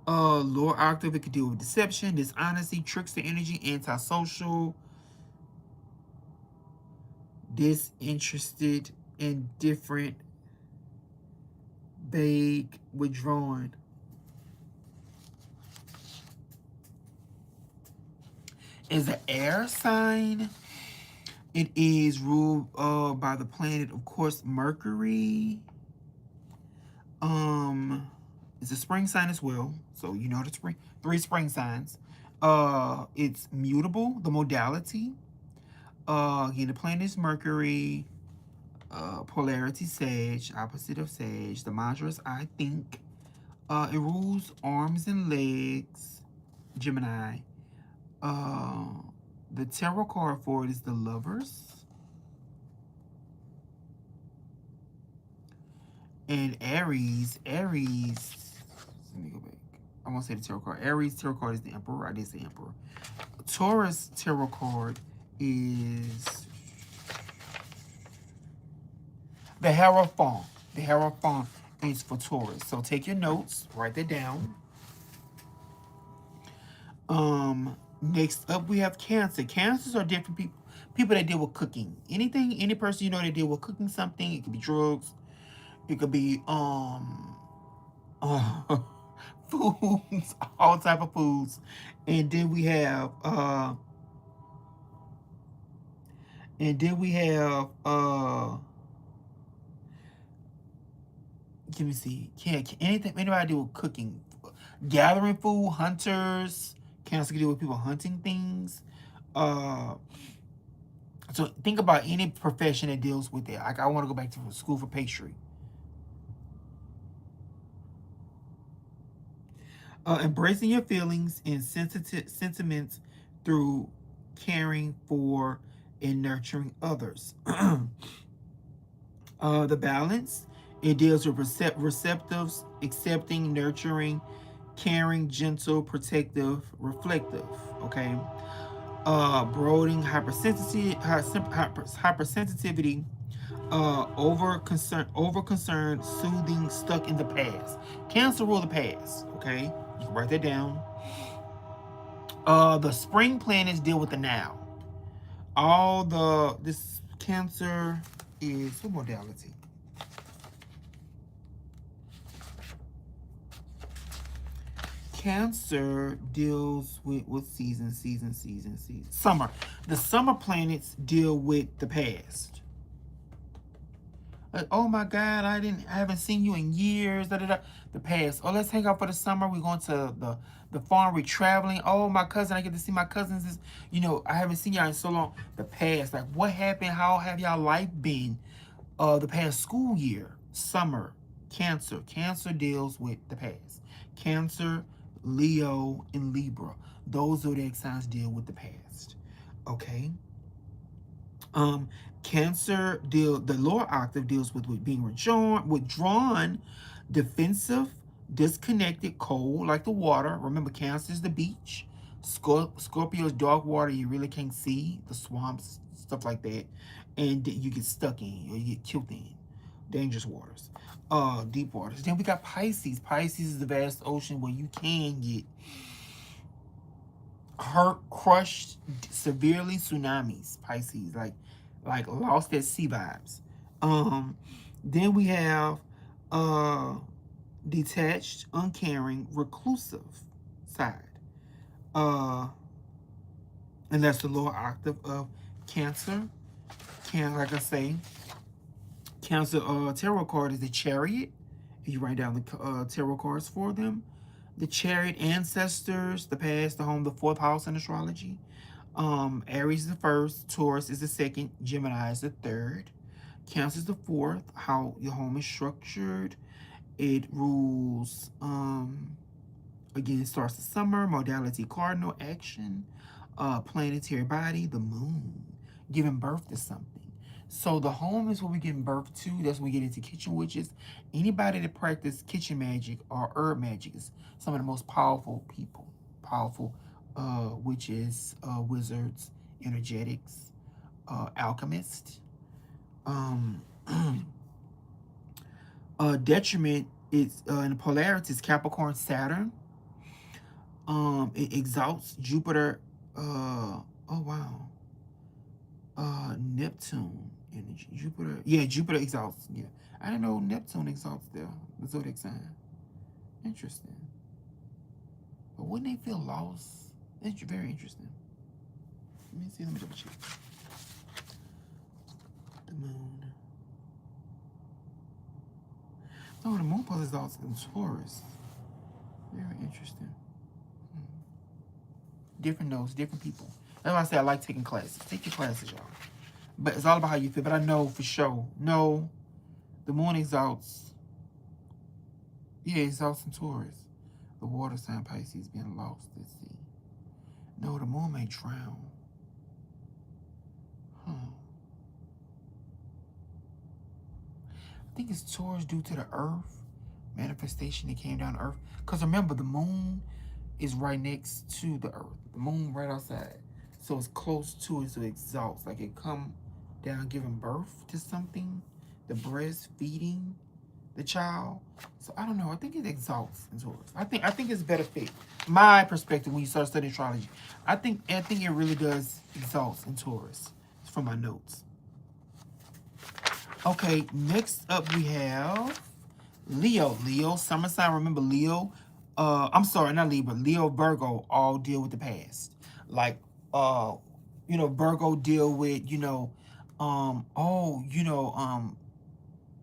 Lower octave, it could deal with deception, dishonesty, trickster energy, antisocial, disinterested, indifferent, vague, withdrawn. Is an air sign. It is ruled by the planet, of course, Mercury. It's a spring sign as well. So you know the spring, 3 spring signs. It's mutable, the modality. Again, the planet is Mercury. Polarity Sag, opposite of Sag. The mantra is I think. It rules arms and legs, Gemini. The tarot card for it is the Lovers. And Aries, let me go back. I won't say the tarot card. Aries tarot card is the Emperor. I did say Emperor. Taurus tarot card is the Hierophant. The Hierophant is for Taurus. So take your notes, write that down. Next up we have Cancer. Cancers are different people. People that deal with cooking. Any person you know that deal with cooking something. It could be drugs. It could be foods, all type of foods. And then we have let me see. Anybody deal with cooking, gathering food, hunters. Cancer can deal with people hunting things. So think about any profession that deals with that. Like I want to go back to school for pastry. Embracing your feelings and sentiments through caring for and nurturing others. The balance, it deals with receptives, accepting, nurturing, caring, gentle, protective, reflective. Okay. Brooding, hypersensitivity, over concern, soothing, stuck in the past. Cancer rule the past. Okay, you can write that down. The spring planets deal with the now. All the this Cancer is what modality? Cancer deals with season. Summer. The summer planets deal with the past. Like, oh my God, I haven't seen you in years. Da, da, da. The past. Oh, let's hang out for the summer. We're going to the farm. We're traveling. Oh, my cousin, I get to see my cousins. I haven't seen y'all in so long. The past. Like, what happened? How have y'all life been? The past school year. Summer. Cancer. Cancer deals with the past. Cancer, Leo, and Libra. Those zodiac signs deal with the past. Okay. Um, the lower octave deals with being withdrawn, defensive, disconnected, cold, like the water. Remember, Cancer is the beach. Scorpio is dark water you really can't see, the swamps, stuff like that, and you get stuck in or you get killed in. Dangerous waters. Deep waters. Then we got Pisces. Pisces is the vast ocean where you can get hurt, crushed severely, tsunamis. Pisces, like lost at sea vibes. Then we have uh detached, uncaring, reclusive side. Uh and that's the lower octave of Cancer. Like I say, Cancer tarot card is the Chariot. You write down the tarot cards for them. The Chariot, ancestors, the past, the home, the fourth house in astrology. Aries is the first, Taurus is the second, Gemini is the third, Cancer is the fourth, how your home is structured. It rules, again, it starts the summer, modality cardinal, action, planetary body, the moon, giving birth to something. So the home is what we giving birth to. That's when we get into kitchen witches. Anybody that practice kitchen magic or herb magic is some of the most powerful people. Powerful witches, wizards, energetics, alchemists. Um, Detriment is in the polarities Capricorn, Saturn. It exalts Jupiter. Oh wow. Neptune energy. Jupiter. Yeah, Jupiter exalts. Yeah, I didn't know Neptune exalts the zodiac sign. Interesting. But wouldn't they feel lost? That's very interesting. Let me see. Let me double check. The moon. Oh, the moon pulse is also in Taurus. Very interesting. Different notes, different people. That's why I say I like taking classes. Take your classes, y'all. But it's all about how you feel. But I know for sure. No, the moon exalts. Yeah, exalts in Taurus. The water sign Pisces being lost at sea. No, the moon may drown. Huh. I think it's Taurus due to the earth. Manifestation that came down to earth. Because remember, the moon is right next to the earth. The moon right outside. So it's close to it, so it exalts. Like it come down giving birth to something. The breastfeeding the child. So I don't know. I think it exalts in Taurus. I think it's better fit. My perspective when you start studying astrology. I think it really does exalts in Taurus. It's from my notes. Okay, next up we have Leo. Leo, summer sign. Remember Leo. I'm sorry, not Libra. Leo, Virgo all deal with the past. Like, Virgo deal with,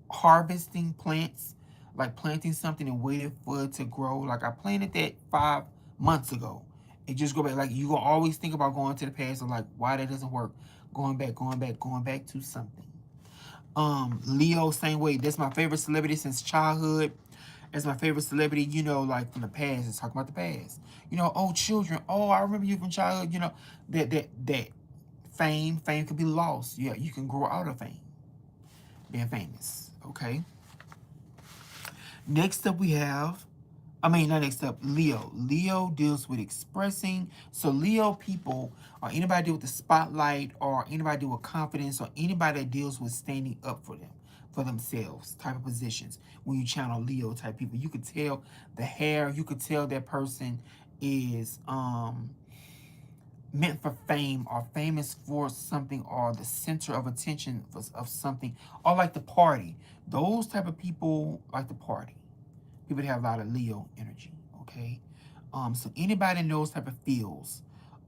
harvesting plants, like planting something and waiting for it to grow. Like I planted that 5 months ago. It just go back. Like you gonna always think about going to the past and like why that doesn't work. Going back to something. Leo, same way. That's my favorite celebrity since childhood. That's my favorite celebrity, like from the past. It's talking about the past. Oh children, oh I remember you from childhood, that fame could be lost. Yeah, you can grow out of fame. Being famous. Okay. Next up we have I mean, not next up, Leo. Leo deals with expressing. So Leo people, or anybody deal with the spotlight, or anybody deal with confidence, or anybody that deals with standing up for them, for themselves, type of positions. When you channel Leo type people, you could tell the hair. You could tell that person is meant for fame, or famous for something, or the center of attention of something, or like the party. Those type of people like the party. People that have a lot of Leo energy. Okay, so anybody in those type of fields,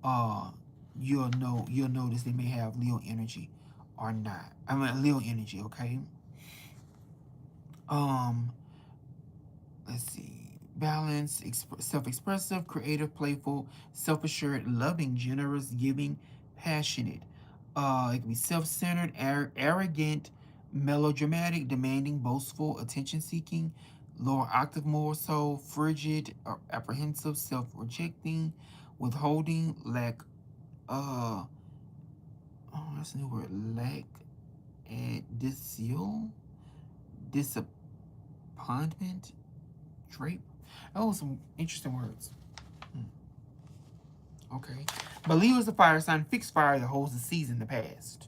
uh, you'll notice they may have Leo energy or not. I mean Leo energy. Okay. Um, let's see. Balance, self-expressive, creative, playful, self-assured, loving, generous, giving, passionate. It can be self-centered, arrogant, melodramatic, demanding, boastful, attention-seeking, lower octave more so, frigid, apprehensive, self-rejecting, withholding, lack, oh, that's a new word, lack, disappointment, drape. Oh, some interesting words. Okay. But Leo is the fire sign, fixed fire that holds the seas in the past.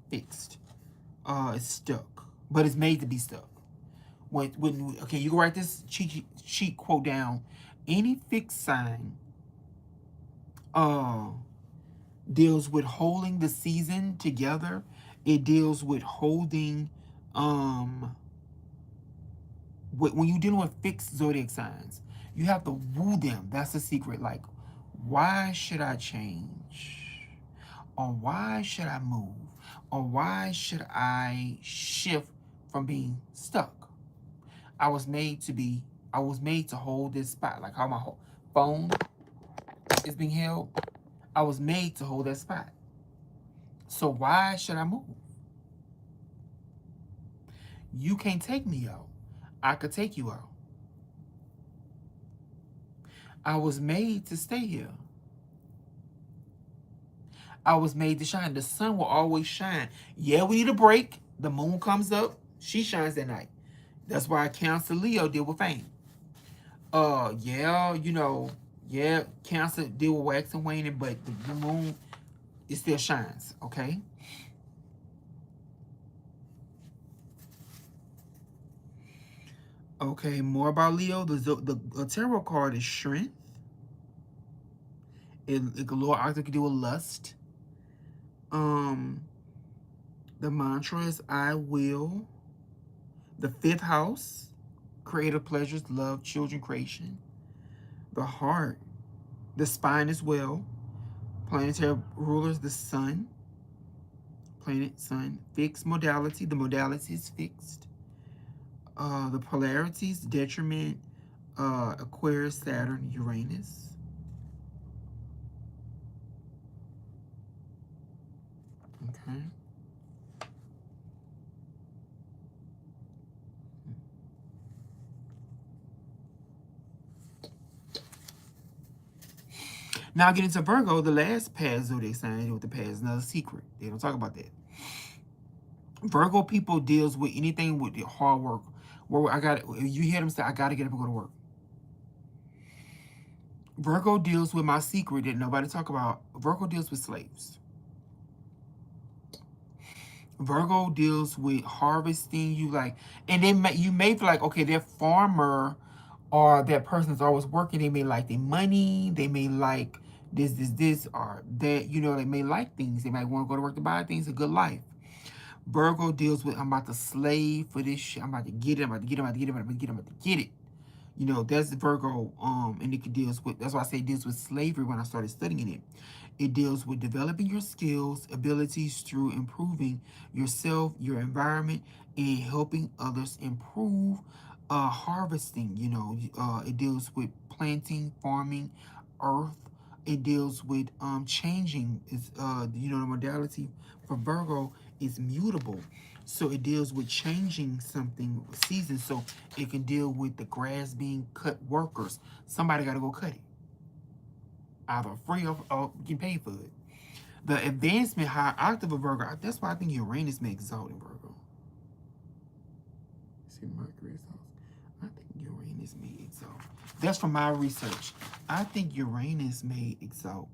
Fixed. It's stuck. But it's made to be stuck. Okay, you can write this cheat quote down. Any fixed sign uh deals with holding the season together. It deals with holding when you're dealing with fixed zodiac signs, you have to woo them. That's the secret. Like, why should I change? Or why should I move? Or why should I shift from being stuck? I was made to be, I was made to hold this spot. Like how my phone is being held. I was made to hold that spot. So why should I move? You can't take me out. I could take you out. I was made to stay here. I was made to shine. The sun will always shine. Yeah, we need a break. The moon comes up. She shines at night. That's why Cancer Leo deal with fame. Yeah, yeah, Cancer deal with wax and waning, but the moon, it still shines, okay? Okay, more about Leo. The tarot card is strength. It lower octave can deal with lust. Um, the mantra is I will. The fifth house, creative pleasures, love, children, creation. The heart, the spine as well. Planetary rulers, the sun, planet, sun. Fixed modality, the modality is fixed. The polarities, detriment, Aquarius, Saturn, Uranus. Okay. Now get into Virgo, the last past zodiac sign with the past, another secret. They don't talk about that. Virgo people deals with anything with the hard work. Where you hear them say, I gotta get up and go to work. Virgo deals with my secret that nobody talk about. Virgo deals with slaves. Virgo deals with harvesting. You like, and then you may feel like, okay, they're farmer, or that person's always working. They may like their money. They may like this, or that. They may like things. They might want to go to work to buy things. A good life. Virgo deals with, I'm about to slave for this shit. I'm about to get it. I'm about to get it. I'm about to get it. I'm about to get it. I'm about to get it. That's Virgo, and it deals with, that's why I say it deals with slavery when I started studying it. It deals with developing your skills, abilities through improving yourself, your environment, and helping others improve. Harvesting, it deals with planting, farming, earth. It deals with changing. Is the modality for Virgo is mutable. So it deals with changing something season. So it can deal with the grass being cut workers. Somebody got to go cut it. Either free or get paid for it. The advancement high octave of Virgo, that's why I think Uranus may exalt in Virgo. See Mercury's house. I think Uranus may exalt. That's from my research. I think Uranus may exalt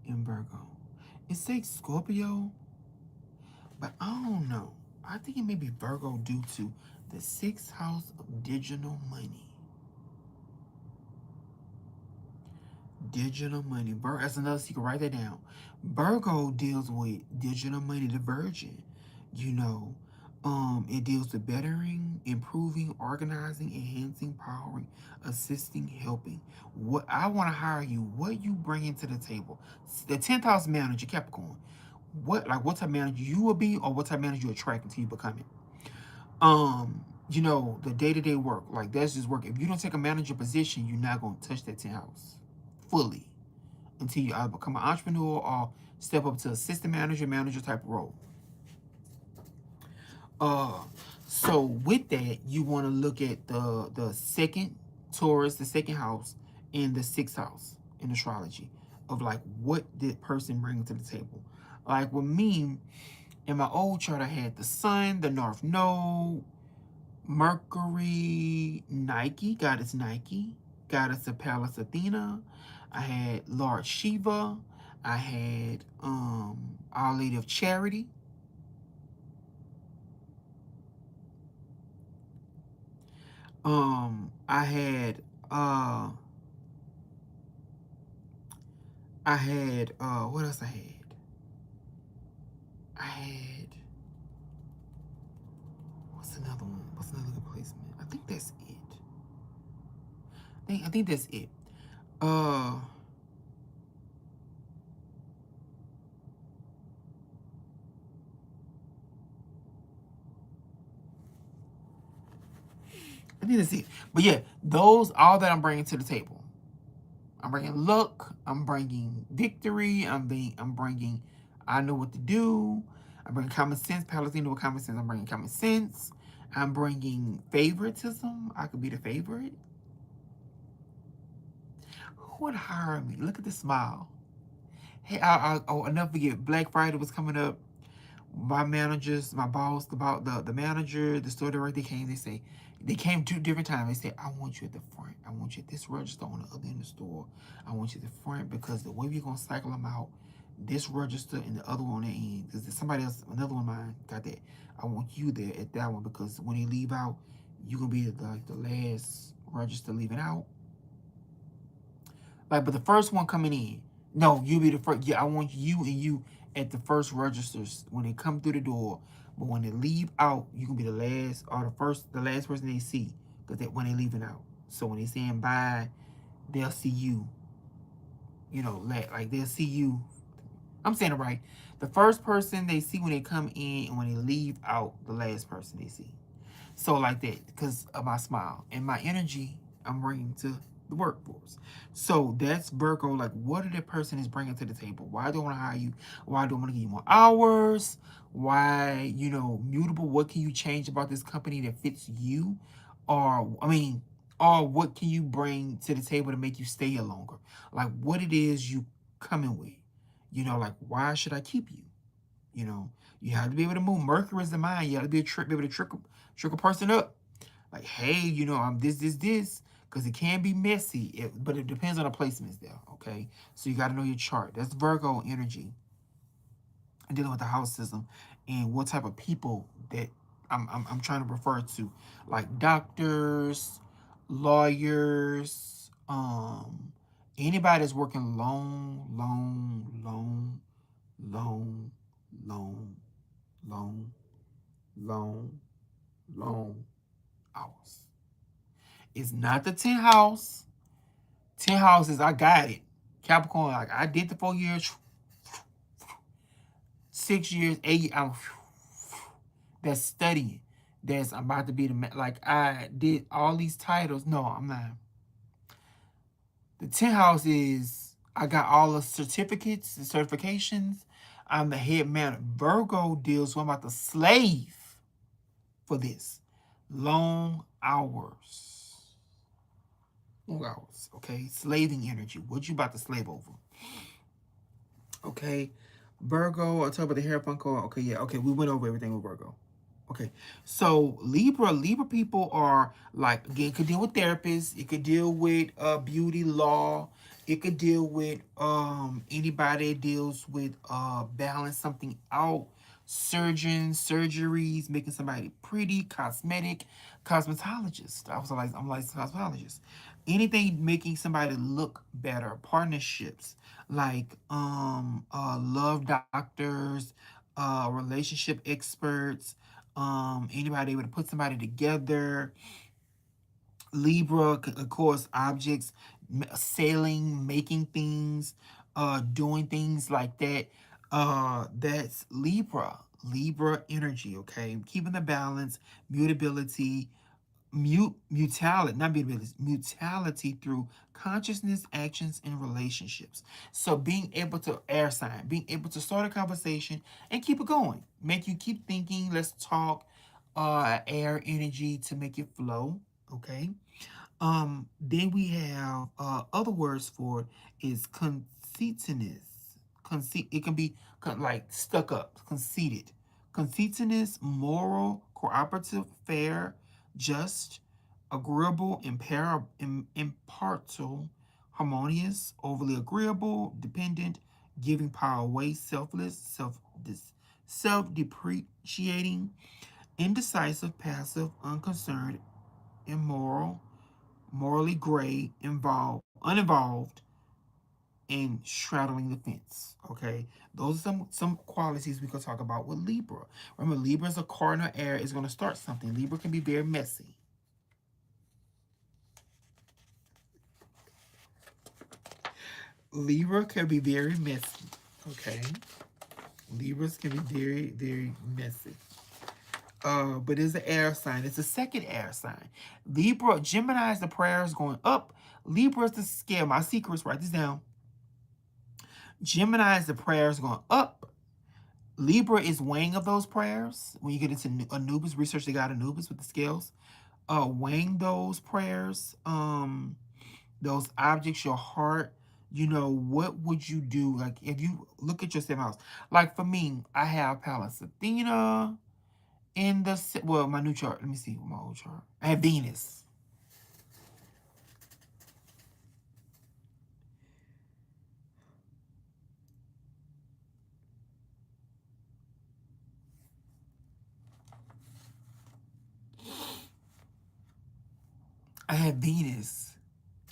in Virgo. It says Scorpio, but I don't know. I think it may be Virgo due to the sixth house of digital money. Digital money. That's another secret. Write that down. Virgo deals with digital money, the Virgin. You know, it deals with bettering, improving, organizing, enhancing, powering, assisting, helping. What I want to hire you. What you bring into the table. The 10th house manager, Capricorn. What type of manager you will be, or what type of manager you attract until you become it. You know, the day-to-day work. Like that's just work. If you don't take a manager position, you're not gonna touch that 10th house fully until you either become an entrepreneur or step up to assistant manager type of role. Uh, so with that, you want to look at the second Taurus, the second house, and the sixth house in astrology of like what did person bring to the table. Like with me, in my old chart, I had the Sun, the North Node, Mercury, Nike, goddess Nike, goddess of Pallas Athena. I had Lord Shiva. I had Our Lady of Charity. I had what else I had? I had what's another one? What's another good placement? I think that's it. I think that's it. I think that's it. But yeah, those all that I'm bringing to the table. I'm bringing luck. I'm bringing victory. I'm bringing. I know what to do. I'm bringing common sense. Palestine with common sense. I'm bringing common sense. I'm bringing favoritism. I could be the favorite. Who would hire me? Look at the smile. Hey, I'll never forget. Black Friday was coming up. My managers, my boss, the manager, the store director came. They came 2 different times. They said, I want you at the front. I want you at this register on the other end of the store. I want you at the front because the way we're going to cycle them out, this register and the other one on the end. Because somebody else, another one of mine got that. I want you there at that one because when they leave out, you're going to be like the last register leaving out. Like, but the first one coming in, no, you'll be the first. Yeah, I want you and you at the first registers when they come through the door. But when they leave out, you can be the last or the last person they see, because when they leaving out. So when they saying bye, they'll see you. You know, like they'll see you. I'm saying it right. The first person they see when they come in, and when they leave out, the last person they see. So like that, because of my smile and my energy, I'm bringing to the workforce. So that's Virgo. Like, what are the person is bringing to the table? Why do I want to hire you? Why do I want to give you more hours? Why, mutable? What can you change about this company that fits you? Or what can you bring to the table to make you stay here longer? Like, what it is you coming with? Like, why should I keep you? You know, you have to be able to move. Mercury is the mind. You have to be able to trick a person up. Like, hey, I'm this, because it can be messy. But it depends on the placements there. Okay, so you got to know your chart. That's Virgo energy, and dealing with the house system, and what type of people that I'm trying to refer to, like doctors, lawyers, anybody that's working long, long, long, long, long, long hours. It's not the 10th house. 10 houses, I got it. Capricorn, like I did the 4 years, 6 years, 8 years. That's studying. I'm about to be like I did all these titles. No, I'm not. The 10th house is I got all the certificates and certifications. I'm the head man. Virgo deals with I'm about to slave for this. Long hours. Long hours. Okay. Slaving energy. What you about to slave over? Okay. Virgo, I'll talk about the hair funko. Okay, yeah. Okay, we went over everything with Virgo. Okay, so Libra people are like, again, it could deal with therapists, it could deal with beauty law, it could deal with anybody that deals with balance something out, surgeons, surgeries, making somebody pretty, cosmetologist. I'm like cosmetologist. Anything making somebody look better, partnerships like love doctors, relationship experts, anybody able to put somebody together. Libra, of course, objects, sailing, making things, doing things like that. That's Libra energy. Okay, keeping the balance, mutability, mutality, not mutability, mutality through consciousness, actions, and relationships. So being able to, air sign, being able to start a conversation and keep it going, make you keep thinking. Let's talk. Air energy to make it flow. Okay. Then we have other words for it is conceitedness. Conceit. It can be like stuck up, conceited. Conceitedness, moral, cooperative, fair, just, agreeable, impartial, harmonious, overly agreeable, dependent, giving power away, selfless, self depreciating, indecisive, passive, unconcerned, immoral, morally gray, uninvolved, and straddling the fence. Okay, those are some qualities we could talk about with Libra. Remember, Libra is a cardinal air is going to start something. Libra can be very messy. Libra can be very messy. Okay, Libras can be very messy. But it's an air sign. It's a second air sign. Libra, Gemini is the prayers going up. Libra is the scale. My secrets, write this down. Gemini is the prayers going up. Libra is weighing of those prayers. When you get into Anubis, research the god Anubis with the scales. Weighing those prayers, those objects, your heart. You know, what would you do? Like, if you look at your seventh house, like for me, I have Pallas Athena in the, well, my new chart. Let me see my old chart. I have Venus. I have Venus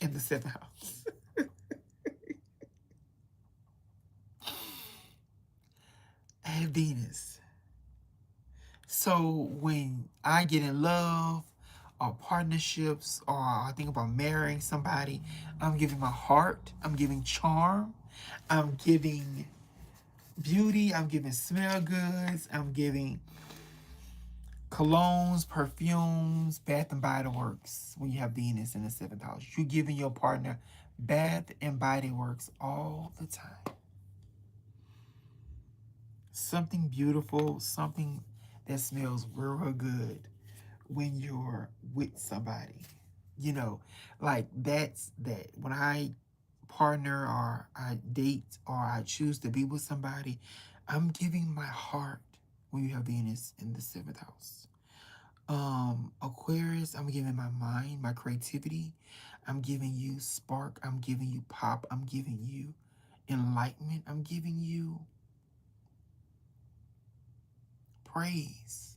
in the seventh house. I have Venus. So when I get in love or partnerships or I think about marrying somebody, I'm giving my heart, I'm giving charm, I'm giving beauty, I'm giving smell goods, I'm giving colognes, perfumes, Bath and Body Works. When you have Venus in the seventh house, you're giving your partner Bath and Body Works all the time. Something beautiful, something that smells real good when you're with somebody. You know, like that's that. When I partner or I date or I choose to be with somebody, I'm giving my heart when you have Venus in the seventh house. Aquarius, I'm giving my mind, my creativity. I'm giving you spark. I'm giving you pop. I'm giving you enlightenment. I'm giving you praise.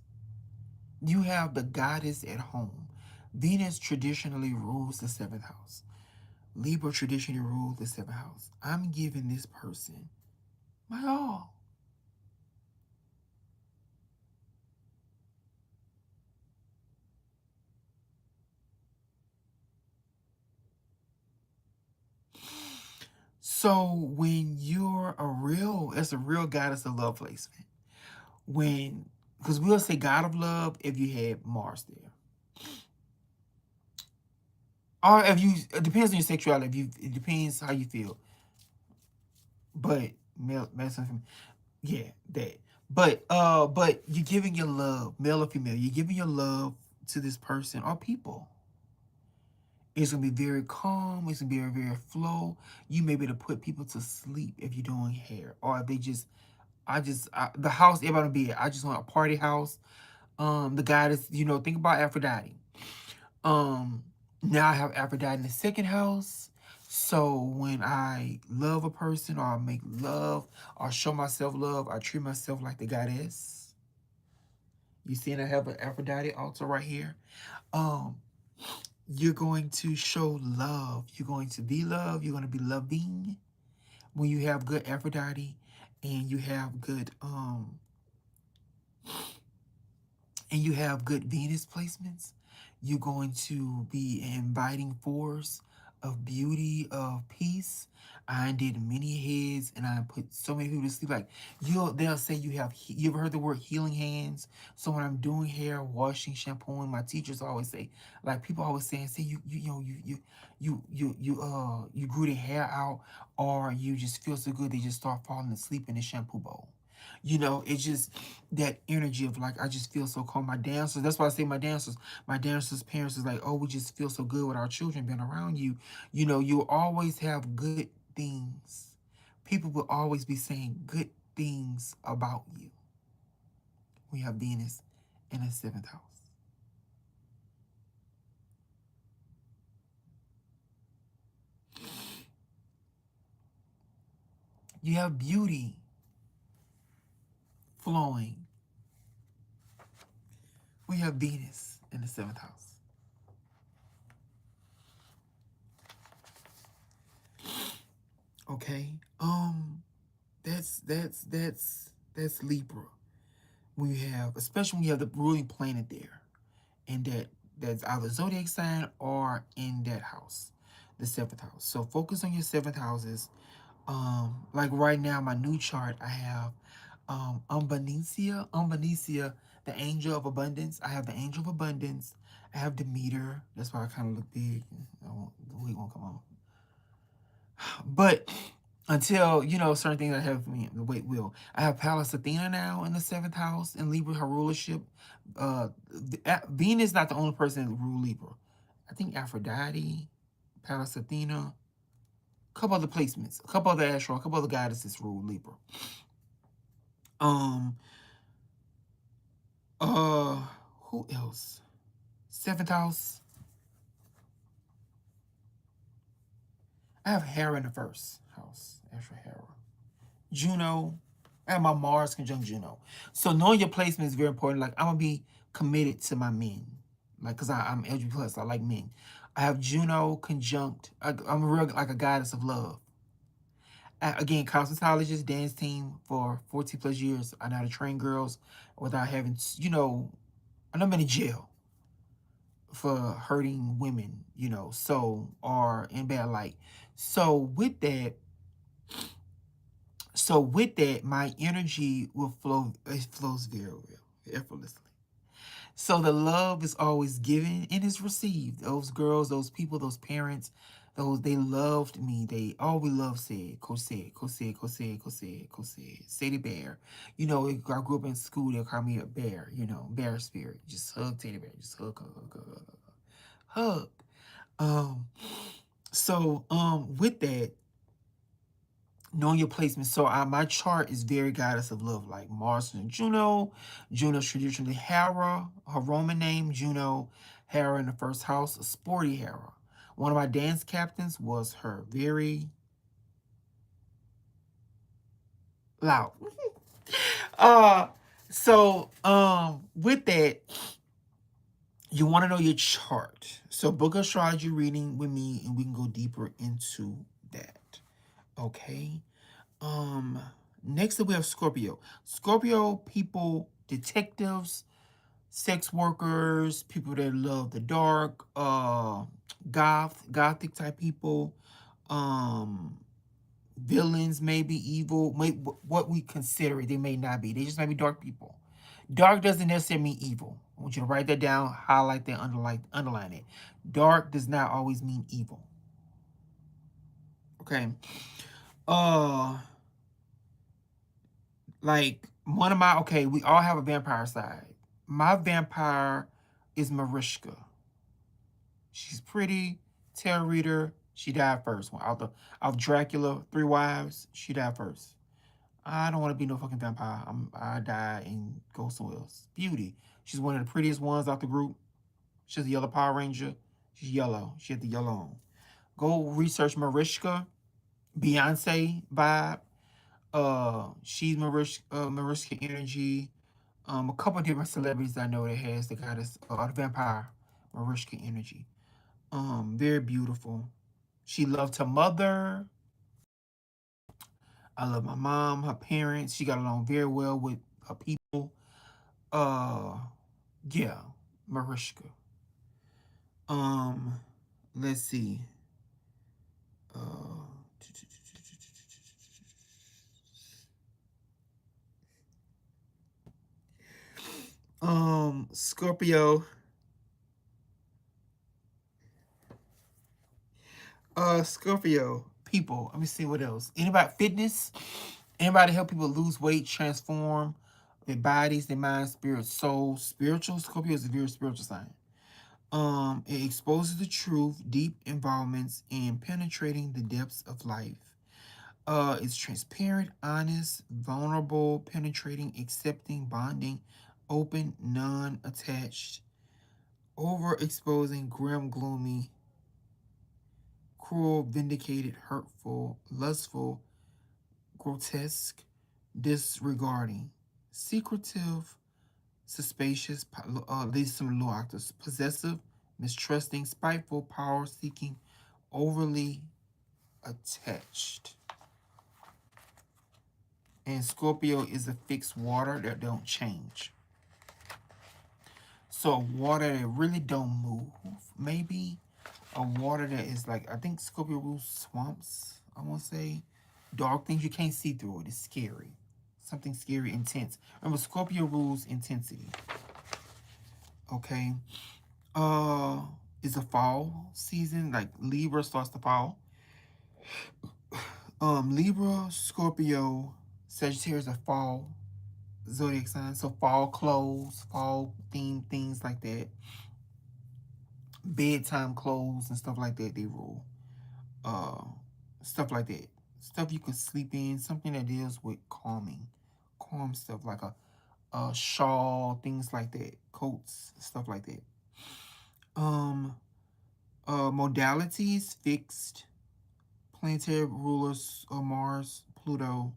You have the goddess at home. Venus traditionally rules the seventh house. Libra traditionally rules the seventh house. I'm giving this person my all. So when you're it's a real goddess of love placement. When, because we'll say God of love if you had Mars there. Or if you, it depends on your sexuality. If you, it depends how you feel. But yeah, that. But you're giving your love, male or female. You're giving your love to this person or people. It's gonna be very calm. It's gonna be very flow. You may be able to put people to sleep if you're doing hair, or if they just, the house everybody be at. I just want a party house. The goddess, think about Aphrodite. Um, Now I have Aphrodite in the second house. So when I love a person or I make love or show myself love, I treat myself like the goddess. You see, and I have an Aphrodite altar right here. Um, you're going to show love. You're going to be love. You're going to be loving when you have good Aphrodite and you have good Venus placements. You're going to be an inviting force of beauty, of peace. I did many heads and I put so many people to sleep. Like they'll say you ever heard the word healing hands? So when I'm doing hair, washing, shampooing, my teachers always say, like people always say you grew the hair out or you just feel so good they just start falling asleep in the shampoo bowl. It's just that energy of like I just feel so calm. My dancers, that's why I say my dancers' parents is like, oh, we just feel so good with our children being around you. You always have good things. People will always be saying good things about you. We have Venus in the seventh house. You have beauty flowing. We have Venus in the seventh house. Okay. That's Libra. When you have, especially when you have the ruling planet there, and that's either zodiac sign or in that house, the seventh house. So focus on your seventh houses. Like right now, my new chart, I have Umbanesia, the angel of abundance. I have the angel of abundance. I have Demeter. That's why I kind of look big. The wig won't come on. But until certain things that have me the weight will. I have Pallas Athena now in the seventh house in Libra, her rulership. Venus is not the only person that rule Libra. I think Aphrodite, Pallas Athena, a couple other placements, a couple other astro, a couple other goddesses rule Libra. Um, uh, who else? Seventh house. I have Hera in the first house. Astro Hera. Juno, and my Mars conjunct Juno. So knowing your placement is very important. Like I'm gonna be committed to my men, like because I'm LGBT plus. I like men. I have Juno conjunct. I'm a real like a goddess of love. Again, cosmetologist, dance team for 14 plus years. I know how to train girls without having, and I'm in jail for hurting women, or in bad light. So with that, my energy will flow. It flows very well, effortlessly. So the love is always given and is received. Those girls, those people, those parents, they loved me. We love Cedd, Coach Cedd, Coach Cedd, Coach Cedd, Coach Cedd, Coach Cedd, Sadie Bear. I grew up in school. They call me a bear. Bear spirit. Just hug Teddy Bear. Just hug, hug, hug, hug, hug, hug. Um. With that, knowing your placement. So my chart is very goddess of love, like Mars and Juno. Juno's traditionally Hera, her Roman name, Juno. Hera in the first house, a sporty Hera. One of my dance captains was her, very loud. uh with that, you want to know your chart. So book astrology reading with me and we can go deeper into that. Okay. Um, Next up we have Scorpio. Scorpio people, detectives, sex workers, people that love the dark, gothic type people, um, villains, maybe evil, what we consider it. They may not be. They just might be dark people. Dark doesn't necessarily mean evil. I want you to write that down, highlight that, underline it. Dark does not always mean evil. Okay. Uh Like one of my we all have a vampire side. My vampire is Mariska. She's pretty, tarot reader. She died first. Out of Dracula, Three Wives, she died first. I don't want to be no fucking vampire. I die and go somewhere else. Beauty. She's one of the prettiest ones out the group. She's a yellow Power Ranger. She's yellow. She had the yellow on. Go research Mariska. Beyonce vibe. She's Mariska energy. A couple different celebrities I know that has the goddess the vampire Mariska energy. Very beautiful. She loved her mother. I love my mom, her parents. She got along very well with her people. Uh, yeah, Mariska. Um, let's see. Uh, Scorpio. Scorpio people. Let me see what else. Anybody fitness? Anybody help people lose weight, transform their bodies, their mind, spirit, soul, spiritual. Scorpio is a very spiritual sign. It exposes the truth, deep involvements in penetrating the depths of life. It's transparent, honest, vulnerable, penetrating, accepting, bonding, open, non-attached, overexposing, grim, gloomy, cruel, vindicated, hurtful, lustful, grotesque, disregarding, secretive, suspicious, these some little actors, possessive, mistrusting, spiteful, power seeking, overly attached. And Scorpio is a fixed water that don't change. So a water that really don't move. Maybe a water that is like, I think Scorpio rules swamps, I want to say. Dark things you can't see through it. It's scary. Something scary, intense. Remember, Scorpio rules intensity. Okay. Uh, it's a fall season. Like Libra starts to fall. Libra, Scorpio, Sagittarius are fall zodiac signs. So fall clothes, fall themed things like that. Bedtime clothes and stuff like that. They rule. Uh, Stuff like that. Stuff you can sleep in. Something that deals with calm stuff like a shawl, things like that. Coats, stuff like that. Um, Modalities fixed. Planetary rulers Mars, Pluto.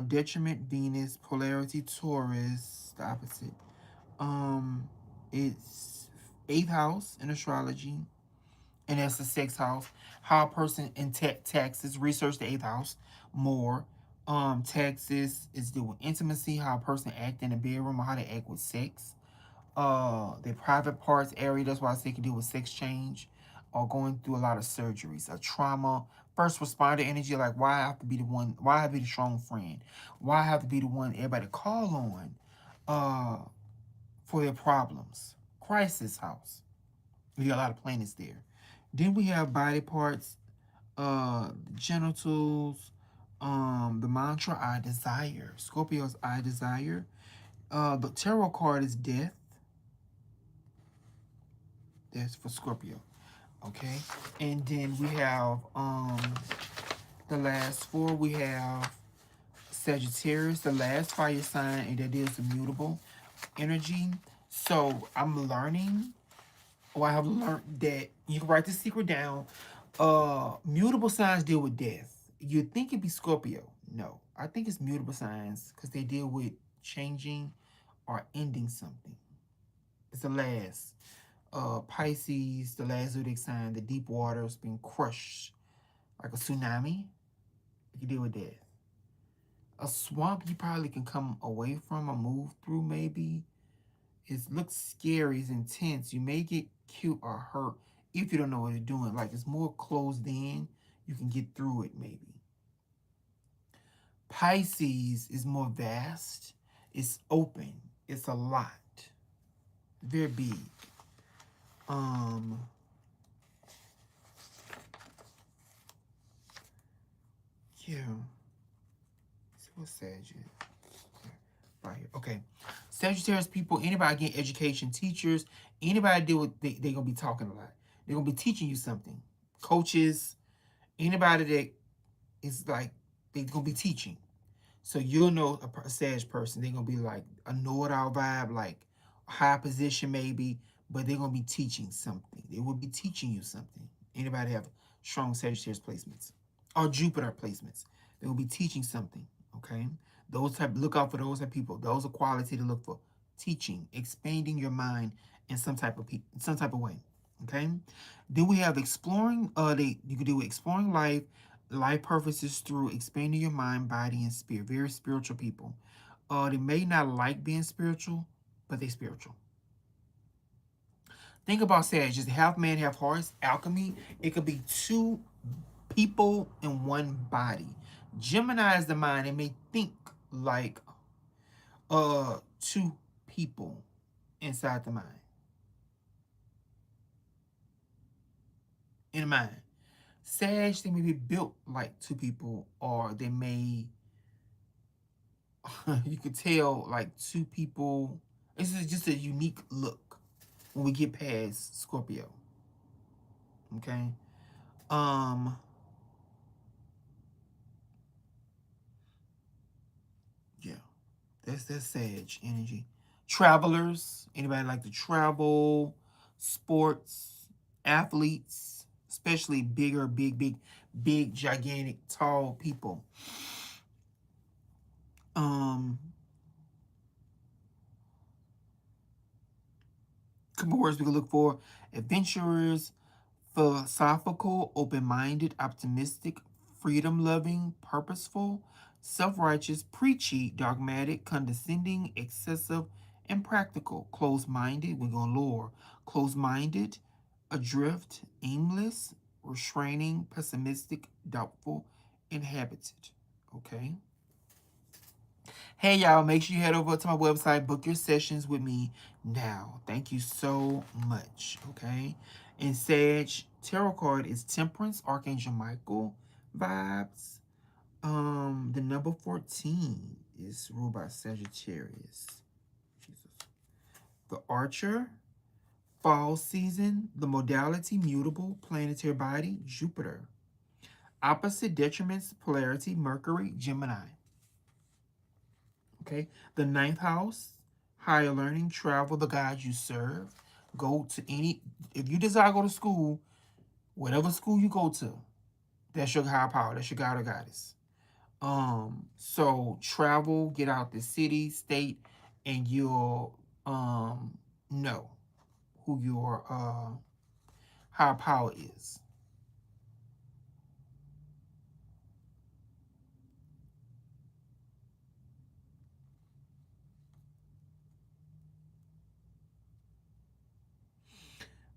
Detriment Venus, polarity Taurus, the opposite. Um, it's eighth house in astrology, and that's the sixth house. How a person in taxes, research the eighth house more. Taxes is deal with intimacy, how a person act in the bedroom, or how they act with sex. Their private parts area. That's why I say it can deal with sex change or going through a lot of surgeries, a trauma. First responder energy, like why I have to be the one, why I have to be the strong friend, why I have to be the one everybody call on for their problems. Crisis house. We got a lot of planets there. Then we have body parts, genitals, the mantra I desire. Scorpio's I desire. The tarot card is death. That's for Scorpio. Okay. And then we have the last four. We have Sagittarius, the last fire sign, and that is immutable energy. So I'm learning, or I have learned that you can write the secret down. Mutable signs deal with death. You'd think it'd be Scorpio. No. I think it's mutable signs because they deal with changing or ending something. It's the last. Pisces, the last zodiac sign, the deep waters being crushed like a tsunami. You can deal with that. A swamp you probably can come away from or move through maybe. It looks scary, it's intense. You may get cute or hurt if you don't know what you're doing. Like it's more closed in. You can get through it maybe. Pisces is more vast. It's open. It's a lot. Very big. Um yeah. What's Sagittarius? Right here. Okay. Sagittarius people, anybody getting education, teachers, anybody deal with, they're going to be talking a lot. They're going to be teaching you something. Coaches, anybody that is like, they're going to be teaching. So you'll know a Sag person. They're gonna be like a know-it-all vibe, like a high position maybe, but they're gonna be teaching something. They will be teaching you something. Anybody have strong Sagittarius placements or Jupiter placements? They will be teaching something. Okay, those type. Look out for those type of people. Those are quality to look for. Teaching, expanding your mind in some type of way. Okay. Then we have exploring. You can do exploring life purposes through expanding your mind, body, and spirit. Very spiritual people. They may not like being spiritual, but they spiritual. Think about Sag, just half man, half horse. Alchemy. It could be two people in one body. Gemini is the mind. It may think like two people inside the mind. In the mind. Sag, they may be built like two people, or they may you could tell like two people. This is just a unique look when we get past Scorpio. Okay. Um. Yeah. That's Sag energy. Travelers. Anybody like to travel? Sports. Athletes. Especially big, gigantic, tall people. Um. Couple words we can look for: adventurers, philosophical, open-minded, optimistic, freedom-loving, purposeful, self-righteous, preachy, dogmatic, condescending, excessive, impractical, closed-minded. We're going to lower. Closed-minded, adrift, aimless, restraining, pessimistic, doubtful, inhabited. Okay. Hey, y'all, make sure you head over to my website, book your sessions with me now. Thank you so much, okay? And Sag, tarot card is Temperance, Archangel Michael vibes. The number 14 is ruled by Sagittarius. Jesus. The Archer, fall season, the modality, mutable, planetary body, Jupiter. Opposite detriments, polarity, Mercury, Gemini. Okay. The ninth house, higher learning, travel, the God you serve. Go to any, if you desire to go to school, whatever school you go to, that's your higher power. That's your God or goddess. So travel, get out the city, state, and you'll know who your higher power is.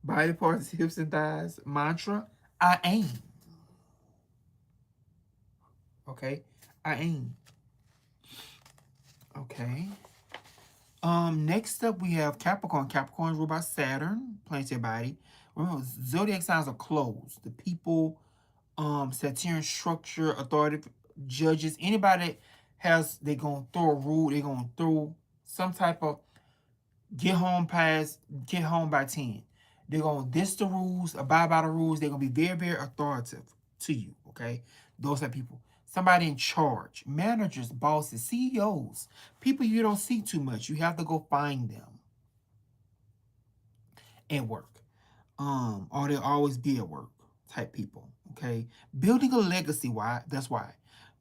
Body parts, hips and thighs. Mantra, I aim. Okay. I aim. Okay. Next up we have Capricorn. Capricorn is ruled by Saturn, planetary body. Remember, zodiac signs are closed. The people, Saturn structure, authority, judges, anybody that has, they're gonna throw a rule, they're gonna throw some type of get home by 10. They're gonna diss the rules, abide by the rules, they're gonna be very, very authoritative to you, okay? Those are people. Somebody in charge, managers, bosses, CEOs, people you don't see too much. You have to go find them at work. Or they'll always be at work type people. Okay. Building a legacy, why? That's why.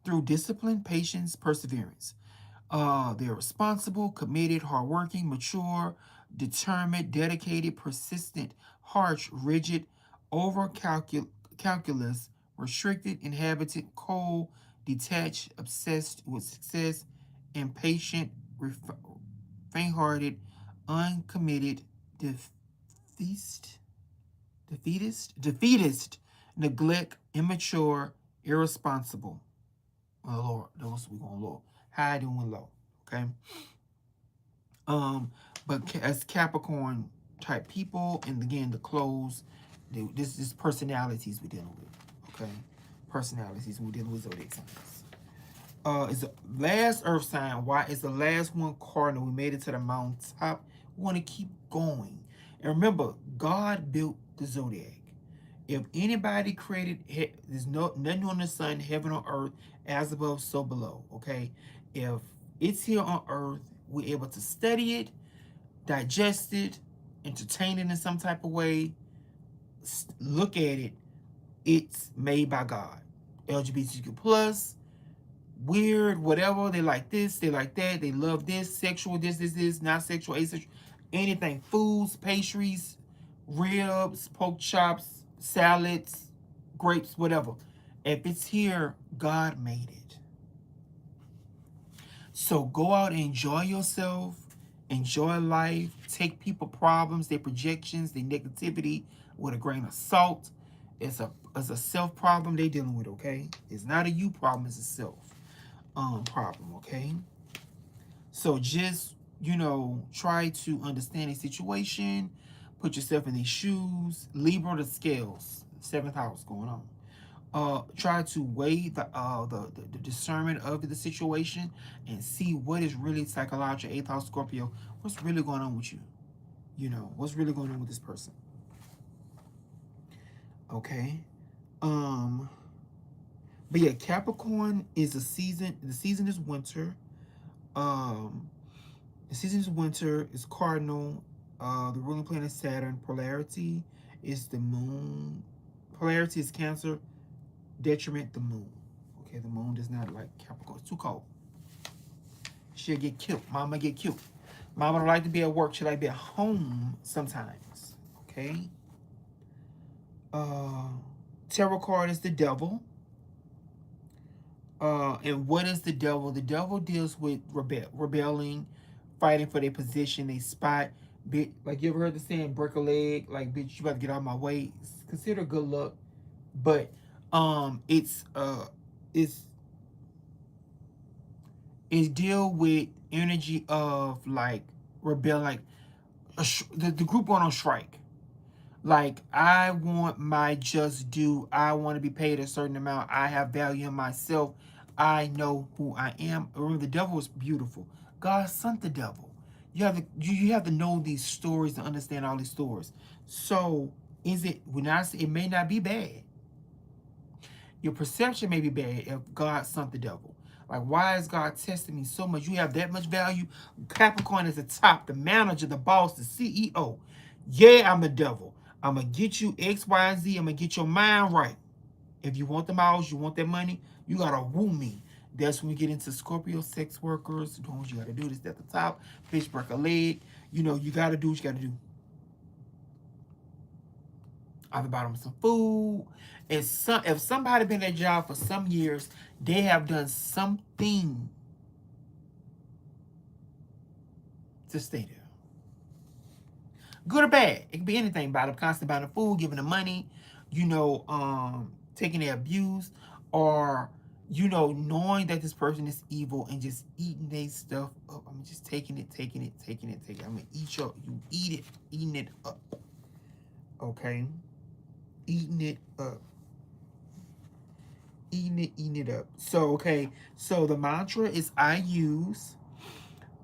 Through discipline, patience, perseverance. They're responsible, committed, hardworking, mature, determined, dedicated, persistent, harsh, rigid, over calculus, restricted, inhabited, cold, detached, obsessed with success, impatient, faint-hearted, uncommitted, defeatist, neglect, immature, irresponsible. Oh Lord, those we gonna low, high and low. Okay. Um, but as Capricorn type people, and again the clothes, this is personalities we're dealing with. Okay, personalities we're dealing with zodiac signs. It's the last Earth sign. Why? It's the last one cardinal. We made it to the mountaintop. We want to keep going. And remember, God built the zodiac. If anybody created, there's nothing on the sun, heaven or earth, as above, so below. Okay, if it's here on earth, we're able to study it, digest it, entertain it in some type of way, look at it. It's made by God. LGBTQ plus, weird, whatever. They like this, they like that, they love this, sexual, this, not sexual, asexual, anything, foods, pastries, ribs, pork chops, salads, grapes, whatever. If it's here, God made it. So go out and enjoy yourself, enjoy life, take people problems, their projections, their negativity with a grain of salt. It's a self problem they dealing with, okay? It's not a you problem, it's a self problem, okay? So just, try to understand a situation, put yourself in these shoes. Libra, the scales, seventh house going on. Try to weigh the discernment of the situation and see what is really psychological. Eighth house Scorpio, what's really going on with you? What's really going on with this person? Okay. But yeah, Capricorn is a season. The season is winter. Um, the season is winter. It's cardinal. The ruling planet is Saturn. Polarity is the moon. Polarity is Cancer. Detriment, the moon. Okay, the moon does not like Capricorn. It's too cold. She'll get killed. Mama get killed. Mama don't like to be at work. She like to be at home sometimes. Okay. Uh, Tarot card is the devil. And what is the devil? The devil deals with rebelling, fighting for their position, they spot. Like you ever heard the saying, break a leg? Like, bitch, you about to get out of my way. It's considered good luck, but it's it deal with energy of like rebel, like the group went on strike. Like, I want my just due. I want to be paid a certain amount. I have value in myself. I know who I am. Remember, the devil is beautiful. God sent the devil. You have to know these stories to understand all these stories. So it may not be bad. Your perception may be bad if God sent the devil. Like, why is God testing me so much? You have that much value. Capricorn is the top, the manager, the boss, the CEO. Yeah, I'm the devil. I'm going to get you X, Y, and Z. I'm going to get your mind right. If you want the miles, you want that money, you got to woo me. That's when we get into Scorpio sex workers. Doing what you got to do. This at the top. Fish break a leg. You got to do what you got to do. Either buy them some food. If somebody been at their job for some years, they have done something to stay there. Good or bad. It can be anything. Buy them constantly buying the food, giving them money, taking their abuse, or knowing that this person is evil and just eating their stuff up. I'm just taking it. I'm gonna eating it up. Okay? Eating it up. Eating it up. So, okay. So the mantra is I use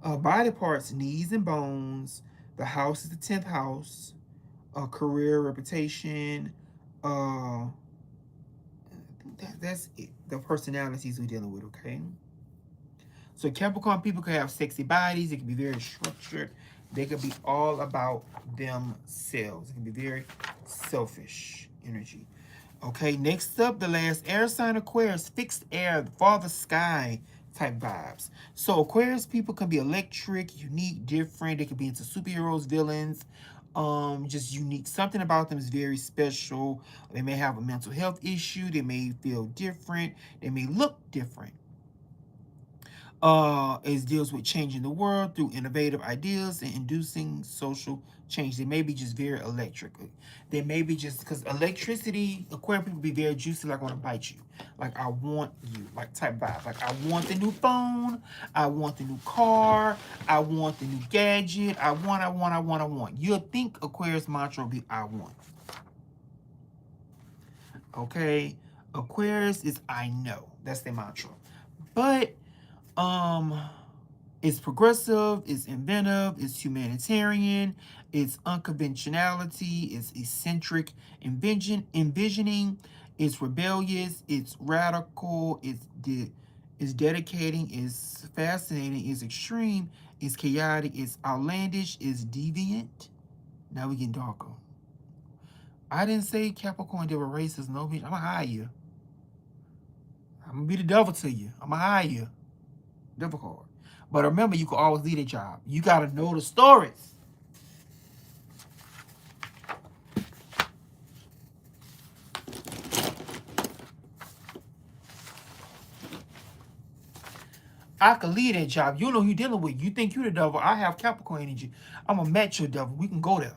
body parts, knees and bones. The house is the 10th house. Career, reputation. I think that's it. The personalities we're dealing with, okay? So Capricorn people can have sexy bodies. It can be very structured. They could be all about themselves. It can be very selfish energy. Okay, next up, the last air sign, Aquarius, fixed air, father sky type vibes. So Aquarius people can be electric, unique, different. They could be into superheroes, villains, just unique. Something about them is very special. They may have a mental health issue. They may feel different. They may look different. It deals with changing the world through innovative ideas and inducing social change. They may be just very electric. They may be just because electricity, Aquarian people be very juicy, like I want to bite you. Like, I want you, like type vibe. Like, I want the new phone. I want the new car. I want the new gadget. I want. You'll think Aquarius mantra will be I want. Okay? Aquarius is I know. That's their mantra. But, It's progressive, it's inventive, it's humanitarian, it's unconventionality, it's eccentric envisioning, it's rebellious, it's radical, it's dedicating, it's fascinating, it's extreme, it's chaotic, it's outlandish, it's deviant. Now we getting darker. I didn't say Capricorn, they were racist. No, bitch. I'm gonna hire you. I'm gonna be the devil to you. I'm gonna hire you. Devil card. But remember, you can always leave a job. You gotta know the stories. I could leave that job. You know who you're dealing with. You think you're the devil. I have Capricorn energy. I'm gonna match your devil. We can go there.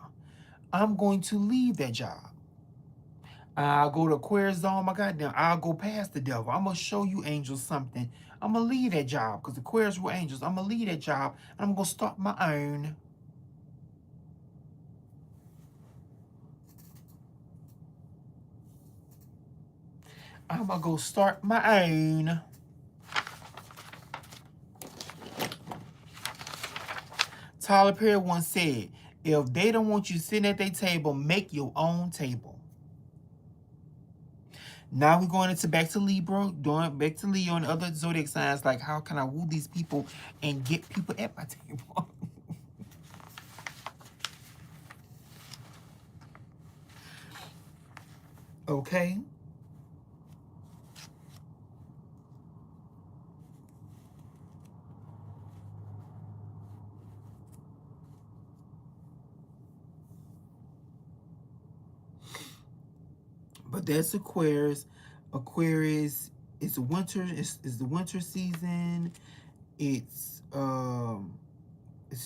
I'm going to leave that job. I'll go to Aquarius zone. My goddamn, I'll go past the devil. I'm gonna show you angels something. I'm gonna leave that job because Aquarius were angels. I'm gonna leave that job and I'm gonna start my own. I'm gonna go start my own. Tyler Perry once said, if they don't want you sitting at their table, make your own table. Now we're going into back to Libra, going back to Leo and other zodiac signs, like how can I woo these people and get people at my table? Okay. But that's Aquarius. Aquarius is winter, is the winter season. It's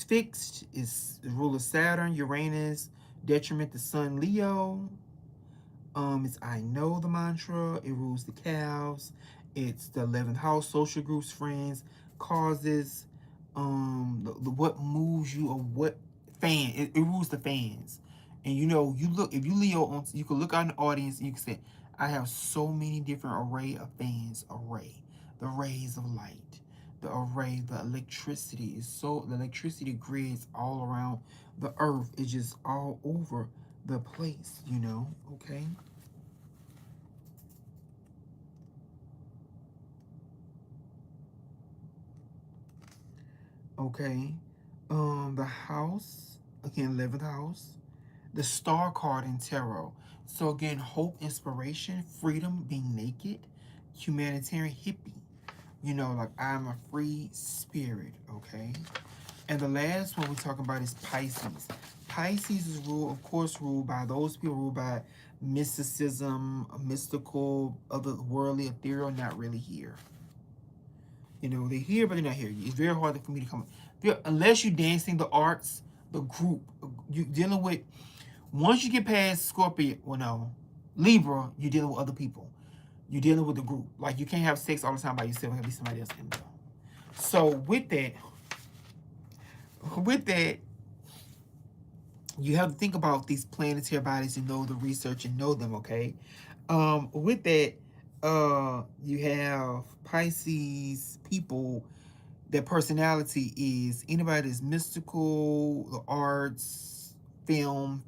fixed. It's the rule of Saturn, Uranus, detriment the Sun, Leo. It's I know the mantra. It rules the cows. It's the 11th house, social groups, friends, causes. The what moves you or what fan. It rules the fans. And you know, you look if you Leo on, you can look out in the audience and you can say, I have so many different array of fans. Array, the rays of light, the array, the electricity is so the electricity grids all around the earth. It's just all over the place. You know, okay. Okay. The house, again, 11th house. The star card in tarot. So again, hope, inspiration, freedom, being naked, humanitarian hippie. You know, like I'm a free spirit, okay? And the last one we're talking about is Pisces. Pisces is ruled, of course, ruled by those people ruled by mysticism, mystical, otherworldly, ethereal, not really here. You know, they're here, but they're not here. It's very hard for me to come. Unless you're dancing the arts, the group, you're dealing with, once you get past Scorpio, well, no, Libra, you're dealing with other people. You're dealing with the group. Like, you can't have sex all the time by yourself. It have to be somebody else in there. So, with that, you have to think about these planetary bodies and know the research and know them, okay? With that, you have Pisces people. Their personality is anybody that's mystical, the arts, film,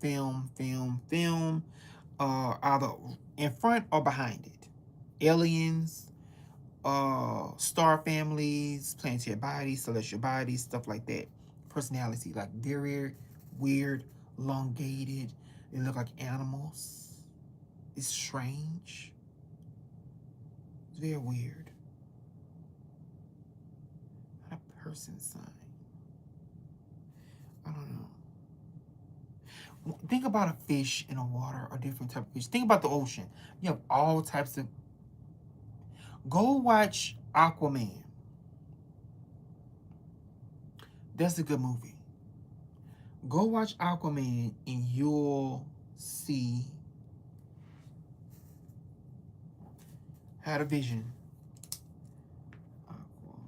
either in front or behind it. Aliens, star families, planetary bodies, celestial bodies, stuff like that. Personality, like very weird, elongated. They look like animals. It's strange. It's very weird. Not a person sign. I don't know. Think about a fish in the water, a different type of fish. Think about the ocean. You have all types of. Go watch Aquaman. That's a good movie. Go watch Aquaman and you'll see how the vision. Aqua.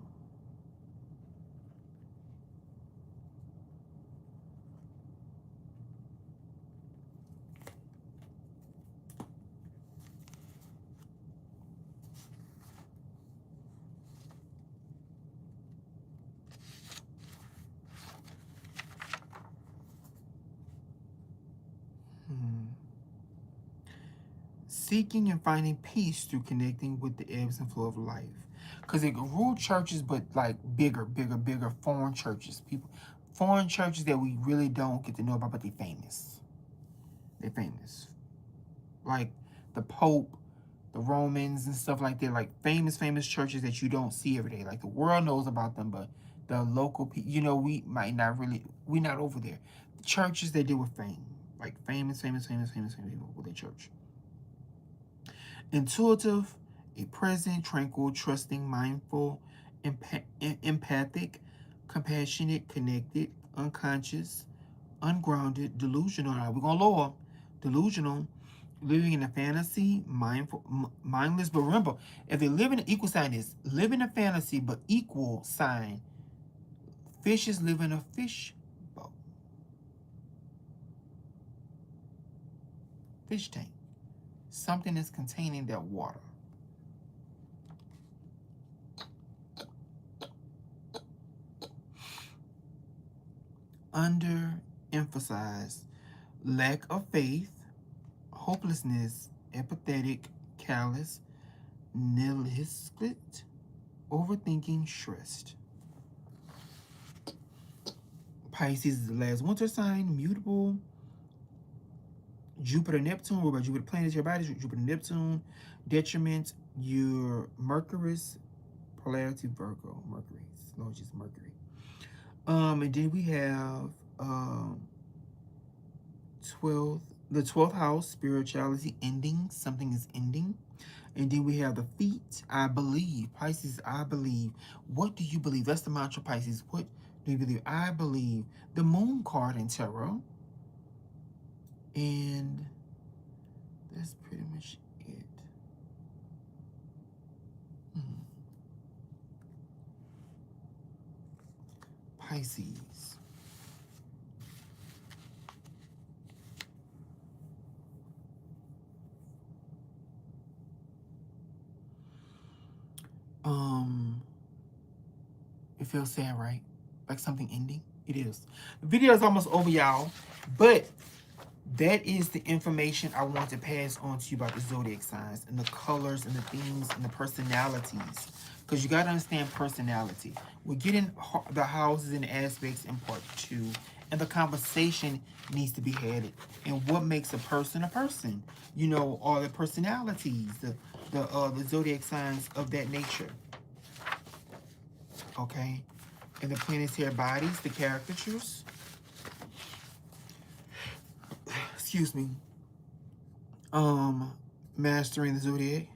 seeking and finding peace through connecting with the ebbs and flow of life. Because it ruled churches, but like bigger foreign churches. Foreign churches that we really don't get to know about, but they're famous. They're famous. Like the Pope, the Romans and stuff like that. Like famous churches that you don't see every day. Like the world knows about them, but the local people, we might not really, we're not over there. The churches that deal with fame. Like famous people with their church. Intuitive, a present, tranquil, trusting, mindful, empathic, compassionate, connected, unconscious, ungrounded, delusional. All right, we're going to lower. Delusional, living in a fantasy, mindful, mindless. But remember, if they live in an equal sign is live in a fantasy, but equal sign, fishes live in a fish boat. Fish tank. Something is containing that water. Underemphasize lack of faith, hopelessness, apathetic, callous, nihilistic, overthinking, stressed. Pisces is the last winter sign, mutable. Jupiter, Neptune, what about Jupiter planets, your body, Jupiter, Neptune, detriment, your Mercurius, polarity, Virgo, Mercury, no, just Mercury. And then we have the 12th house, spirituality, ending, something is ending. And then we have the feet, I believe. Pisces, I believe. What do you believe? That's the mantra, Pisces. What do you believe? I believe. The moon card in tarot. And that's pretty much it. Pisces. It feels sad, right? Like something ending. It is. The video is almost over, y'all. But that is the information I want to pass on to you about the zodiac signs and the colors and the themes and the personalities. Because you got to understand personality. We're getting the houses and aspects in part 2. And the conversation needs to be had. And what makes a person? All the personalities, the zodiac signs of that nature. Okay? And the planetary bodies, the caricatures. Excuse me. Mastering the zodiac.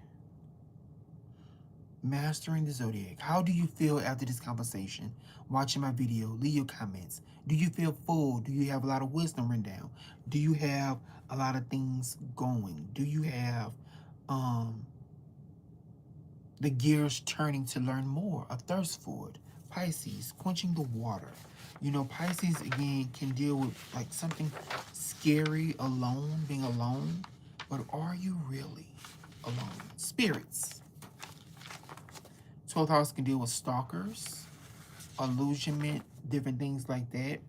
Mastering the zodiac. How do you feel after this conversation? Watching my video, leave your comments. Do you feel full? Do you have a lot of wisdom written down? Do you have a lot of things going? Do you have the gears turning to learn more? A thirst for it. Pisces, quenching the water. Pisces again can deal with like something scary, alone, being alone. But are you really alone? Spirits. 12th house can deal with stalkers, illusionment, different things like that.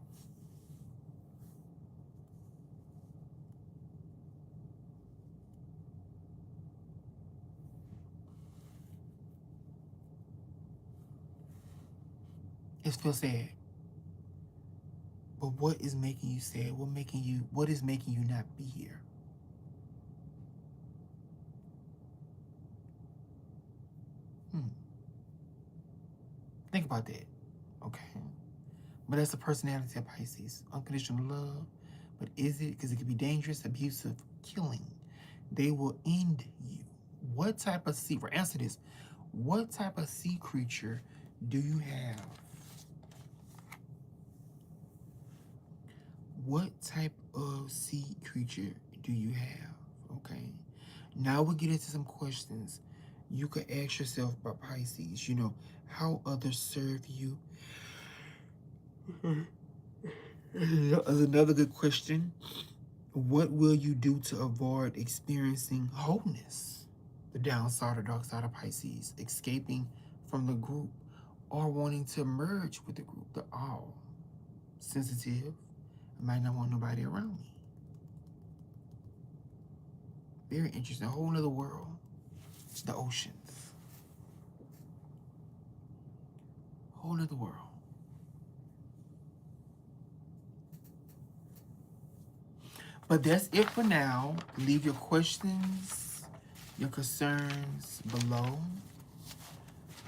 It feels sad. But what is making you sad? What is making you not be here? Think about that. Okay. But that's the personality of Pisces. Unconditional love. But is it? Because it could be dangerous, abusive, killing. They will end you. What type of sea, for answer this, what type of sea creature do you have? What type of sea creature do you have? Okay. Now we'll get into some questions you could ask yourself about Pisces. How others serve you. As another good question, what will you do to avoid experiencing wholeness? The downside or dark side of Pisces, escaping from the group or wanting to merge with the group. The all sensitive. I might not want nobody around me. Very interesting. A whole nother world. The oceans. Whole nother world. But that's it for now. Leave your questions, your concerns below.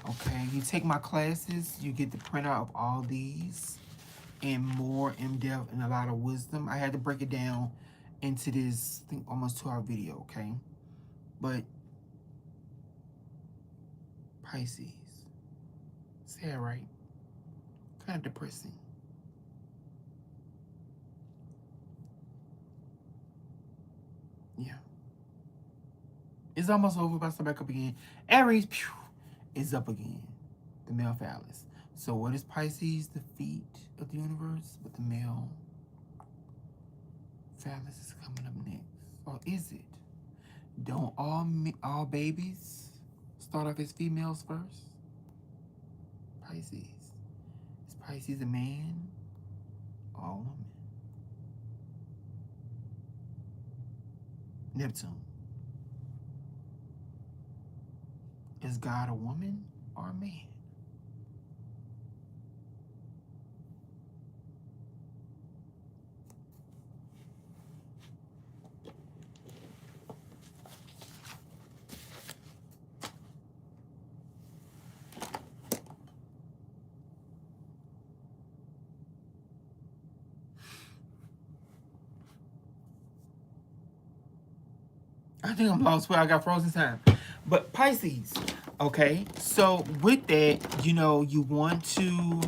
Okay, you take my classes, you get the printout of all these and more in depth and a lot of wisdom. I had to break it down into this, I think, almost 2-hour video, okay? But Pisces, sad, right? Kind of depressing. Yeah. It's almost over, but I start back up again. Aries, phew, is up again. The male phallus. So what is Pisces? The feet of the universe, but the male phallus is coming up next. Or is it? Don't all babies start off as females first? Pisces. Is Pisces a man or a woman? Neptune. Is God a woman or a man? I think I'm lost where I got frozen time. But Pisces, okay? So with that, you know, you want to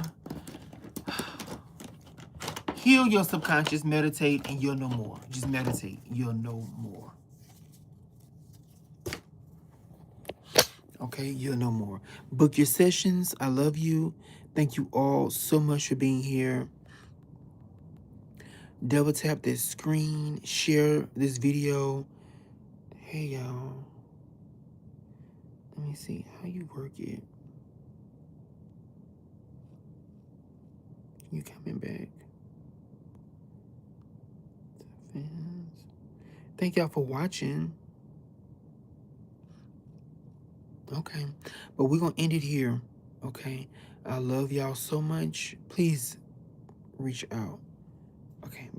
heal your subconscious, meditate, and you'll know more. Just meditate, you'll know more. Okay, you'll know more. Book your sessions. I love you. Thank you all so much for being here. Double tap this screen, share this video. Hey, y'all. Let me see how you work it. You coming back? Thank y'all for watching. Okay, but we're gonna end it here. Okay, I love y'all so much. Please reach out. Okay.